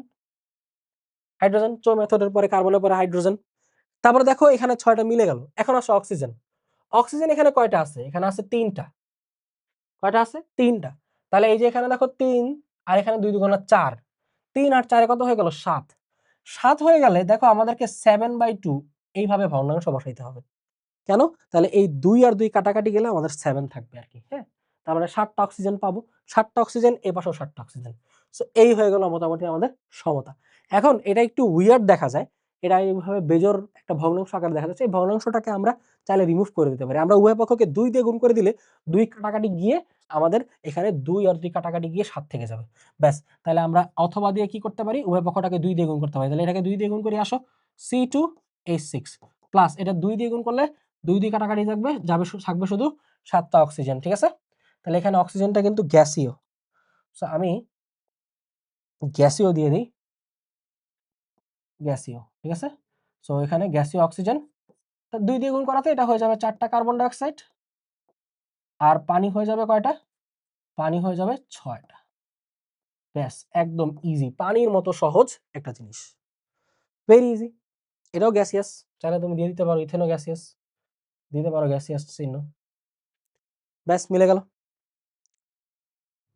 হাইড্রোজেন, চো মেথডের পরে কার্বনের পরে হাইড্রোজেন। তারপরে দেখো এখানে 6টা মিলে গেল। এখন আসো অক্সিজেন, অক্সিজেন এখানে কয়টা আছে? এখানে আছে 3টা। কয়টা আছে? 3টা। তাহলে এই যে এখানে দেখো 3 আর এখানে 2 2 4, 3 আর 4 কত হয়ে গেল? 7। 7 হয়ে গেলে দেখো আমাদেরকে 7/2 এইভাবে ভগ্নাংশ বসাইতে হবে। কেন? তাহলে এই 2 আর 2 কাটাকাটি গেলে আমাদের 7 থাকবে আর কি, হ্যাঁ? তার মানে 7টা অক্সিজেন পাবো, 7টা অক্সিজেন, এই পাশেও 7টা অক্সিজেন। সো এই হয়ে গেল মোটামুটি আমাদের সমতা। এখন এটা একটু উইয়ার্ড দেখা যায়, এটা এইভাবে বেজোর একটা ভগ্নাংশ আকারে দেখা যাচ্ছে, এই ভগ্নাংশটাকে আমরা চাইলে রিমুভ করে দিতে পারি। আমরা উভয় পক্ষকে 2 দিয়ে গুণ করে দিলে 2 কাটাকাটি গিয়ে আমাদের এখানে 2 আর 2 কাটাকাটি গিয়ে 7 থেকে যাবে। ব্যাস, তাহলে আমরা অথবা দিয়ে কি করতে পারি? উভয় পক্ষটাকে 2 দিয়ে গুণ করতে পারি। তাহলে এটাকে 2 দিয়ে গুণ করি, আসো। C2H6 প্লাস এটা 2 দিয়ে গুণ করলে 2 দিয়ে কাটাকাটি থাকবে শুধু 7টা অক্সিজেন, ঠিক আছে? তাহলে এখানে অক্সিজেনটা কিন্তু গ্যাসীয়, সো আমি গ্যাসীয় দিয়ে দিই, গ্যাসীয়, ঠিক আছে? সো এখানে গ্যাসীয় অক্সিজেন, 2 দিয়ে গুণ করাতে এটা হয়ে যাবে 4টা কার্বন ডাইঅক্সাইড, আর পানি হয়ে যাবে কয়টা? পানি হয়ে যাবে 6টা। ব্যাস, একদম ইজি, পানির মতো সহজ একটা জিনিস, ভেরি ইজি। এটাও গ্যাসিয়াস, চাইলে তুমি দিয়ে দিতে পারো ইথেনও গ্যাসিয়াস, দিতে পারো গ্যাসিয়াস চিহ্ন, ব্যাস মিলে গেল।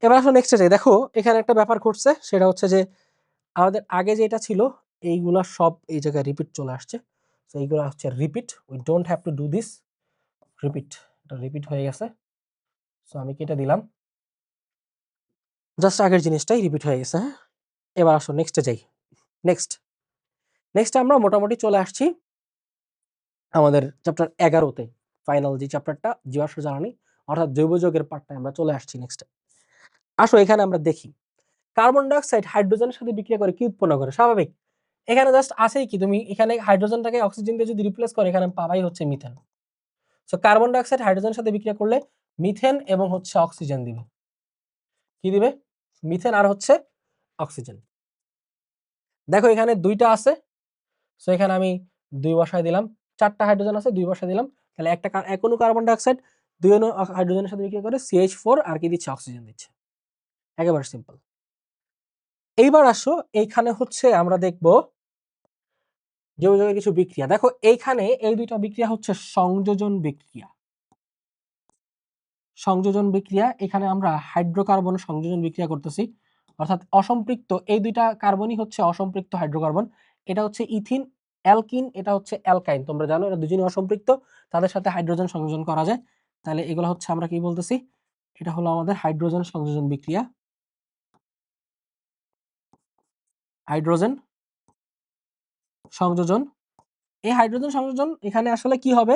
এবার আসো নেক্সটে যাই। দেখো এখানে একটা ব্যাপার ঘটছে, সেটা হচ্ছে যে আমাদের আগে যেটা ছিল এইগুলা সব এই জায়গায় রিপিট চলে আসছে। সো এইগুলা হচ্ছে repeat, we don't have to do this, repeat, এটা রিপিট হয়ে গেছে। সো আমি কেটে দিলাম, জাস্ট আগের জিনিসটাই রিপিট হয়ে গেছে, হ্যাঁ? এবার আসো নেক্সটে যাই। নেক্সট আমরা মোটামুটি চলে আসছি আমাদের চ্যাপ্টার 11তে, ফাইনাল যে চ্যাপ্টারটা জীবাশ্ম জ্বালানি অর্থাৎ জৈব যৌগের পার্টটা আমরা চলে আসছি নেক্সটে। আসো এখানে আমরা দেখি কার্বন ডাইঅক্সাইড হাইড্রোজেনের সাথে বিক্রিয়া করে কি উৎপন্ন করে? স্বাভাবিক, এখানে জাস্ট আসেই কি, তুমি এখানে হাইড্রোজেনটাকে অক্সিজেন দিয়ে যদি রিপ্লেস করে এখানে পাবাই হচ্ছে মিথেন। সো কার্বন ডাইঅক্সাইড হাইড্রোজেনের সাথে বিক্রিয়া করলে মিথেন এবং হচ্ছে অক্সিজেন দিবে, কি দিবে? মিথেন আর হচ্ছে অক্সিজেন। দেখো এখানে 2টা আছে, সো এখানে আমি 2 বসায় দিলাম, 4টা হাইড্রোজেন আছে, 2 বসায় দিলাম, তাহলে একটা এক অণু কার্বন ডাইঅক্সাইড 2 অণু হাইড্রোজেনের সাথে বিক্রিয়া করে CH4 আর কি দিচ্ছে? অক্সিজেন দিচ্ছে, একেবারে সিম্পল। এইবার আসো এইখানে হচ্ছে আমরা দেখব জৈব যৌগের কিছু বিক্রিয়া। দেখো এইখানে এই 2টা বিক্রিয়া হচ্ছে সংযোজন বিক্রিয়া, সংযোজন বিক্রিয়া। এখানে আমরা হাইড্রোকার্বন সংযোজন বিক্রিয়া করতেছি, অর্থাৎ অসম্পৃক্ত এই 2টা কার্বনই হচ্ছে অসম্পৃক্ত হাইড্রোকার্বন। এটা হচ্ছে ইথিন অ্যালকিন, এটা হচ্ছে অ্যালকাইন, তোমরা জানো এটা দুজনই অসম্পৃক্ত, তাদের সাথে হাইড্রোজেন সংযোজন করা যায়। তাহলে এগুলো হচ্ছে আমরা কি বলতেছি, এটা হলো আমাদের হাইড্রোজেন সংযোজন বিক্রিয়া, হাইড্রোজেন সংযোজন। এই হাইড্রোজেন সংযোজন এখানে আসলে কি হবে,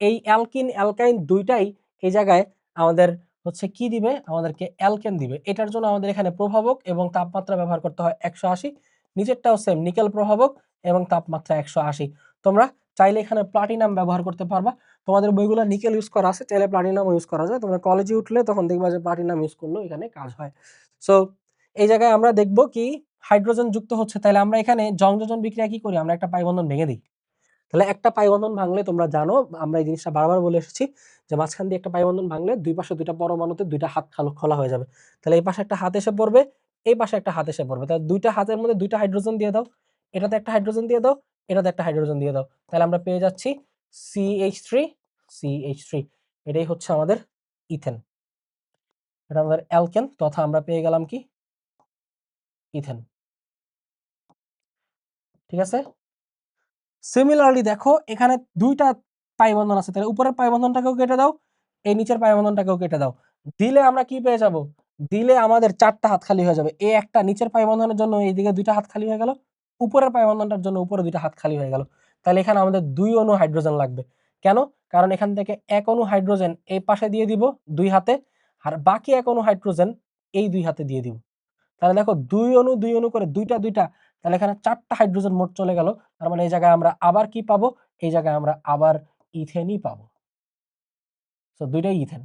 এই অ্যালকিন অ্যালকাইন দুইটাই এই জায়গায় আমাদের হচ্ছে কি দিবে? আমাদেরকে অ্যালকেন দিবে। এটার জন্য আমাদের এখানে প্রভাবক এবং তাপমাত্রা ব্যবহার করতে হয় 180, নিচেরটাও সেম, নিকেল প্রভাবক এবং তাপমাত্রা 180। তোমরা চাইলে এখানে প্লাটিনাম ব্যবহার করতে পারবা, তোমাদের বইগুলো নিকেল ইউজ করা আছে, চাইলে প্লাটিনাম ইউজ করা যায়। তোমরা কলেজে উঠলে তখন দেখবা যে প্লাটিনাম ইউজ করলেও এখানে কাজ হয়। সো এই জায়গায় আমরা দেখব কি হাইড্রোজেন যুক্ত হচ্ছে, তাহলে আমরা এখানে সংযোজন বিক্রিয়া কি করি? আমরা একটা পাই বন্ধন ভেঙে দিই। তাহলে একটা পাই বন্ধন ভাঙলে তোমরা জানো, আমরা এই জিনিসটা বারবার বলে এসেছি যে মাঝখান দিয়ে একটা পাই বন্ধন ভাঙলে দুই পাশে 2টা পরমাণুতে 2টা হাত খোলা হয়ে যাবে। তাহলে এই পাশে একটা হাত এসে পড়বে, এই পাশে একটা হাত এসে পড়বে, তাহলে 2টা হাতের মধ্যে 2টা হাইড্রোজেন দিয়ে দাও, এটাতে একটা হাইড্রোজেন দিয়ে দাও, এটাতে একটা হাইড্রোজেন দিয়ে দাও, তাহলে আমরা পেয়ে যাচ্ছি CH3 এটাই হচ্ছে আমাদের ইথেন, এটা আমাদের অ্যালকেন তথা আমরা পেয়ে গেলাম কি ইথেন। ঠিক আছে, সিমিলারলি দেখো এখানে দুইটা পাই বন্ধন আছে, তাহলে উপরের পাই বন্ধনটাকেও কেটে দাও, এই নিচের পাই বন্ধনটাকেও কেটে দাও, দিলে আমরা কি পেয়ে যাব, দিলে আমাদের চারটা হাত খালি হয়ে যাবে। এই একটা নিচের পাই বন্ধনের জন্য এইদিকে দুইটা হাত খালি হয়ে গেল, উপরের পাই বন্ধনটার জন্য উপরে দুইটা হাত খালি হয়ে গেল। তাহলে এখানে আমাদের 2 অণু হাইড্রোজেন লাগবে। কেন? কারণ এখান থেকে 1 অণু হাইড্রোজেন এই পাশে দিয়ে দিব 2 হাতে, আর বাকি 1 অণু হাইড্রোজেন এই 2 হাতে দিয়ে দিব। তাহলে দেখো 2 অণু করে দুইটা, তাহলে এখানে 4টা হাইড্রোজেন মোট চলে গেল। তার মানে এই জায়গায় আমরা আবার কি পাবো, এই জায়গায় আমরা আবার ইথেনই পাবো। তো দুইটাই ইথেন,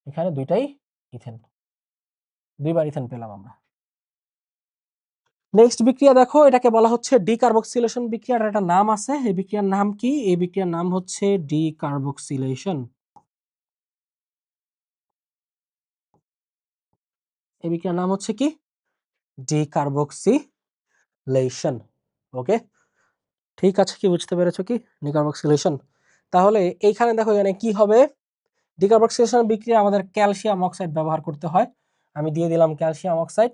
এখানে দুইটাই ইথেন, দুইবার ইথেন পেলাম আমরা। নেক্সট বিক্রিয়া দেখো, এটাকে বলা হচ্ছে ডিকার্বক্সিলেশন বিক্রিয়ার একটা নাম আছে, এই বিক্রিয়ার নাম কি? এই বিক্রিয়ার নাম হচ্ছে ডিকার্বক্সিলেশন। এই বিক্রিয়ার নাম হচ্ছে কি? ডিকার্বক্সিলেশন। ওকে, ঠিক আছে, কি বুঝতে পেরেছো কি ডিকার্বক্সিলেশন? তাহলে এইখানে দেখো এখানে কি হবে, ডিকার্বক্সিলেশন বিক্রিয়া আমাদের ক্যালসিয়াম অক্সাইড ব্যবহার করতে হয়, আমি দিয়ে দিলাম ক্যালসিয়াম অক্সাইড।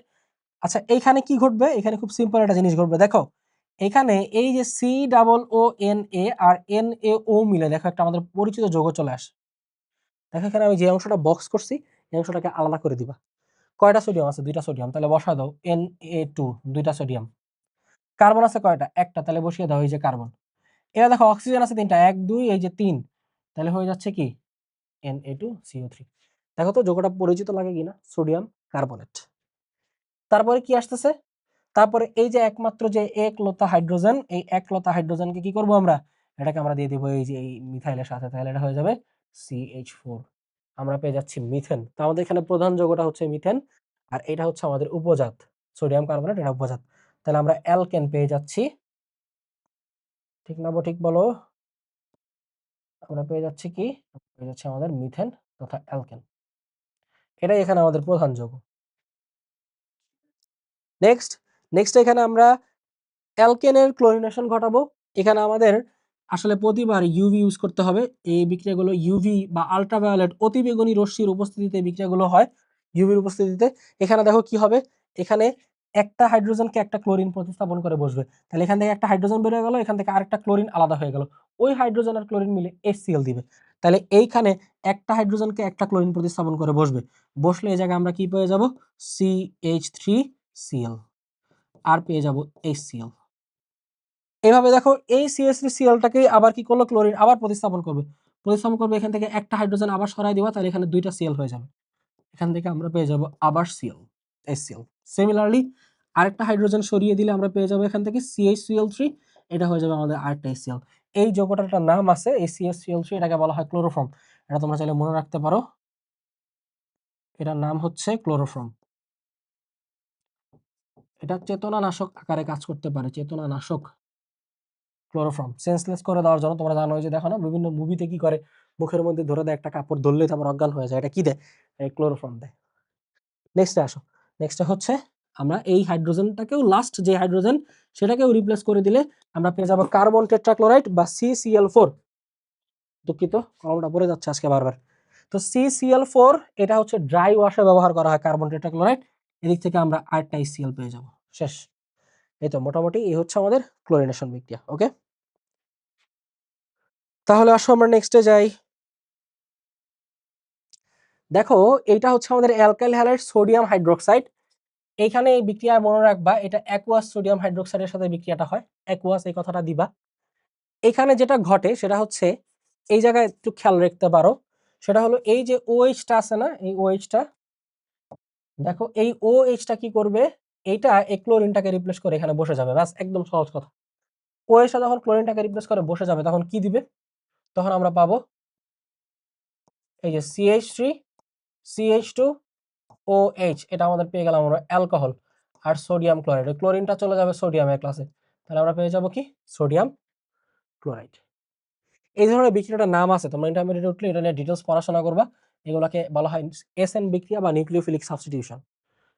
আচ্ছা এইখানে কি ঘটবে, এখানে খুব সিম্পল একটা জিনিস ঘটবে, দেখো এখানে এই যে COO আর NaO মিলে দেখো একটা আমাদের পরিচিত যৌগ চলে আসে। দেখো এখানে আমি যে অংশটা বক্স করছি এই অংশটাকে আলাদা করে দিবা। কয়টা সোডিয়াম আছে? 2টা সোডিয়াম, তাহলে বসা দাও Na2, 2টা সোডিয়াম। কার্বন আছে কয়টা? একটা, তাহলে বসিয়ে দাও এই যে কার্বন। এবার দেখো অক্সিজেন আছে 3টা, 1 2 এই যে 3, তাহলে হয়ে যাচ্ছে কি Na2CO3। দেখো তো যৌগটা পরিচিত লাগে কিনা, সোডিয়াম কার্বনেট। তারপরে কি আসতেছে, তারপরে এই যে একমাত্র যে একলতা হাইড্রোজেন, এই একলতা হাইড্রোজেনকে কি করব আমরা, এটাকে আমরা দিয়ে দিব এই যে এই মিথাইলের সাথে, তাহলে এটা হয়ে যাবে CH4, আমরা পেয়ে যাচ্ছি মিথেন। তো আমাদের এখানে প্রধান যৌগটা হচ্ছে মিথেন, আর এটা হচ্ছে আমাদের উপজাত সোডিয়াম কার্বনেট, এটা উপজাত, তাহলে আমরা অ্যালকেন পেয়ে যাচ্ছি। ঠিক না ঠিক বলো, আমরা পেয়ে যাচ্ছি কি, পেয়ে যাচ্ছে আমাদের মিথেন তথা অ্যালকেন, এটাই এখানে আমাদের প্রধান যৌগ। নেক্সট নেক্সট এখানে আমরা অ্যালকেনের ক্লোরিনেশন ঘটাবো। এখানে আমাদের আসলে প্রতিবার ইউভি ইউজ করতে হবে, এই বিক্রিয়াগুলো ইউভি বা আল্ট্রাভায়োলেট অতিবেগুনি রশ্মির উপস্থিতিতে বিক্রিয়াগুলো হয়, ইউভির উপস্থিতিতে। এখানে দেখো কি হবে, এখানে একটা হাইড্রোজেনকে একটা ক্লোরিন প্রতিস্থাপন করে বসবে, তাহলে এখান থেকে একটা হাইড্রোজেন বের হয়ে গেল, এখান থেকে আরেকটা ক্লোরিন আলাদা হয়ে গেল, ওই হাইড্রোজেন আর ক্লোরিন মিলে HCl দিবে, তাহলে এইখানে একটা হাইড্রোজেনকে একটা ক্লোরিন প্রতিস্থাপন করে বসবে, বসলে এই জায়গায় আমরা কি পেয়ে যাব, CH3Cl, আর পেয়ে যাব HCl। এইভাবে দেখো এই CH3Clটাকে আবার কি করলো, ক্লোরিন আবার প্রতিস্থাপন করবে, এখান থেকে একটা হাইড্রোজেন আবার সরাই দিবা, তাহলে এখানে 2টা Cl হয়ে যাবে, এখান থেকে আমরা পেয়ে যাব আবার Cl HCl। সিমিলারলি আরেকটা হাইড্রোজেন সরিয়ে দিলে আমরা পেয়ে যাব এখান থেকে CH3Cl3, এটা হয়ে যাবে আমাদের আরেকটা HCl। এই যৌগটার একটা নাম আছে এই CH3Cl3, এটাকে বলা হয় ক্লোরোফর্ম, এটা তোমরা চাইলে মনে রাখতে পারো, এটার নাম হচ্ছে ক্লোরোফর্ম। এটা চেতনানাশক আকারে কাজ করতে পারে, চেতনানাশক ক্লোরোফর্ম, সেন্সলেস করে দেওয়ার জন্য। তোমরা জানো যে দেখো না বিভিন্ন মুভিতে কি করে, মুখের মধ্যে ধরে দেয় একটা কাপড়, ধরলেই তারপর অজ্ঞান হয়ে যায়, এটা কি দেয়, এই ক্লোরোফর্ম দেয়। নেক্সটে আসো, নেক্সটে হচ্ছে আমরা এই হাইড্রোজেনটাকেও লাস্ট যে হাইড্রোজেন সেটাকেও রিপ্লেস করে দিলে আমরা পেয়ে যাবো কার্বন টেট্রাক্লোরাইড বা CCl4। দুঃখিত কলমটা পড়ে যাচ্ছে আজকে বারবার। তো CCl4 এটা হচ্ছে ড্রাই ওয়াশে ব্যবহার করা হয় কার্বন টেট্রাক্লোরাইড, এদিক থেকে আমরা আরেকটা HCl পেয়ে যাব, শেষ। এই তো মোটামুটি এই হচ্ছে আমাদের ক্লোরিনেশন বিক্রিয়া। ওকে, তাহলে আসো আমরা নেক্সটে যাই। দেখো এইটা হচ্ছে আমাদের অ্যালকাইল হ্যালাইড সোডিয়াম হাইড্রোক্সাইড। এইখানে এই বিক্রিয়া মনে রাখবা, এটা অ্যাকুয়াস সোডিয়াম হাইড্রোক্সাইডের সাথে বিক্রিয়াটা হয়, অ্যাকুয়াস এই কথাটা দিবা। এখানে যেটা ঘটে সেটা হচ্ছে এই জায়গায় একটু খেয়াল রাখতে পারো, সেটা হলো এই যে OH-টা আছে না, এই OH-টা, দেখো এই OH-টা কি করবে, এইটা এই ক্লোরিনটাকে রিপ্লেস করে এখানে বসে যাবে, ব্যাস একদম সহজ কথা। OH-টা যখন ক্লোরিনটাকে রিপ্লেস করে বসে যাবে তখন কি দিবে, তখন আমরা পাবো এই যে CH3 CH2 OH, এটা আমাদের পেয়ে গেলাম আমরা অ্যালকোহল, আর সোডিয়াম ক্লোরাইড, ক্লোরিনটা চলে যাবে সোডিয়ামের ক্লাসে, তাহলে আমরা পেয়ে যাবো কি সোডিয়াম ক্লোরাইড। এই ধরনের বিক্রিয়াটার নাম আছে, তোমরা ইন্টারমিডিয়েট উঠলে এটা নিয়ে ডিটেলস পড়াশোনা করবা, এগুলোকে বলা হয় SN বিক্রিয়া বা নিউক্লিওফিলিক সাবস্টিটিউশন।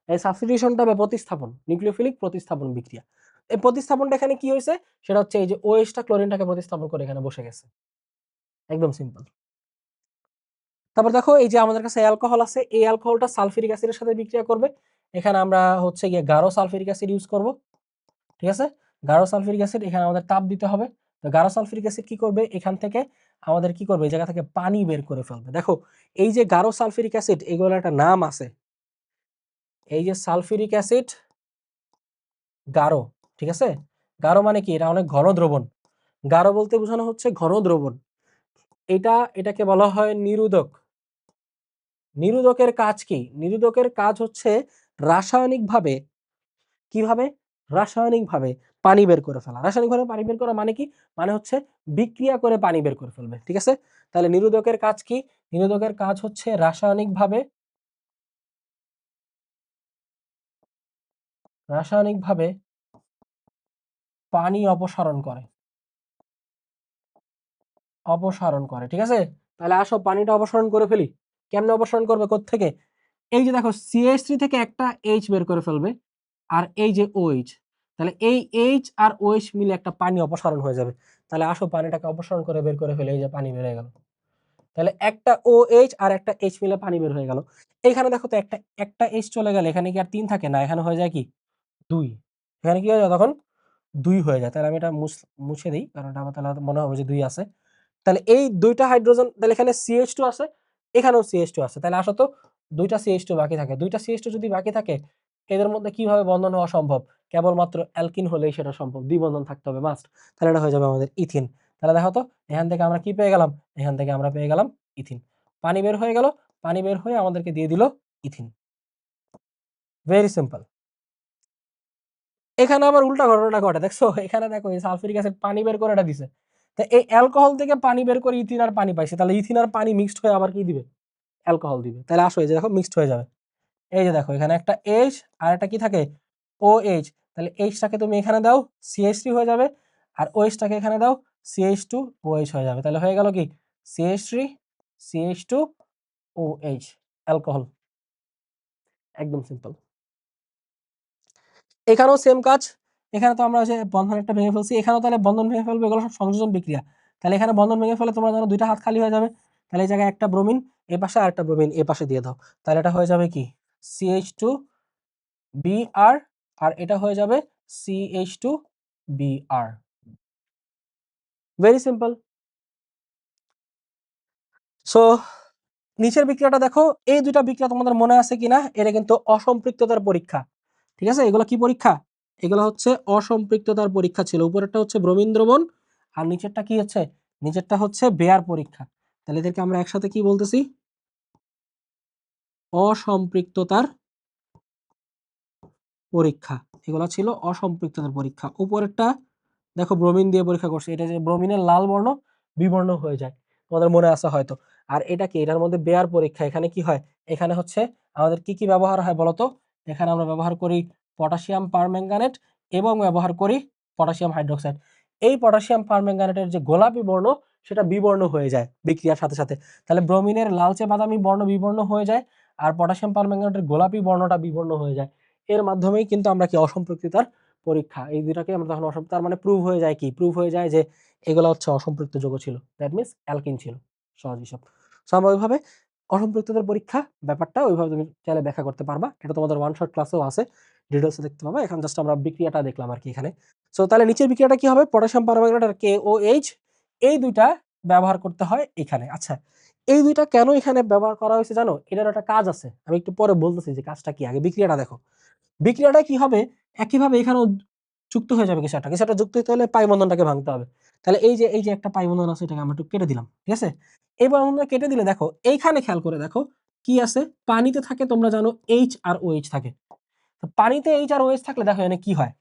এই সাবস্টিটিউশনটা বা প্রতিস্থাপন, নিউক্লিওফিলিক প্রতিস্থাপন বিক্রিয়া। এই প্রতিস্থাপনটা এখানে কি হয়েছে সেটা হচ্ছে এই যে ওএইচটা ক্লোরিনটাকে প্রতিস্থাপন করে এখানে বসে গেছে, একদম সিম্পল। তারপর দেখো এই যে আমাদের কাছে অ্যালকোহল আছে, এই অ্যালকোহলটা সালফিউরিক অ্যাসিডের সাথে বিক্রিয়া করবে। এখানে আমরা হচ্ছে গিয়ে গাঢ় সালফিউরিক অ্যাসিড ইউজ করব, ঠিক আছে। গাঢ় সালফিউরিক অ্যাসিড, এখানে আমাদের তাপ দিতে হবে। তো গাঢ় সালফিউরিক অ্যাসিড কি করবে, এখান থেকে আমাদের কি করবে, এই জায়গা থেকে পানি বের করে ফেলবে। দেখো এই যে গাঢ় সালফিউরিক অ্যাসিড, এগুলোর একটা নাম আছে, এই যে সালফিউরিক অ্যাসিড গাঢ়, ঠিক আছে। গাঢ় মানে কি, এটা অনেক ঘন দ্রবণ। গাঢ় বলতে বোঝানো হচ্ছে ঘন দ্রবণ। এটাকে বলা হয় নিরোধক। নিরোধকের কাজ কি, নিরোধকের কাজ হচ্ছে রাসায়নিকভাবে, কিভাবে, রাসায়নিকভাবে পানি বের করে ফেলা। রাসায়নিকভাবে পানি বের করা মানে কি, মানে হচ্ছে বিক্রিয়া করে পানি বের করে ফেলবে, ঠিক আছে। তাহলে নিরোধকের কাজ কি, নিরোধকের কাজ হচ্ছে রাসায়নিকভাবে, রাসায়নিকভাবে পানি অপসারণ করে, অপসারণ করে, ঠিক আছে। তাহলে আসো পানিটা অপসারণ করে ফেলি। কেমনে অপসারণ করবে, কোত্থেকে, এই যে দেখো CH3 থেকে একটা H বের করে ফেলবে, আর এই যে OH, তাহলে এই H আর OH মিলে একটা পানি অপসারণ হয়ে যাবে। তাহলে আসো পানিটাকে অপসারণ করে বের করে ফেলে, এই যে পানি বের হয়ে গেল। তাহলে একটা OH আর একটা H মিলে পানি বের হয়ে গেল। এখানে দেখো তো একটা একটা H চলে গেলে এখানে কি আর 3 থাকে না, এখানে হয়ে যায় কি 2। এখানে কি হয়ে যায় তখন 2 হয়ে যায়। তাহলে আমি এটা মুছে দিই, কারণ এটা আমার তাহলে মনে হবে যে 2 আছে। তাহলে এই দুইটা হাইড্রোজেন, তাহলে এখানে CH2 আছে, এখানেও CH2 আছে। তাহলে আসো তো দুইটা CH2 বাকি থাকে, দুইটা CH2 যদি বাকি থাকে, এদের মধ্যে কিভাবে বন্ধন হওয়া সম্ভব, কেবলমাত্র অ্যালকিন হলেই সেটা সম্ভব, দ্বিবন্ধন থাকতে হবে মাস্ট। তাহলে এটা হয়ে যাবে আমাদের ইথিন। তাহলে দেখো তো এখান থেকে আমরা কি পেয়ে গেলাম, এখান থেকে আমরা পেয়ে গেলাম ইথিন। পানি বের হয়ে গেল, পানি বের হয়ে আমাদেরকে দিয়ে দিল ইথিন। Very simple. এখানে আবার উল্টা ঘটনাটা ঘটে, দেখছো এখানে দেখো এই সালফিউরিক অ্যাসিড পানি বের করে এটা দিছে, তো এই অ্যালকোহল থেকে পানি বের করে ইথিন আর পানি পাইছে, তাহলে ইথিন আর পানি মিক্সড হয়ে আবার কি দিবে, অ্যালকোহল দিবে। তাহলে আসো এই যে দেখো মিক্সড হয়ে যাবে। এই যে দেখো এখানে একটা H আর একটা কি থাকে OH, তাহলে H টাকে তুমি এখানে দাও CH3 হয়ে যাবে, আর OH টাকে এখানে দাও CH2OH হয়ে যাবে। তাহলে হয়ে গেল কি CH3 CH2OH, অ্যালকোহল। একদম সিম্পল। এখানেও সেম কাজ, এখানে তো আমরা যে বন্ধন একটা ভেঙে ফেলছি, এখানেও তাহলে বন্ধন ভেঙে ফেলবে, এগুলো সব সংযোজন বিক্রিয়া। তাহলে এখানে বন্ধন ভেঙে ফেলে তোমরা জানো দুইটা হাত খালি হয়ে যাবে। তাহলে এই জায়গায় একটা ব্রোমিন এ পাশে আর একটা ব্রোমিন এ পাশে দিয়ে দাও, তাহলে এটা হয়ে যাবে কি CH2Br, আর এটা হয়ে যাবে CH2Br। Very simple. সো নিচের বিক্রিয়াটা দেখো, এই দুইটা বিক্রিয়া তোমাদের মনে আছে কিনা, এটা কিন্তু অসম্পৃক্ততার পরীক্ষা, ঠিক আছে। এগুলো কি পরীক্ষা, এগুলো হচ্ছে অসম্পৃক্ততার পরীক্ষা ছিল। উপরেরটা হচ্ছে ব্রোমিন দ্রবণ, আর নিচেরটা কি হচ্ছে, নিচেরটা হচ্ছে বেয়ার পরীক্ষা। তাহলে এদেরকে আমরা একসাথে কি বলতেছি, অসম্পৃক্ততার পরীক্ষা। এগুলো ছিল অসম্পৃক্ততার পরীক্ষা। উপরেরটা দেখো ব্রোমিন দিয়ে পরীক্ষা করছে, এটা যে ব্রোমিনের লাল বর্ণ বিবর্ণ হয়ে যায়, তোমাদের মনে আছে হয়তো। আর এটা কি, এটার মধ্যে বেয়ার পরীক্ষা। এখানে কি হয়, এখানে হচ্ছে আমাদের কি কি ব্যবহার হয় বলতো, এখানে আমরা ব্যবহার করি পটাশিয়াম পারম্যাঙ্গানেট এবং ব্যবহার করি পটাশিয়াম হাইড্রোক্সাইড। এই পটাশিয়াম পারম্যাঙ্গানেটের যে গোলাপি বর্ণ সেটা বিবর্ণ হয়ে যায় বিক্রিয়ার সাথে সাথে। তাহলে ব্রোমিনের লালচে বাদামি বর্ণ বিবর্ণ হয়ে যায়, আর পটাশিয়াম পারম্যাঙ্গানেটের গোলাপি বর্ণটা বিবর্ণ হয়ে যায়। এর মাধ্যমেই কিন্তু আমরা কি অসম্পৃক্ততার পরীক্ষা, এই দুটাকে আমরা তখন তার মানে প্রুভ হয়ে যায় কি, প্রুভ হয়ে যায় যে এগুলো হচ্ছে অসম্পৃক্ত যৌগ ছিল, দ্যাট মিন্স অ্যালকিন ছিল, সহজ হিসাব। সো আমরা ওইভাবে অসম্পৃক্ততার পরীক্ষা ব্যাপারটা ওইভাবে তুমি চাইলে ব্যাখ্যা করতে পারবা, এটা তোমাদের ওয়ান শট ক্লাসেও আছে, ডিটেলসে দেখতে পাবা। এখন জাস্ট আমরা বিক্রিয়াটা দেখলাম আর কি এখানে। সো তাহলে নিচের বিক্রিয়াটা কি হবে, পটাশিয়াম পারম্যাঙ্গানেট আর KOH, এই দুইটা ব্যবহার করতে হয় এখানে। আচ্ছা এই দুইটা কেন এখানে ব্যবহার করা হয়েছে জানো, এটার একটা কাজ আছে, আমি একটু পরে বলতেছি যে কাজটা কি, আগে বিক্রিয়াটা দেখো। বিক্রিয়াটা কি হবে, একইভাবে এখানেও যুক্ত হয়ে যাবে কিছু একটা, কিছু একটা যুক্ত হতে হলে পাই বন্ধনটাকে ভাঙতে হবে। তাহলে এই যে একটা পাই বন্ধন আছে, এটাকে আমরা একটু কেটে দিলাম, ঠিক আছে। এই বন্ধনটা কেটে দিলে দেখো এইখানে খেয়াল করে দেখো কি আছে, পানিতে থাকে তোমরা জানো H আর OH থাকে। তো পানিতে H আর OH থাকলে দেখো এখানে কি হয়,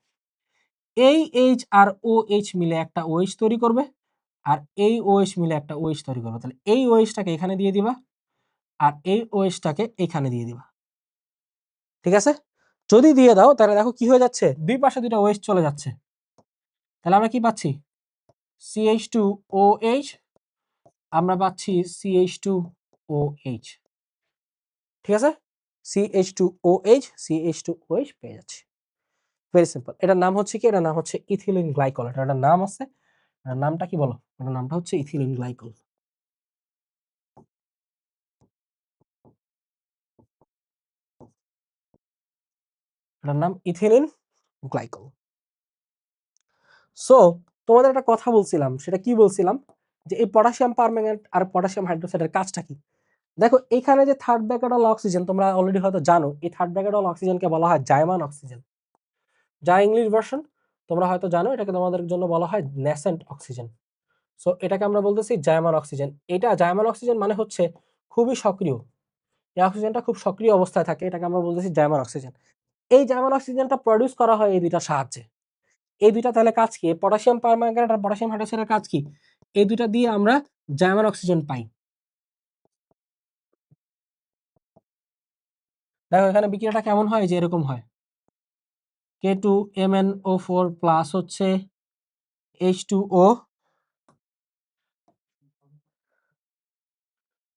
এই H আর OH মিলে একটা OH তৈরি করবে, আর এই OH মিলে একটা OH তৈরি করবে। তাহলে এই OH-টাকে এখানে দিয়ে দিবা, আর এই OH-টাকে এখানে দিয়ে দিবা, ঠিক আছে। যদি দিয়ে দাও তাহলে দেখো কি হয়ে যাচ্ছে, দুই পাশে দুইটা OH চলে যাচ্ছে। তাহলে আমরা কি পাচ্ছি, CH2OH, আমরা পাচ্ছি CH2OH, ঠিক আছে। CH2OH CH2OH পেয়ে যাচ্ছি। Very simple. এটার নাম হচ্ছে কি? এটার নাম হচ্ছে ইথিলিন গ্লাইকল। এটার একটা নাম আছে। এটার নামটা কি বলো? এটার নামটা হচ্ছে ইথিলিন গ্লাইকল। এটার নাম ইথিলিন গ্লাইকল। সো তোমাদের একটা কথা বলছিলাম, সেটা কি বলছিলাম? যে এই পটাশিয়াম পারম্যাঙ্গানেট আর পটাশিয়াম হাইড্রোক্সাইডের কাজটা কি? দেখো এখানে যে থার্ড ব্র্যাকেট হল অক্সিজেন, তোমরা অলরেডি হয়তো জানো এই থার্ড ব্র্যাকেট হল অক্সিজেনকে বলা হয় জাইমান অক্সিজেন। যার ইংলিশ ভার্সন তোমরা হয়তো জানো, এটাকে তোমাদের জন্য বলা হয় ন্যাসেন্ট অক্সিজেন। সো এটাকে আমরা বলতেছি জাইমান অক্সিজেন। এটা জাইমান অক্সিজেন মানে হচ্ছে খুবই সক্রিয়। এই অক্সিজেনটা খুব সক্রিয় অবস্থায় থাকে, এটাকে আমরা বলতেছি জাইমান অক্সিজেন। এই জাইমান অক্সিজেনটা প্রডিউস করা হয় এই দুইটার সাহায্যে। এই দুইটা তাহলে কাজ কি? পটাশিয়াম পারম্যাঙ্গানেট আর পটাশিয়াম হাইড্রোক্সাইডের কাজ কি? এই দুইটা দিয়ে আমরা জাইমান অক্সিজেন পাই। দেখো এখানে বিক্রিয়াটা কেমন হয়, যে এরকম হয়। K2MnO4 প্লাস হচ্ছে H2O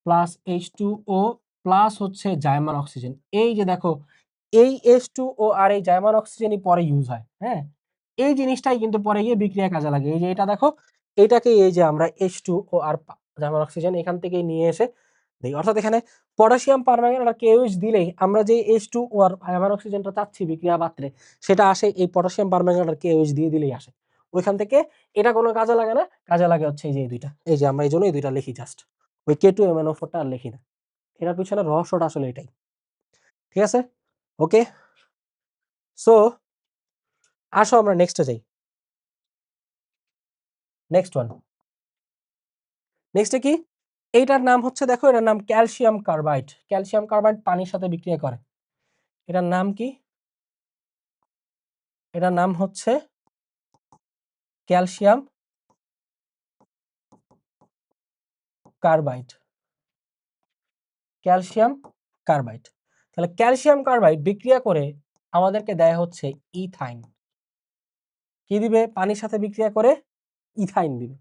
প্লাস H2O প্লাস হচ্ছে জাইমান অক্সিজেন। এই যে দেখো এই H2O আর এই জাইমান অক্সিজেনই পরে ইউজ হয়। হ্যাঁ, এই জিনিসটাই কিন্তু পরে গিয়ে বিক্রিয়া কাজে লাগে। এই যে এটা দেখো, এইটাকে এই যে আমরা H2O আর জাইমান অক্সিজেন এখান থেকে নিয়ে এসে দেই। অর্থাৎ এখানে পটাশিয়াম পারম্যাঙ্গানেট আর KOH দিলেই আমরা যে H2O আর জাইমান অক্সিজেনটা চাচ্ছি বিক্রিয়া পাত্রে, সেটা আসে এই পটাশিয়াম পারম্যাঙ্গানেট আর KOH দিয়ে দিলেই আসে। ওইখান থেকে এটা কোনো কাজে লাগে না, কাজে লাগে হচ্ছে এই যে এই দুইটা। এই যে আমরা এই জন্য এই দুইটা লিখি জাস্ট, ওই K2MnO4টা আর লিখি না। এটার পিছনে রহস্যটা আসলে এটাই। ঠিক আছে, ওকে। সো আসো আমরা নেক্সটে যাই। নেক্সট ওয়ান, নেক্সটে কি? এইটার নাম হচ্ছে, দেখো এটার নাম ক্যালসিয়াম কার্বাইড। ক্যালসিয়াম কার্বাইড পানির সাথে বিক্রিয়া করে। এটার নাম কি? এটার নাম হচ্ছে ক্যালসিয়াম কার্বাইড। Calcium carbide. তাহলে ক্যালসিয়াম কার্বাইড বিক্রিয়া করে আমাদেরকে দেয় হচ্ছে ইথাইন। কি দিবে? পানির সাথে বিক্রিয়া করে ইথাইন দিবে।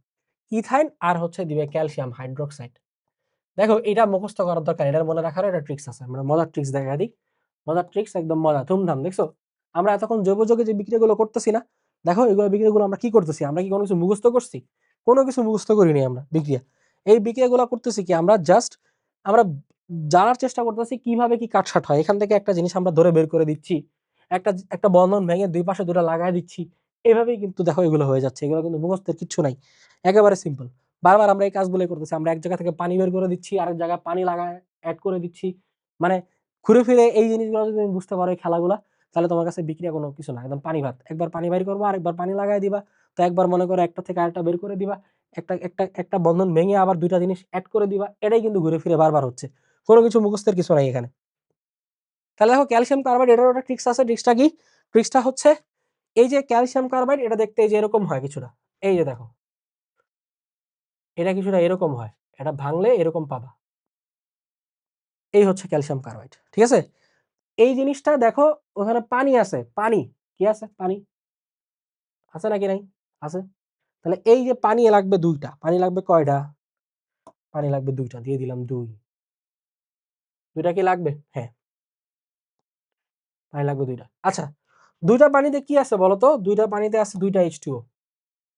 ইথাইন আর হচ্ছে দিবে ক্যালসিয়াম হাইড্রোক্সাইড। দেখো এটা মুখস্থ করার দরকার, এটার মনে রাখার একটা ট্রিক্স আছে। আমরা মজার ট্রিক্স দেখা দিই, মজার ট্রিক্স, একদম মজা ধুমধাম। দেখছো আমরা এতক্ষণ জৈব যৌগে যে বিক্রিয়াগুলো করতেছি না, দেখো এগুলো বিক্রিয়াগুলো আমরা কি করতেছি? আমরা কি কোনো কিছু মুখস্থ করছি? কোনো কিছু মুখস্থ করিনি আমরা। বিক্রিয়া, এই বিক্রিয়াগুলো করতেছি কি? আমরা জাস্ট আমরা জানার চেষ্টা করতেছি কিভাবে কি কাটছাট হয়। এখান থেকে একটা জিনিস আমরা ধরে বের করে দিচ্ছি, একটা একটা বন্ধন ভেঙে দুই পাশে দুটো লাগাই দিচ্ছি। এভাবেই কিন্তু দেখো এগুলো হয়ে যাচ্ছে। এগুলো কিন্তু মুখস্থের কিচ্ছু নাই, একেবারে সিম্পল। বারবার আমরা এই কাজগুলোই করতেছি। আমরা এক জায়গা থেকে পানি বের করে দিচ্ছি, আরেক জায়গায় পানি লাগায় অ্যাড করে দিচ্ছি। মানে ঘুরে ফিরে এই জিনিসগুলো যদি তুমি বুঝতে পারো, এই খেলাগুলা, তাহলে তোমার কাছে বিক্রিয়া কোনো কিছু না, একদম পানি ভাত। একবার পানি বের করবো, আরেকবার পানি লাগাই দিবা। তো একবার মনে করো একটা থেকে আরেকটা বের করে দিবা, একটা একটা একটা বন্ধন ভেঙে আবার দুইটা জিনিস অ্যাড করে দিবা। এটাই কিন্তু ঘুরে ফিরে বারবার হচ্ছে, কোনো কিছু মুখস্থের কিছু নাই এখানে। তাহলে দেখো ক্যালসিয়াম কার্বাইড, এটার একটা ট্রিক্স আছে। ট্রিক্সটা কি? ট্রিক্সটা হচ্ছে এই যে ক্যালসিয়াম কার্বাইড, এটা দেখতে এই যে এরকম হয় কিছুটা। এই যে দেখো এটা কিছুটা এরকম হয়, এটা ভাঙলে এরকম পাবা। এই হচ্ছে ক্যালসিয়াম কার্বাইড। ঠিক আছে, এই জিনিসটা দেখো ওখানে পানি আছে। পানি কি আছে? পানি আছে নাকি নাই? আছে। তাহলে এই যে পানি লাগবে দুইটা, পানি লাগবে কয়টা? পানি লাগবে দুইটা, দিয়ে দিলাম দুই। দুইটা কি লাগবে? হ্যাঁ, পানি লাগবে দুইটা। আচ্ছা, দুইটা পানিতে কি আছে বলো তো? দুইটা পানিতে আছে দুইটা H2O।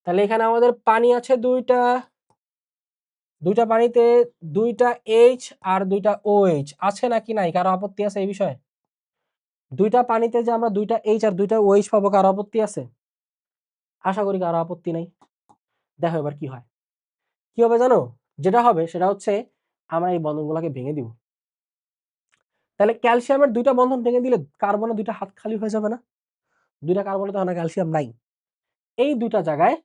তাহলে এখানে আমাদের পানি আছে দুইটা, দুইটা পানিতে দুইটা H আর দুইটা OH আছে নাকি নাই? কারো আপত্তি আছে এই বিষয়ে? দুইটা পানিতে যে আমরা দুইটা H আর দুইটা OH পাবো, কারো আপত্তি আছে? আশা করি কারো আপত্তি নাই। দেখো এবার কি হয়। কি হবে জানো? যেটা হবে সেটা হচ্ছে আমরা এই বন্ধনগুলোকে ভেঙে দিব। তাহলে ক্যালসিয়ামের দুইটা বন্ধন ভেঙে দিলে কার্বনের দুইটা হাত খালি হয়ে যাবে না? দুইটা কার্বনে তো এখানে ক্যালসিয়াম নাই। এই দুইটা জায়গায়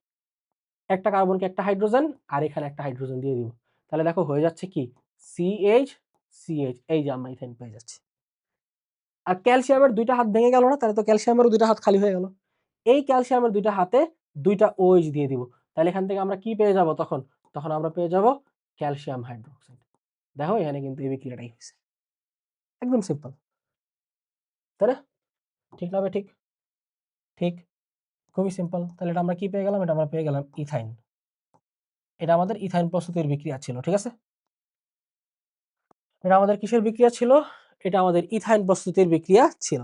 একটা কার্বনকে একটা হাইড্রোজেন আর এখানে একটা হাইড্রোজেন দিয়ে দিব। তাহলে দেখো হয়ে যাচ্ছে কি? CH CH, এই যে আমরা ইথেন পেয়ে যাচ্ছি। আর ক্যালসিয়ামের দুইটা হাত ভেঙে গেল না? তাহলে তো ক্যালসিয়ামেরও দুইটা হাত খালি হয়ে গেল। এই ক্যালসিয়ামের দুইটা হাতে দুইটা OH দিয়ে দিব। তাহলে এখান থেকে আমরা কি পেয়ে যাব তখন? তখন আমরা পেয়ে যাব ক্যালসিয়াম হাইড্রোক্সাইড। দেখো এখানে কিন্তু এই বিক্রিয়াটাই হয়েছে। একদম সিম্পল, তাই না? ঠিক না? ঠিক, ঠিক, খুবই সিম্পল। তাহলে এটা আমরা কি পেয়ে গেলাম? এটা আমরা পেয়ে গেলাম ইথাইন। এটা আমাদের ইথাইন প্রস্তুতির বিক্রিয়া ছিল। ঠিক আছে, এটা আমাদের কিসের বিক্রিয়া ছিল? এটা আমাদের ইথাইন প্রস্তুতির বিক্রিয়া ছিল।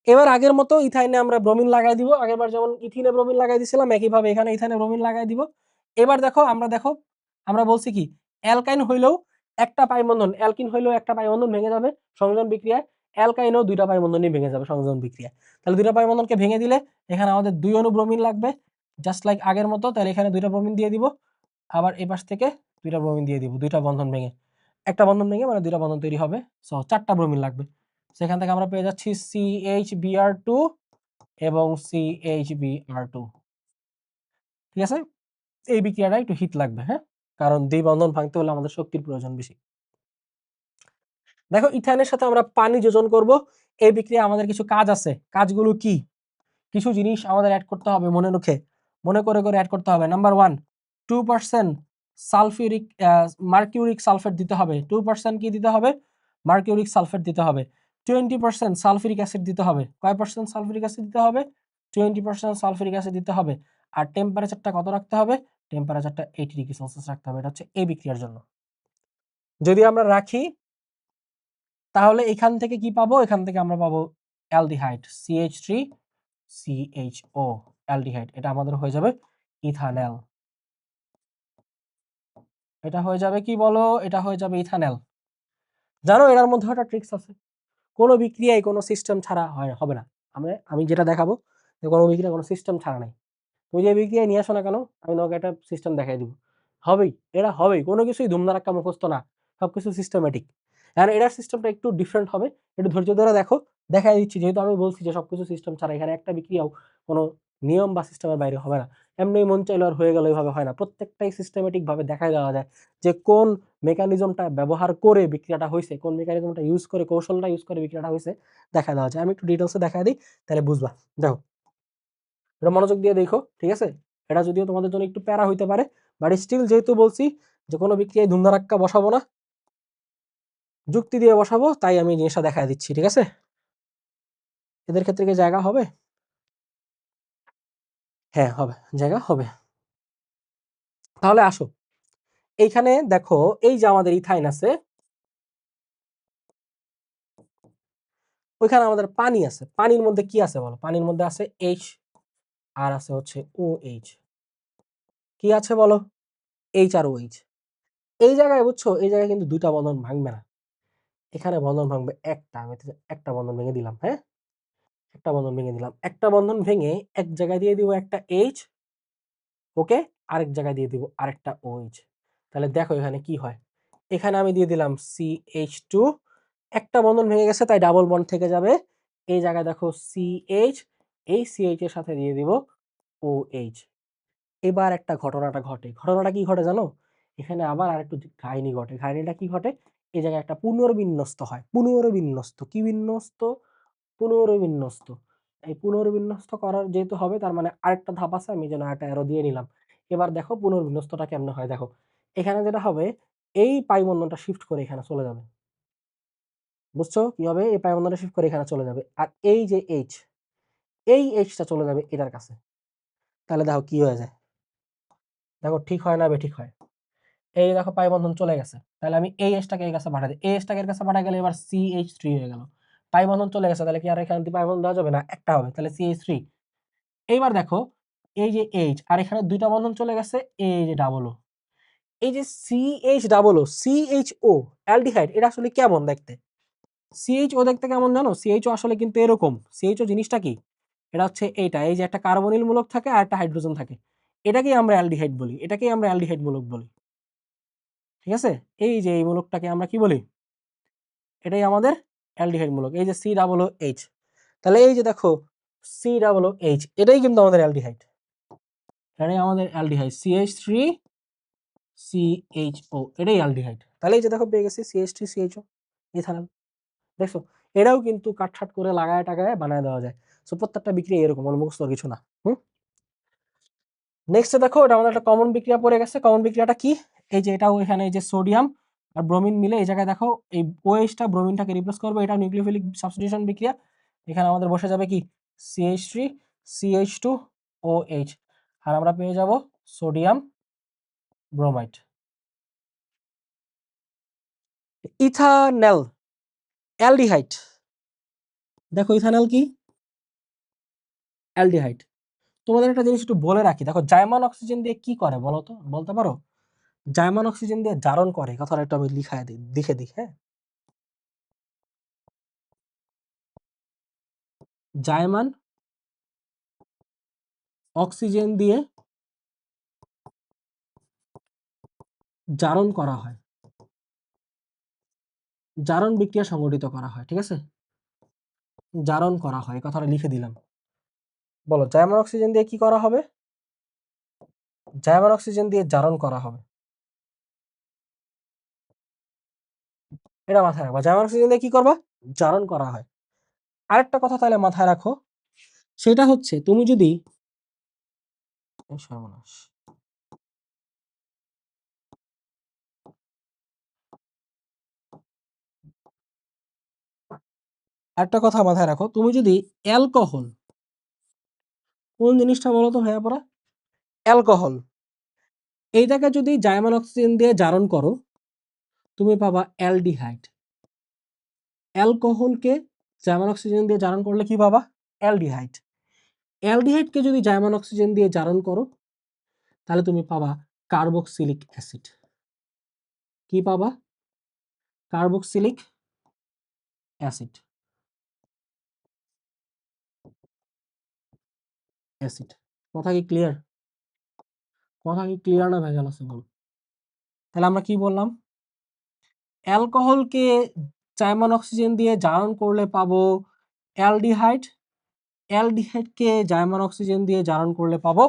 এবার আগের মতো ইথাইনে আমরা ব্রোমিন লাগাই দিব, আগেরবার যেমন ইথিনে ব্রোমিন লাগাই দিছিলাম একইভাবে এখানে ইথাইনে ব্রোমিন লাগাই দিব। এবার দেখো আমরা বলছি কি অ্যালকাইন হইলেও একটা পাই বন্ধন, অ্যালকিন হইলেও একটা পাই বন্ধন ভেঙে যাবে সংযোজন বিক্রিয়ায়, অ্যালকাইনও দুইটা পাই বন্ধনই ভেঙে যাবে সংযোজন বিক্রিয়ায়। তাহলে দুইটা পাই বন্ধনকে ভেঙে দিলে এখানে আমাদের 2 অণু ব্রোমিন লাগবে জাস্ট লাইক আগের মতো। তাহলে এখানে দুইটা ব্রোমিন দিয়ে দিব, আবার এই পাশ থেকে দুইটা ব্রোমিন দিয়ে দিব, দুইটা বন্ধন ভেঙে একটা বন্ধন ভেঙে মানে দুইটা বন্ধন তৈরি হবে। সো 4টা ব্রোমিন লাগবে। সেখান থেকে আমরা পেয়ে যাচ্ছি CHBr2 এবং CHBr2। ঠিক আছে, এই বিক্রিয়াটা একটু হিট লাগবে, হ্যাঁ, কারণ দ্বি বন্ধন ভাঙতে হলে আমাদের শক্তির প্রয়োজন বেশি। দেখো ইথাইনের সাথে আমরা পানি যোজন করব, এই বিক্রিয়া আমাদের কিছু কাজ আছে। কাজগুলো কি? কিছু জিনিস আমাদের অ্যাড করতে হবে, মনে করে অ্যাড করতে হবে। নাম্বার 1, 2% সালফিউরিক মার্কিউরিক সালফেট দিতে হবে। 2% কি দিতে হবে? মার্কিউরিক সালফেট দিতে হবে। 20% সালফিউরিক অ্যাসিড দিতে হবে। কয় পার্সেন্ট সালফিউরিক অ্যাসিড দিতে হবে? 20% সালফিউরিক অ্যাসিড দিতে হবে। আর টেম্পারেচারটা কত রাখতে হবে? টেম্পারেচারটা 80 ডিগ্রি সেলসিয়াস রাখতে হবে। এটা হচ্ছে এই বিক্রিয়ার জন্য। যদি আমরা রাখি তাহলে এখান থেকে কি পাবো? এখান থেকে আমরা পাবো অ্যালডিহাইড CH3CHO অ্যালডিহাইড। এটা আমাদের হয়ে যাবে ইথানল। এটা হয়ে যাবে কি বলো? এটা হয়ে যাবে ইথানল। জানো এটার মধ্যে একটা ট্রিক্স আছে, কোনো বিক্রিয়ায় কোনো সিস্টেম ছাড়া হবে না। আমি যেটা দেখাবো যে কোনো বিক্রিয়া কোনো সিস্টেম ছাড়া নাই। তুমি যে বিক্রিয়ায় নিয়ে আসো না কেন, আমি তোমাকে একটা সিস্টেম দেখাই দিব, হবেই, এটা হবেই। কোনো কিছুই ধুমধারাক্কা মুখস্থ না, সবকিছু সিস্টেমেটিক। আর এটার সিস্টেমটা একটু ডিফারেন্ট হবে, একটু ধৈর্য ধরে দেখো, দেখাই দিচ্ছি। যেহেতু আমি বলছি যে সবকিছু সিস্টেম ছাড়া, এখানে একটা বিক্রিয়াও কোনো নিয়ম বা সিস্টেমের বাইরে হবে না। এমনি মন চাইলো আর হয়ে গেল, এইভাবে হয় না। প্রত্যেকটাই সিস্টেমেটিক ভাবে দেখাই দেওয়া যায় যে কোন মেকানিজমটা ব্যবহার করে বিক্রিয়াটা হয়েছে, কোন মেকানিজমটা ইউজ করে, কৌশলটা ইউজ করে বিক্রিয়াটা হয়েছে দেখা দেওয়া যায়। আমি একটু ডিটেলসে দেখা দিই, তাহলে বুঝবা। দেখো, এটা মনোযোগ দিয়ে দেখো, ঠিক আছে? এটা যদিও তোমাদের জন্য একটু প্যারা হইতে পারে, বাট স্টিল যেহেতু বলছি যে কোনো বিক্রিয়ায় ধুমধারাক্কা বসাবো না, যুক্তি দিয়ে বসাবো, তাই আমি জিনিসটা দেখা দিচ্ছি, ঠিক আছে? এদের ক্ষেত্রে কি জায়গা হবে? হ্যাঁ হবে, জায়গা হবে। তাহলে আসো, এইখানে দেখো, এই যে আমাদের ইথাইন আছে, ওইখানে আমাদের পানি আছে। পানির মধ্যে কি আছে বলো? পানির মধ্যে আছে H আর আছে হচ্ছে OH। কি আছে বলো? H আর OH। এই জায়গায় বুঝছো, এই জায়গায় কিন্তু দুইটা বন্ধন ভাঙবে না, এখানে বন্ধন ভাঙবে একটা। আমি একটা বন্ধন ভেঙে দিলাম, হ্যাঁ, একটা বন্ধন ভেঙে দিলাম। একটা বন্ধন ভেঙে এক জায়গায় দিয়ে দিব একটা H, ওকে, আরেক জায়গায় দিয়ে দিব আরেকটা OH। তাহলে দেখো এখানে কি হয়। এখানে আমি দিয়ে দিলাম CH2, একটা বন্ধন ভেঙে গেছে তাই ডাবল বন্ড থেকে যাবে। এই জায়গায় দেখো CH, এই CH এর সাথে দিয়ে দিব OH। এবার একটা ঘটনাটা ঘটে। ঘটনাটা কি ঘটে জানো? এখানে আবার আরেকটু কাহিনী ঘটে। কাহিনীটা কি ঘটে? এই জায়গায় একটা পুনর্বিন্যস্ত হয়। পুনর্বিন্যস্ত কি বিন্যস্ত? পুনর্বিন্যস্ত। এই পুনর্বিন্যস্ত করার যেহেতু হবে, তার মানে আরেকটা ধাপ আছে, আমি যেন একটা অ্যারো দিয়ে নিলাম। এবার দেখো পুনর্বিন্যস্তটা কেমনে হয়। দেখো এখানে যেটা হবে, এই পাই বন্ধনটা শিফট করে এখানে চলে যাবে। বুঝছো কি হবে? এই পাই বন্ধনটা শিফট করে এখানে চলে যাবে, আর এই যে H, এই Hটা চলে যাবে এটার কাছে। তাহলে দেখো কি হয়ে যায়। দেখো ঠিক হয় না বেঠিক হয়? এই দেখো পাই বন্ধন চলে গেছে, তাহলে আমি এই এসটাকে এর কাছে পাঠাই দিই। এই এসটাকে এর কাছে পাঠাই গেলে এবার CH3 হয়ে গেল। পাই বন্ধন চলে গেছে, তাহলে কি আর এখানে পাই বন্ধন দেওয়া যাবে না? একটা হবে, তাহলে CH3। এইবার দেখো, এই যে H আর এখানে দুইটা বন্ধন চলে গেছে, এই যে ডাবল ও, এই যে CH double O, CHO aldehyde, এটা আসলে কেমন দেখতে? CHO দেখতে কেমন জানো? CHO আসলে কিন্তু এরকম। CHO জিনিসটা কি? এটা হচ্ছে এইটা, এই যে একটা কার্বনিল মূলক থাকে আর একটা হাইড্রোজেন থাকে, এটাকেই আমরা অ্যালডিহাইড বলি, এটাকেই আমরা অ্যালডিহাইড মূলক বলি। ঠিক আছে, এই যে এই মূলকটাকে আমরা কি বলি? এটাই আমাদের অ্যালডিহাইড মূলক। এই যে COOH, তাহলে এই যে দেখো COOH, এটাই কিন্তু আমাদের অ্যালডিহাইড। এটাই আমাদের অ্যালডিহাইড CH3CHO, এটাই অ্যালডিহাইড। তাহলে এই যে দেখো পেয়ে গেছি CH3CHO ইথানল। দেখছো, এটাও কিন্তু কাটছাট করে লাগায় টাগায় বানায় দেওয়া যায়। সো প্রত্যেকটা বিক্রিয়া এরকম, মুখস্থ কিছু না। নেক্সট দেখো, এটা আমাদের একটা কমন বিক্রিয়া পড়ে গেছে। কমন বিক্রিয়াটা কি? এই যে এটাও এখানে এই যে সোডিয়াম আর ব্রোমিন মিলে এই জায়গায় দেখো এই OH টা ব্রোমিনটাকে রিপ্লেস করবে, এটা নিউক্লিওফিলিক সাবস্টিটিউশন বিক্রিয়া। এখানে আমাদের বসে যাবে কি CH3CH2OH, আর আমরা পেয়ে যাব সোডিয়াম ব্রোমাইড। Ethanol aldehyde. দেখো ইথানল কি? অ্যালডিহাইড। তোমাদের একটা জিনিস একটু বলে রাখি, দেখো জাইমান অক্সিজেন দিয়ে কি করে বলো তো, বলতে পারো? জাইমান অক্সিজেন দিয়ে জারণ করে, কথাটা একটু আমি লিখে দিই, হ্যাঁ। জাইমান অক্সিজেন দিয়ে জারণ করা হয়, জারণ বিক্রিয়া সংঘটিত করা হয়, ঠিক আছে? জারণ করা হয়, কথাটা লিখে দিলাম। বলো জাইমান অক্সিজেন দিয়ে কি করা হবে? জাইমান অক্সিজেন দিয়ে জারণ করা হবে, এটা মাথায় রাখবা। জাইমান অক্সিজেন দিয়ে কি করবা? জারণ করা হয়। আরেকটা কথা তাহলে মাথায় রাখো, সেটা হচ্ছে তুমি যদি সর্বনাশ, আরেকটা কথা মাথায় রাখো, তুমি যদি অ্যালকোহল, কোন জিনিসটা বলো তো ভাইয়া পড়া? অ্যালকোহল, এইটাকে যদি জাইমান অক্সিজেন দিয়ে জারণ করো, তুমি পাবা অ্যালডিহাইড। অ্যালকোহলকে জাইমান অক্সিজেন দিয়ে জারণ করলে কি পাবা? অ্যালডিহাইড। অ্যালডিহাইডকে যদি জাইমান অক্সিজেন দিয়ে জারণ করো, তাহলে তুমি পাবা কার্বক্সিলিক অ্যাসিড। কি পাবা? Carboxylic acid. অ্যাসিড। কথা কি ক্লিয়ার? কথা কি ক্লিয়ার না ভেজাল আছে বল? তাহলে আমরা কি বললাম? অ্যালকোহলকে জাইমান অক্সিজেন দিয়ে জারণ করলে পাবো অ্যালডিহাইড, অ্যালডিহাইডকে জাইমান অক্সিজেন দিয়ে জারণ করলে পাবো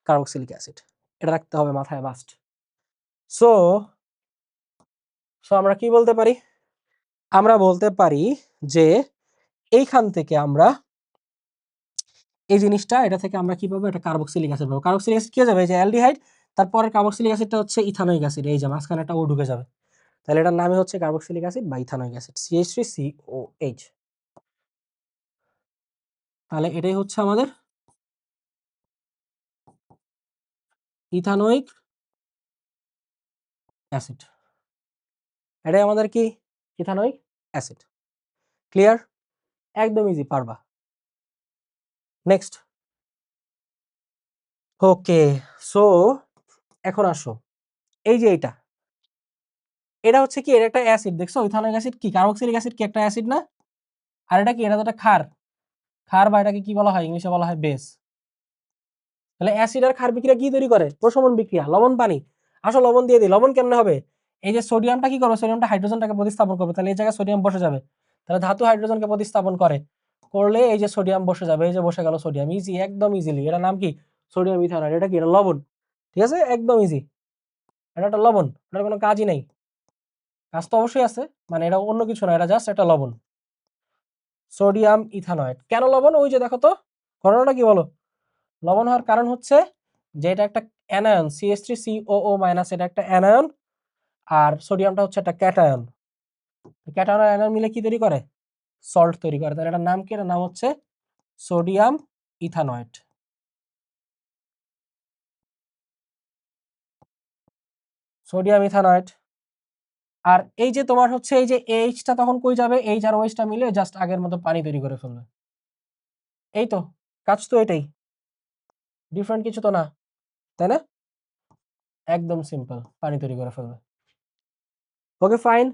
কার্বক্সিলিক অ্যাসিড। এটা রাখতে হবে মাথায় মাস্ট। সো সো আমরা কি বলতে পারি? আমরা বলতে পারি যে এইখান থেকে আমরা এই জিনিসটা, এটা থেকে আমরা কি পাবো? এটা কার্বক্সিলিক অ্যাসিড পাবো। কার্বক্সিলিক অ্যাসিড কি হয়ে যাবে? এই যে অ্যালডিহাইড, তারপরে কার্বক্সিলিক অ্যাসিডটা হচ্ছে ইথানোয়িক অ্যাসিড, এই যে মাঝখানে একটা ও ঢুকে যাবে, তাহলে এটার নামই হচ্ছে কার্বক্সিলিক অ্যাসিড বা ইথানোয়িক অ্যাসিড, CH3COH। তাহলে এটাই হচ্ছে আমাদের ইথানোয়িক অ্যাসিড। এটাই আমাদের কি? Ethanoic acid. ক্লিয়ার? একদম ইজি, পারবা। নেক্সট। ওকে, সো এখন আসো, এই যে এটা হচ্ছে কি? এটা একটা অ্যাসিড, দেখছো? ইথানোয়িক অ্যাসিড কি? কার্বক্সিলিক অ্যাসিড কি একটা অ্যাসিড না? আর এটা কি? এটা তো একটা ক্ষার। ক্ষার বা এটাকে কি বলা হয়? ইংলিশে বলা হয় বেস। তাহলে অ্যাসিড আর ক্ষার বিক্রিয়া কি তৈরি করে? প্রশমন বিক্রিয়া। লবণ পানি, আসো লবণ দিয়ে দিই। লবণ কেমনে হবে? এই যে সোডিয়ামটা কি করবে? সোডিয়ামটা হাইড্রোজেনটাকে প্রতিস্থাপন করবে, তাহলে এই জায়গায় সোডিয়াম বসে যাবে। তাহলে ধাতু হাইড্রোজেনকে প্রতিস্থাপন করলে এই যে সোডিয়াম বসে যাবে, এই যে বসে গেল সোডিয়াম। ইজি, একদম ইজিলি। এটার নাম কি? সোডিয়াম ইথানয়েড। এটা কি? এটা লবণ। ঠিক আছে, একদম ইজি। এটা একটা লবণ, এটার কোনো কাজই নেই। কাজ তো অবশ্যই আছে, মানে এটা অন্য কিছু না, এটা জাস্ট একটা লবণ। সোডিয়াম ইথানয়েড কেন লবণ? ওই যে দেখো তো ঘটনাটা কি বলো। লবণ হওয়ার কারণ হচ্ছে যে এটা একটা অ্যানায়ন, CH3COO-, এটা একটা অ্যানায়ন, আর সোডিয়ামটা হচ্ছে একটা ক্যাটায়ন। ক্যাটায়ন আর অ্যানায়ন মিলে কি তৈরি করে? সল্ট তৈরি করে। তাহলে এটার নাম কি? এটার নাম হচ্ছে সোডিয়াম ইথানয়েড। সোডিয়াম ইথানয়েড। আর এই যে তোমার হচ্ছে এই যে এইচটা তখন কই যাবে? এইচ আর ওএইচটা মিলে জাস্ট আগের মতো পানি তৈরি করে ফেলবে। এই তো কাজ, তো এটাই, ডিফারেন্ট কিছু তো না, তাই না? একদম সিম্পল, পানি তৈরি করে ফেলবে। Okay fine.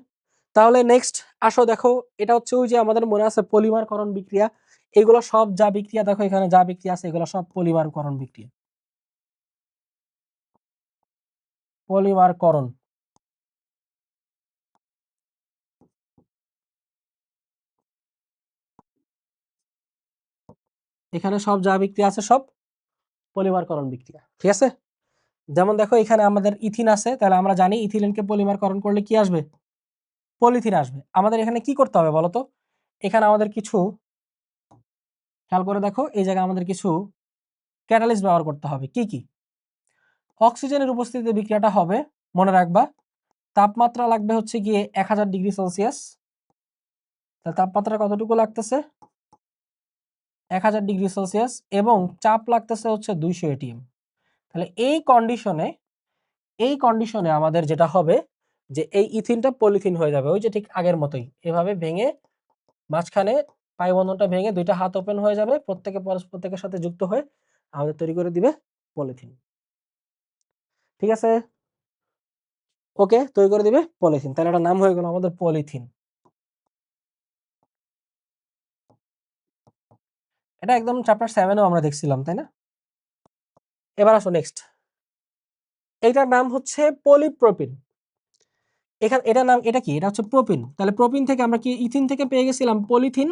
তাহলে নেক্সট আসো, দেখো এটা হচ্ছে ওই যে আমাদের মনে আছে পলিমারকরণ বিক্রিয়া। এগুলো সব যা বিক্রিয়া দেখো এখানে যা বিক্রিয়া আছে এগুলো সব পলিমারকরণ বিক্রিয়া। পলিমারকরণ, এখানে সব যা বিক্রিয়া আছে সব পলিমারকরণ বিক্রিয়া, ঠিক আছে? যেমন দেখো এখানে আমাদের ইথিন আছে, তাহলে আমরা জানি ইথিলিনকে পলিমারকরণ করলে কি আসবে? পলিথিন আসবে। আমাদের এখানে কি করতে হবে বলো তো? এখানে আমাদের কিছু খেয়াল করে দেখো, এই জায়গায় আমাদের কিছু ক্যাটালিস্ট ব্যবহার করতে হবে। কি কি? অক্সিজেনের উপস্থিতিতে বিক্রিয়াটা হবে, মনে রাখবা। তাপমাত্রা লাগবে হচ্ছে গিয়ে 1000 ডিগ্রি সেলসিয়াস। তাপমাত্রা কতটুকু লাগতেছে? 1000 ডিগ্রি সেলসিয়াস, এবং চাপ লাগতেছে হচ্ছে 200 ATM। তাহলে এই কন্ডিশনে আমাদের যেটা হবে যে এই ইথিনটা পলিথিন হয়ে যাবে, ওই যে ঠিক আগের মতোই এভাবে ভেঙে মাঝখানে পাই বন্ধনটা ভেঙে দুইটা হাত ওপেন হয়ে যাবে, প্রত্যেকের সাথে যুক্ত হয়ে আমাদের তৈরি করে দিবে পলিথিন। ঠিক আছে, ওকে, তৈরি করে দিবে পলিথিন। তাহলে এটা নাম হয়ে গেল আমাদের পলিথিন। এটা একদম চ্যাপ্টার 7-এও আমরা দেখছিলাম, তাই না? এবার আসো নেক্সট, এইটার নাম হচ্ছে পলিপ্রোপিন। এটা কি, এটা হচ্ছে প্রোপিন। তাহলে প্রোপিন থেকে আমরা কি ইথিন থেকে পেয়ে গেছিলাম পলিথিন,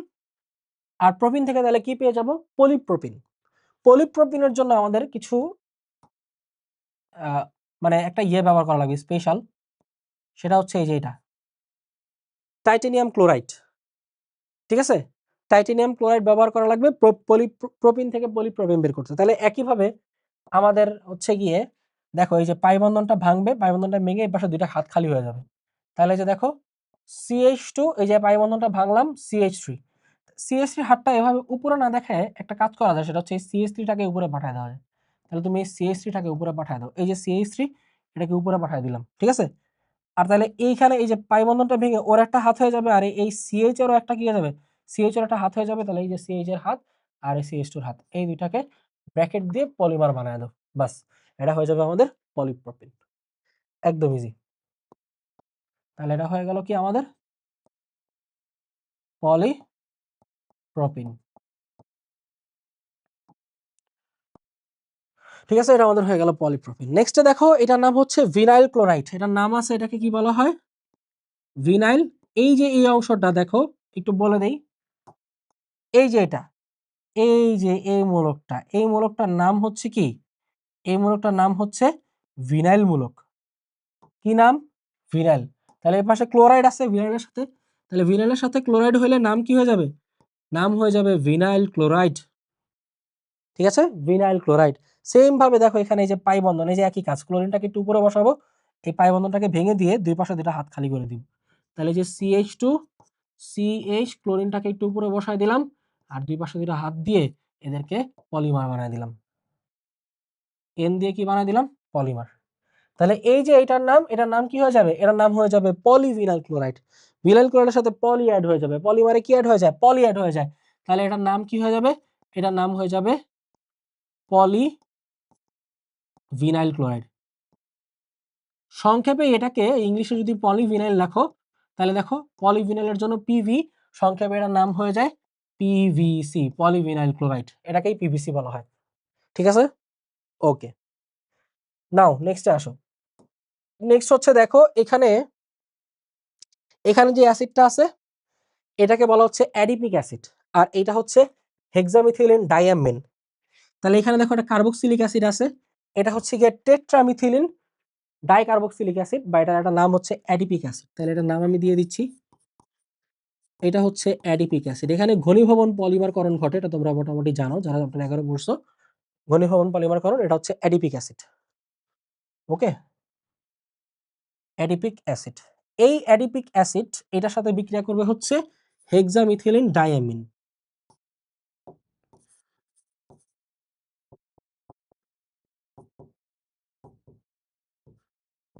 আর প্রোপিন থেকে তাহলে কি পেয়ে যাব, পলিপ্রোপিন। পলিপ্রোপিনের জন্য আমাদের কিছু মানে একটা ব্যবহার করা লাগবে স্পেশাল, সেটা হচ্ছে এই যে এটা টাইটানিয়াম ক্লোরাইড। ঠিক আছে, টাইটানিয়াম ক্লোরাইড ব্যবহার করা লাগবে প্রোপিন থেকে পলিপ্রোপিন বের করতে। তাহলে একইভাবে আমাদের হচ্ছে গিয়ে দেখো, এই যে পাই বন্ধনটা ভাঙবে, পাই বন্ধনটা ভেঙে এই পাশে দুইটা হাত খালি হয়ে যাবে। তাহলে যে দেখো CH2, এই যে পাই বন্ধনটা ভাঙলাম, CH3 হাতটা এভাবে উপরে না দেখায় একটা কাজ করা যায়, সেটা হচ্ছে এই CH3টাকে উপরে পাঠিয়ে দেওয়া যায়। তাহলে তুমি এই CH3টাকে উপরে পাঠিয়ে দাও, এই যে CH3 এটাকে উপরে পাঠিয়ে দিলাম। ঠিক আছে, আর তাহলে এইখানে এই যে পাই বন্ধনটা ভেঙে ওর একটা হাত হয়ে যাবে, আর এই CH এরও একটা কি হয়ে যাবে, CH এর একটা হাত হয়ে যাবে। তাহলে এই যে CH এর হাত আর এই CH2 এর হাত, এই দুইটাকে ব্র্যাকেট দিয়ে পলিমার বানায় দাও, বাস এটা হয়ে যাবে আমাদের পলিপ্রোপিন। একদম ইজি। তাহলে এটা হয়ে গেল কি আমাদের পলিপ্রোপিন। ঠিক আছে, এটা আমাদের হয়ে গেল পলিপ্রোপিন। নেক্সটে দেখো, এটার নাম হচ্ছে ভিনাইল ক্লোরাইড। এটার নাম আছে, এটাকে কি বলা হয়, ভিনাইল। এই যে এই অংশটা দেখো, একটু বলে দেই, এই যে এটা, এই যে এই মূলকটার নাম হচ্ছে কি, এই মূলকটার নাম হচ্ছে ভিনাইল মূলক। কি নাম, ভিনাইল। তাহলে এর পাশে ক্লোরাইড আছে ভিনাইলের সাথে, তাহলে ভিনাইলের সাথে ক্লোরাইড হলে নাম কি হয়ে যাবে, নাম হয়ে যাবে ভিনাইল ক্লোরাইড। ঠিক আছে, ভিনাইল ক্লোরাইড। সেম ভাবে দেখো এখানে এই যে পাই বন্ধন, এই যে একই কাজ, ক্লোরিনটাকে একটু উপরে বসাবো, এই পাই বন্ধনটাকে ভেঙে দিয়ে দুই পাশে দুটো হাত খালি করে দিব। তাহলে যে CH2 CH, ক্লোরিনটাকে একটু উপরে বসায় দিলাম, আর দুই পাশে দুটো হাত দিয়ে এদেরকে পলিমার বানায় দিলাম, N দিয়ে কি বানায় দিলাম, পলিমার। তাহলে এই যে এটার নাম কি হয়ে যাবে, এটার নাম হয়ে যাবে পলিভিনাইল ক্লোরাইড। ভিনাইল ক্লোরাইডের সাথে পলি অ্যাড হয়ে যাবে, পলিমারে কি অ্যাড হয়ে যায়, পলি অ্যাড হয়ে যায়। তাহলে এটার নাম কি হয়ে যাবে, এটার নাম হয়ে যাবে পলিভিনাইল ক্লোরাইড। সংক্ষেপে এটাকে ইংলিশে যদি পলিভিনাইল লেখো, তাহলে দেখো পলিভিনাইলের জন্য PV, সংক্ষেপে এটার নাম হয়ে যায় PVC, পলিভিনাইল ক্লোরাইড। এটাকেই PVC বলা হয়। ঠিক আছে, ওকে। নাও নেক্সটে আসো। নেক্সট হচ্ছে দেখো, এখানে যে অ্যাসিডটা আছে এটাকে বলা হচ্ছে অ্যাডিপিক অ্যাসিড, আর এটা হচ্ছে হেক্সামিথিলিন ডাইঅ্যামিন। তাহলে এখানে দেখো একটা কার্বক্সিলিক অ্যাসিড আছে, এটা হচ্ছে গিয়ে টেট্রামিথিলিন ডাইকার্বক্সিলিক অ্যাসিড, বা এটার একটা নাম হচ্ছে অ্যাডিপিক অ্যাসিড। তাহলে এটার নাম আমি দিয়ে দিচ্ছি, এটা হচ্ছে অ্যাডিপিক অ্যাসিড। এখানে ঘনীভবন পলিমারকরণ ঘটে, এটা তোমরা মোটামুটি জানো যারা আপনারা 11 পড়ছো। ঘনীভবন পলিমারকরণ, এটা হচ্ছে adipic acid. Okay, adipic acid. এই অ্যাডিপিক অ্যাসিড এটার সাথে বিক্রিয়া করবে হচ্ছে hexamethylene diamine.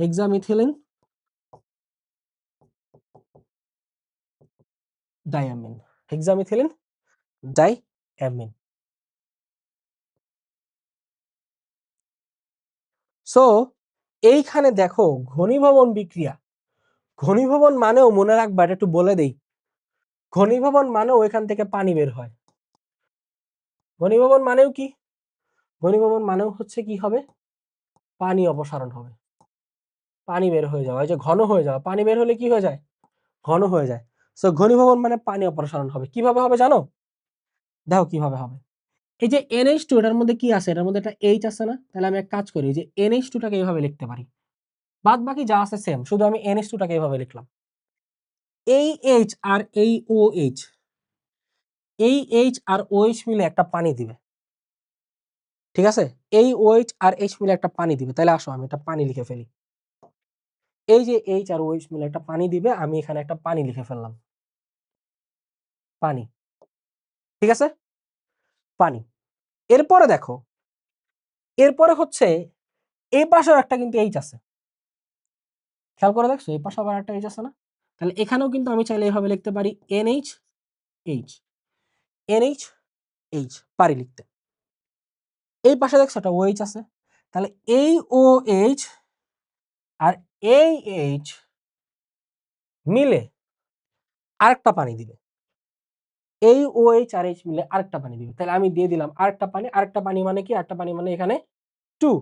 Hexamethylene diamine, hexamethylene diamine. So এইখানে দেখো ঘনীভবন বিক্রিয়া, ঘনীভবন মানেও মনে রাখবা, এটা একটু বলে দেই, ঘনীভবন মানেও এখান থেকে পানি বের হয়। ঘনীভবন মানেও কি, ঘনীভবন মানেও হচ্ছে কি হবে, পানি অপসারণ হবে, পানি বের হয়ে যাওয়া, এই যে ঘন হয়ে যাওয়া, পানি বের হলে কি হয়ে যায়, ঘন হয়ে যায়। সো ঘনীভবন মানে পানি অপসারণ হবে। কিভাবে হবে জানো, দেখো কিভাবে হবে। এই যে NH2, এটার মধ্যে কি আছে, এটার মধ্যে একটা H আছে না, তাহলে আমি এক কাজ করি, যে NH2টাকে এইভাবে লিখতে পারি, বাদ বাকি যা আছে সেম, শুধু আমি NH2টাকে এইভাবে লিখলাম। এই H আর এই OH, এই H আর OH মিলে একটা পানি দিবে। ঠিক আছে, এই OH আর H মিলে একটা পানি দিবে। তাহলে আসো আমি একটা পানি লিখে ফেলি, এই যে H আর OH মিলে একটা পানি দিবে, আমি এখানে একটা পানি লিখে ফেললাম, পানি। ঠিক আছে, পানি। এরপরে দেখো, এরপরে হচ্ছে এই পাশেও একটা কিন্তু H আছে, খেয়াল করে দেখছো এই পাশে আবার একটা H আছে না, তাহলে এখানেও কিন্তু আমি চাইলে এইভাবে লিখতে পারি NH H। NH H পারি লিখতে। এই পাশে দেখছো একটা OH আছে, তাহলে এই OH আর এই H মিলে আরেকটা পানি দিবে, এই OH আর H মিলে আরেকটা পানি দিবে। তাহলে আমি দিয়ে দিলাম আরেকটা পানি। আরেকটা পানি মানে কি? আরেকটা পানি মানে এখানে 2।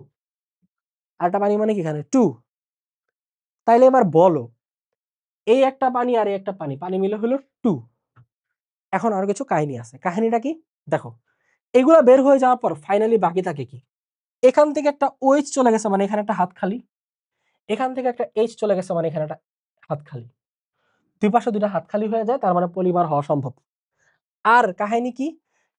আরেকটা পানি মানে কি? এখানে 2। তাইলে এবার বলো, এই একটা পানি আর এই একটা পানি, পানি মিলে হলো 2। এখন আরো কিছু কাহিনী আছে। কাহিনীটা কি? দেখো, এগুলা বের হয়ে যাওয়ার পর ফাইনালি বাকি থাকে কি? এখান থেকে একটা OH চলে গেছে, মানে এখানে একটা হাত খালি। এখান থেকে একটা H চলে গেছে, মানে এখানে একটা হাত খালি। দুই পাশে দুইটা হাত খালি হয়ে যায়, তার মানে পলিমার হওয়া সম্ভব। আর কাহিনী কি?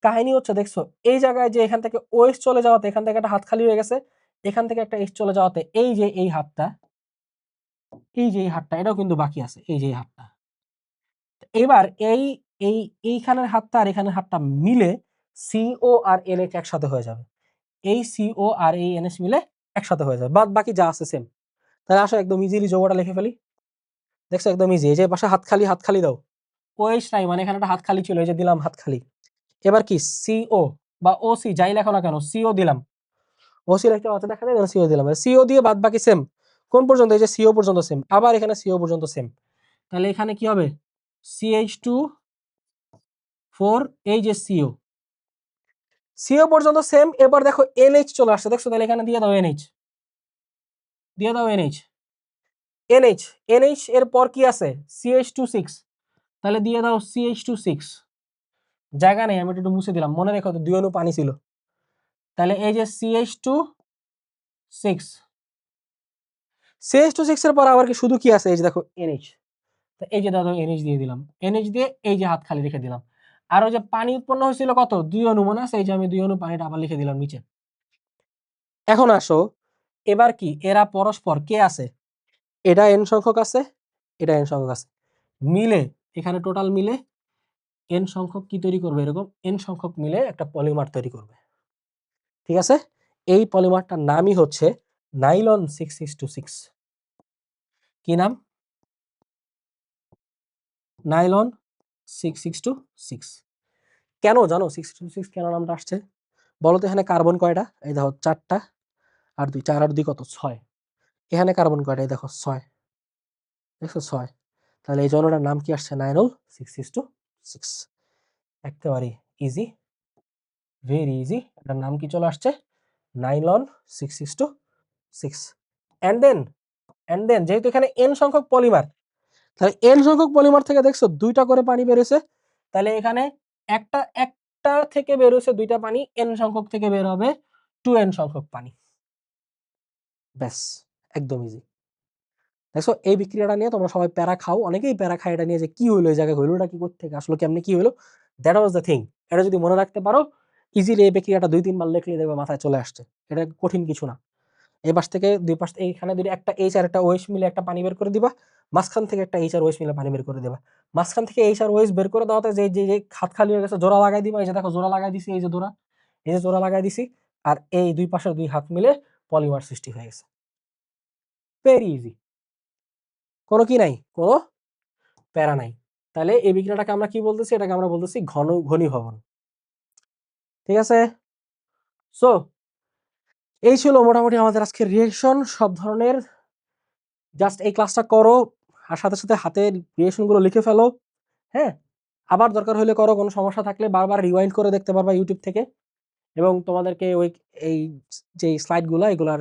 কাহিনী হচ্ছে, দেখছো এই জায়গায় যে এখান থেকে OH চলে যাওয়াতে এখান থেকে একটা হাত খালি হয়ে গেছে, এখান থেকে একটা H চলে যাওয়াতে এই যে এই হাতটা, এই যে এই হাতটা, এটাও কিন্তু বাকি আছে, এই যে এই হাতটা। এবার এই এই এইখানের হাতটা আর এখানের হাতটা মিলে CO আর NH একসাথে হয়ে যাবে। এই CO আর এই NH মিলে একসাথে হয়ে যাবে, বাদ বাকি যা আছে সেম। তাহলে আসো একদম ইজিলি যোগটা লিখে ফেলি। দেখছো একদম ইজি। এই যে পাশে হাত খালি, হাত খালি দাও। OH নাই, মানে এখানে একটা হাত খালি ছিল, এই যে দিলাম হাত খালি। এবার কি? CO বা OC যাই লেখো না কেন, CO দিলাম। OC লিখতে পারছো, দেখা যায়, CO দিলাম। CO দিয়ে বাদ বাকি সেম। কোন পর্যন্ত? এই যে CO পর্যন্ত সেম, আবার এখানে CO পর্যন্ত সেম। তাহলে এখানে কি হবে? CH2 4, এই যে CO পর্যন্ত সেম। এবার দেখো NH চলে আসছে, দেখছো? তাহলে এখানে দিয়ে দাও NH, দিয়ে দাও NH এর পর কি আছে? CH2 6, তাহলে দিয়ে দাও CH2 6। জায়গা নেই, আমি একটু মুছে দিলাম, মনে রেখো তো 2 অণু পানি ছিল। তাহলে এই যে CH2 6 এর পর আবার কি শুধু কি আছে? এই যে দেখো NH। এই যে দাদা NH দিয়ে দিলাম, NH দিয়ে এই যে হাত খালি রেখে দিলাম। আর ওই যে পানি উৎপন্ন হয়েছিল কত? 2 অণু, মনে আছে? এই যে আমি 2 অণু পানিটা আবার লিখে দিলাম নিচে। এখন আসো, এবার কি এরা পরস্পর কে আছে? এটা n সংখ্যক আছে, এটা n সংখ্যক আছে, মিলে এখানে টোটাল মিলে n সংখ্যক কি তৈরি করবে? এরকম n সংখ্যক মিলে একটা পলিমার তৈরি করবে। ঠিক আছে? এই পলিমারটার নামই হচ্ছে নাইলন 6:6। কি নাম? নাইলন 6:6। কেন জানো 6:6 কেন নামটা আসছে? বলো তো। এখানে কার্বন কয়টা? এই দেখো 4টা, আর 2, 4 আর 2 কত? 6। এখানে কার্বন কয়টা? এই দেখো 6, দেখছো 6। তাহলে এই জন্যটার নাম কি আসছে? নাইলন 6:6। একেবারে ইজি, ভেরি ইজি। এটার নাম কি চলে আসছে? নাইলন 6:6। এন্ড দেন যেহেতু এখানে n সংখ্যক পলিমার, তাহলে n সংখ্যক পলিমার থেকে দেখছো 2টা করে পানি বেরোছে। তাহলে এখানে একটা একটা থেকে বের হয়েছে 2টা পানি, n সংখ্যক থেকে বের হবে 2n সংখ্যক পানি। ব্যাস, একদম ইজি। দেখো এই বিক্রিয়াটা নিয়ে তোমরা সবাই প্যারা খাও, অনেকেই প্যারা খায় এটা নিয়ে, যে কি হলো, এই জায়গায় হইলোটা কি করতে থেকে আসলো, কেমনি কি হলো। That was the thing. এটা যদি মনে রাখতে পারো, ইজিলি এই বিক্রিয়াটা 2-3 বার লিখলে দেখবে মাথায় চলে আসছে। এটা কঠিন কিছু না। এই পাশ থেকে দুই পাশ, এইখানে যদি একটা H আর একটা OH মিলে একটা পানি বের করে দিবা, মাঝখান থেকে একটা H আর OH মিলে পানি বের করে দিবা। মাঝখান থেকে H আর OH বের করে দেওয়াতে যে যে যে হাত খালি হয়ে গেছে, জোড়া লাগাই দিবা। এই যে দেখো জোড়া লাগাই দিছি, এই যে জোড়া, এই যে জোড়া লাগাই দিছি, আর এই দুই পাশের 2 হাত মিলে পলিমার সৃষ্টি হয়ে গেছে। ভেরি ইজি, কোনো কি নাই, কোনো প্যারা নাই। তাহলে এই বিক্রিয়াটাকে আমরা কি বলতেছি? এটাকে আমরা বলতেছি ঘনীভবন। ঠিক আছে? সো এই ছিল মোটামুটি আমাদের আজকের রিয়েকশন। সব ধরনের জাস্ট এই ক্লাসটা করো, আর সাথে সাথে হাতের রিয়েকশন গুলো লিখে ফেলো। হ্যাঁ, আবার দরকার হলে করো, কোনো সমস্যা থাকলে বারবার রিওয়াইন্ড করে দেখতে পারবা ইউটিউব থেকে। এবং তোমাদেরকে ওই এই যে স্লাইডগুলো, এগুলার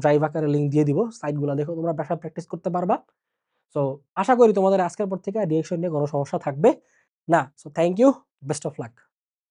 ড্রাইভ আকারে লিঙ্ক দিয়ে দিব, স্লাইডগুলো দেখো, তোমরা বাসায় প্র্যাকটিস করতে পারবা। সো আশা করি তোমাদের আজকের পর থেকে রিয়েকশন নিয়ে কোনো সমস্যা থাকবে না। So thank you, best of lakh.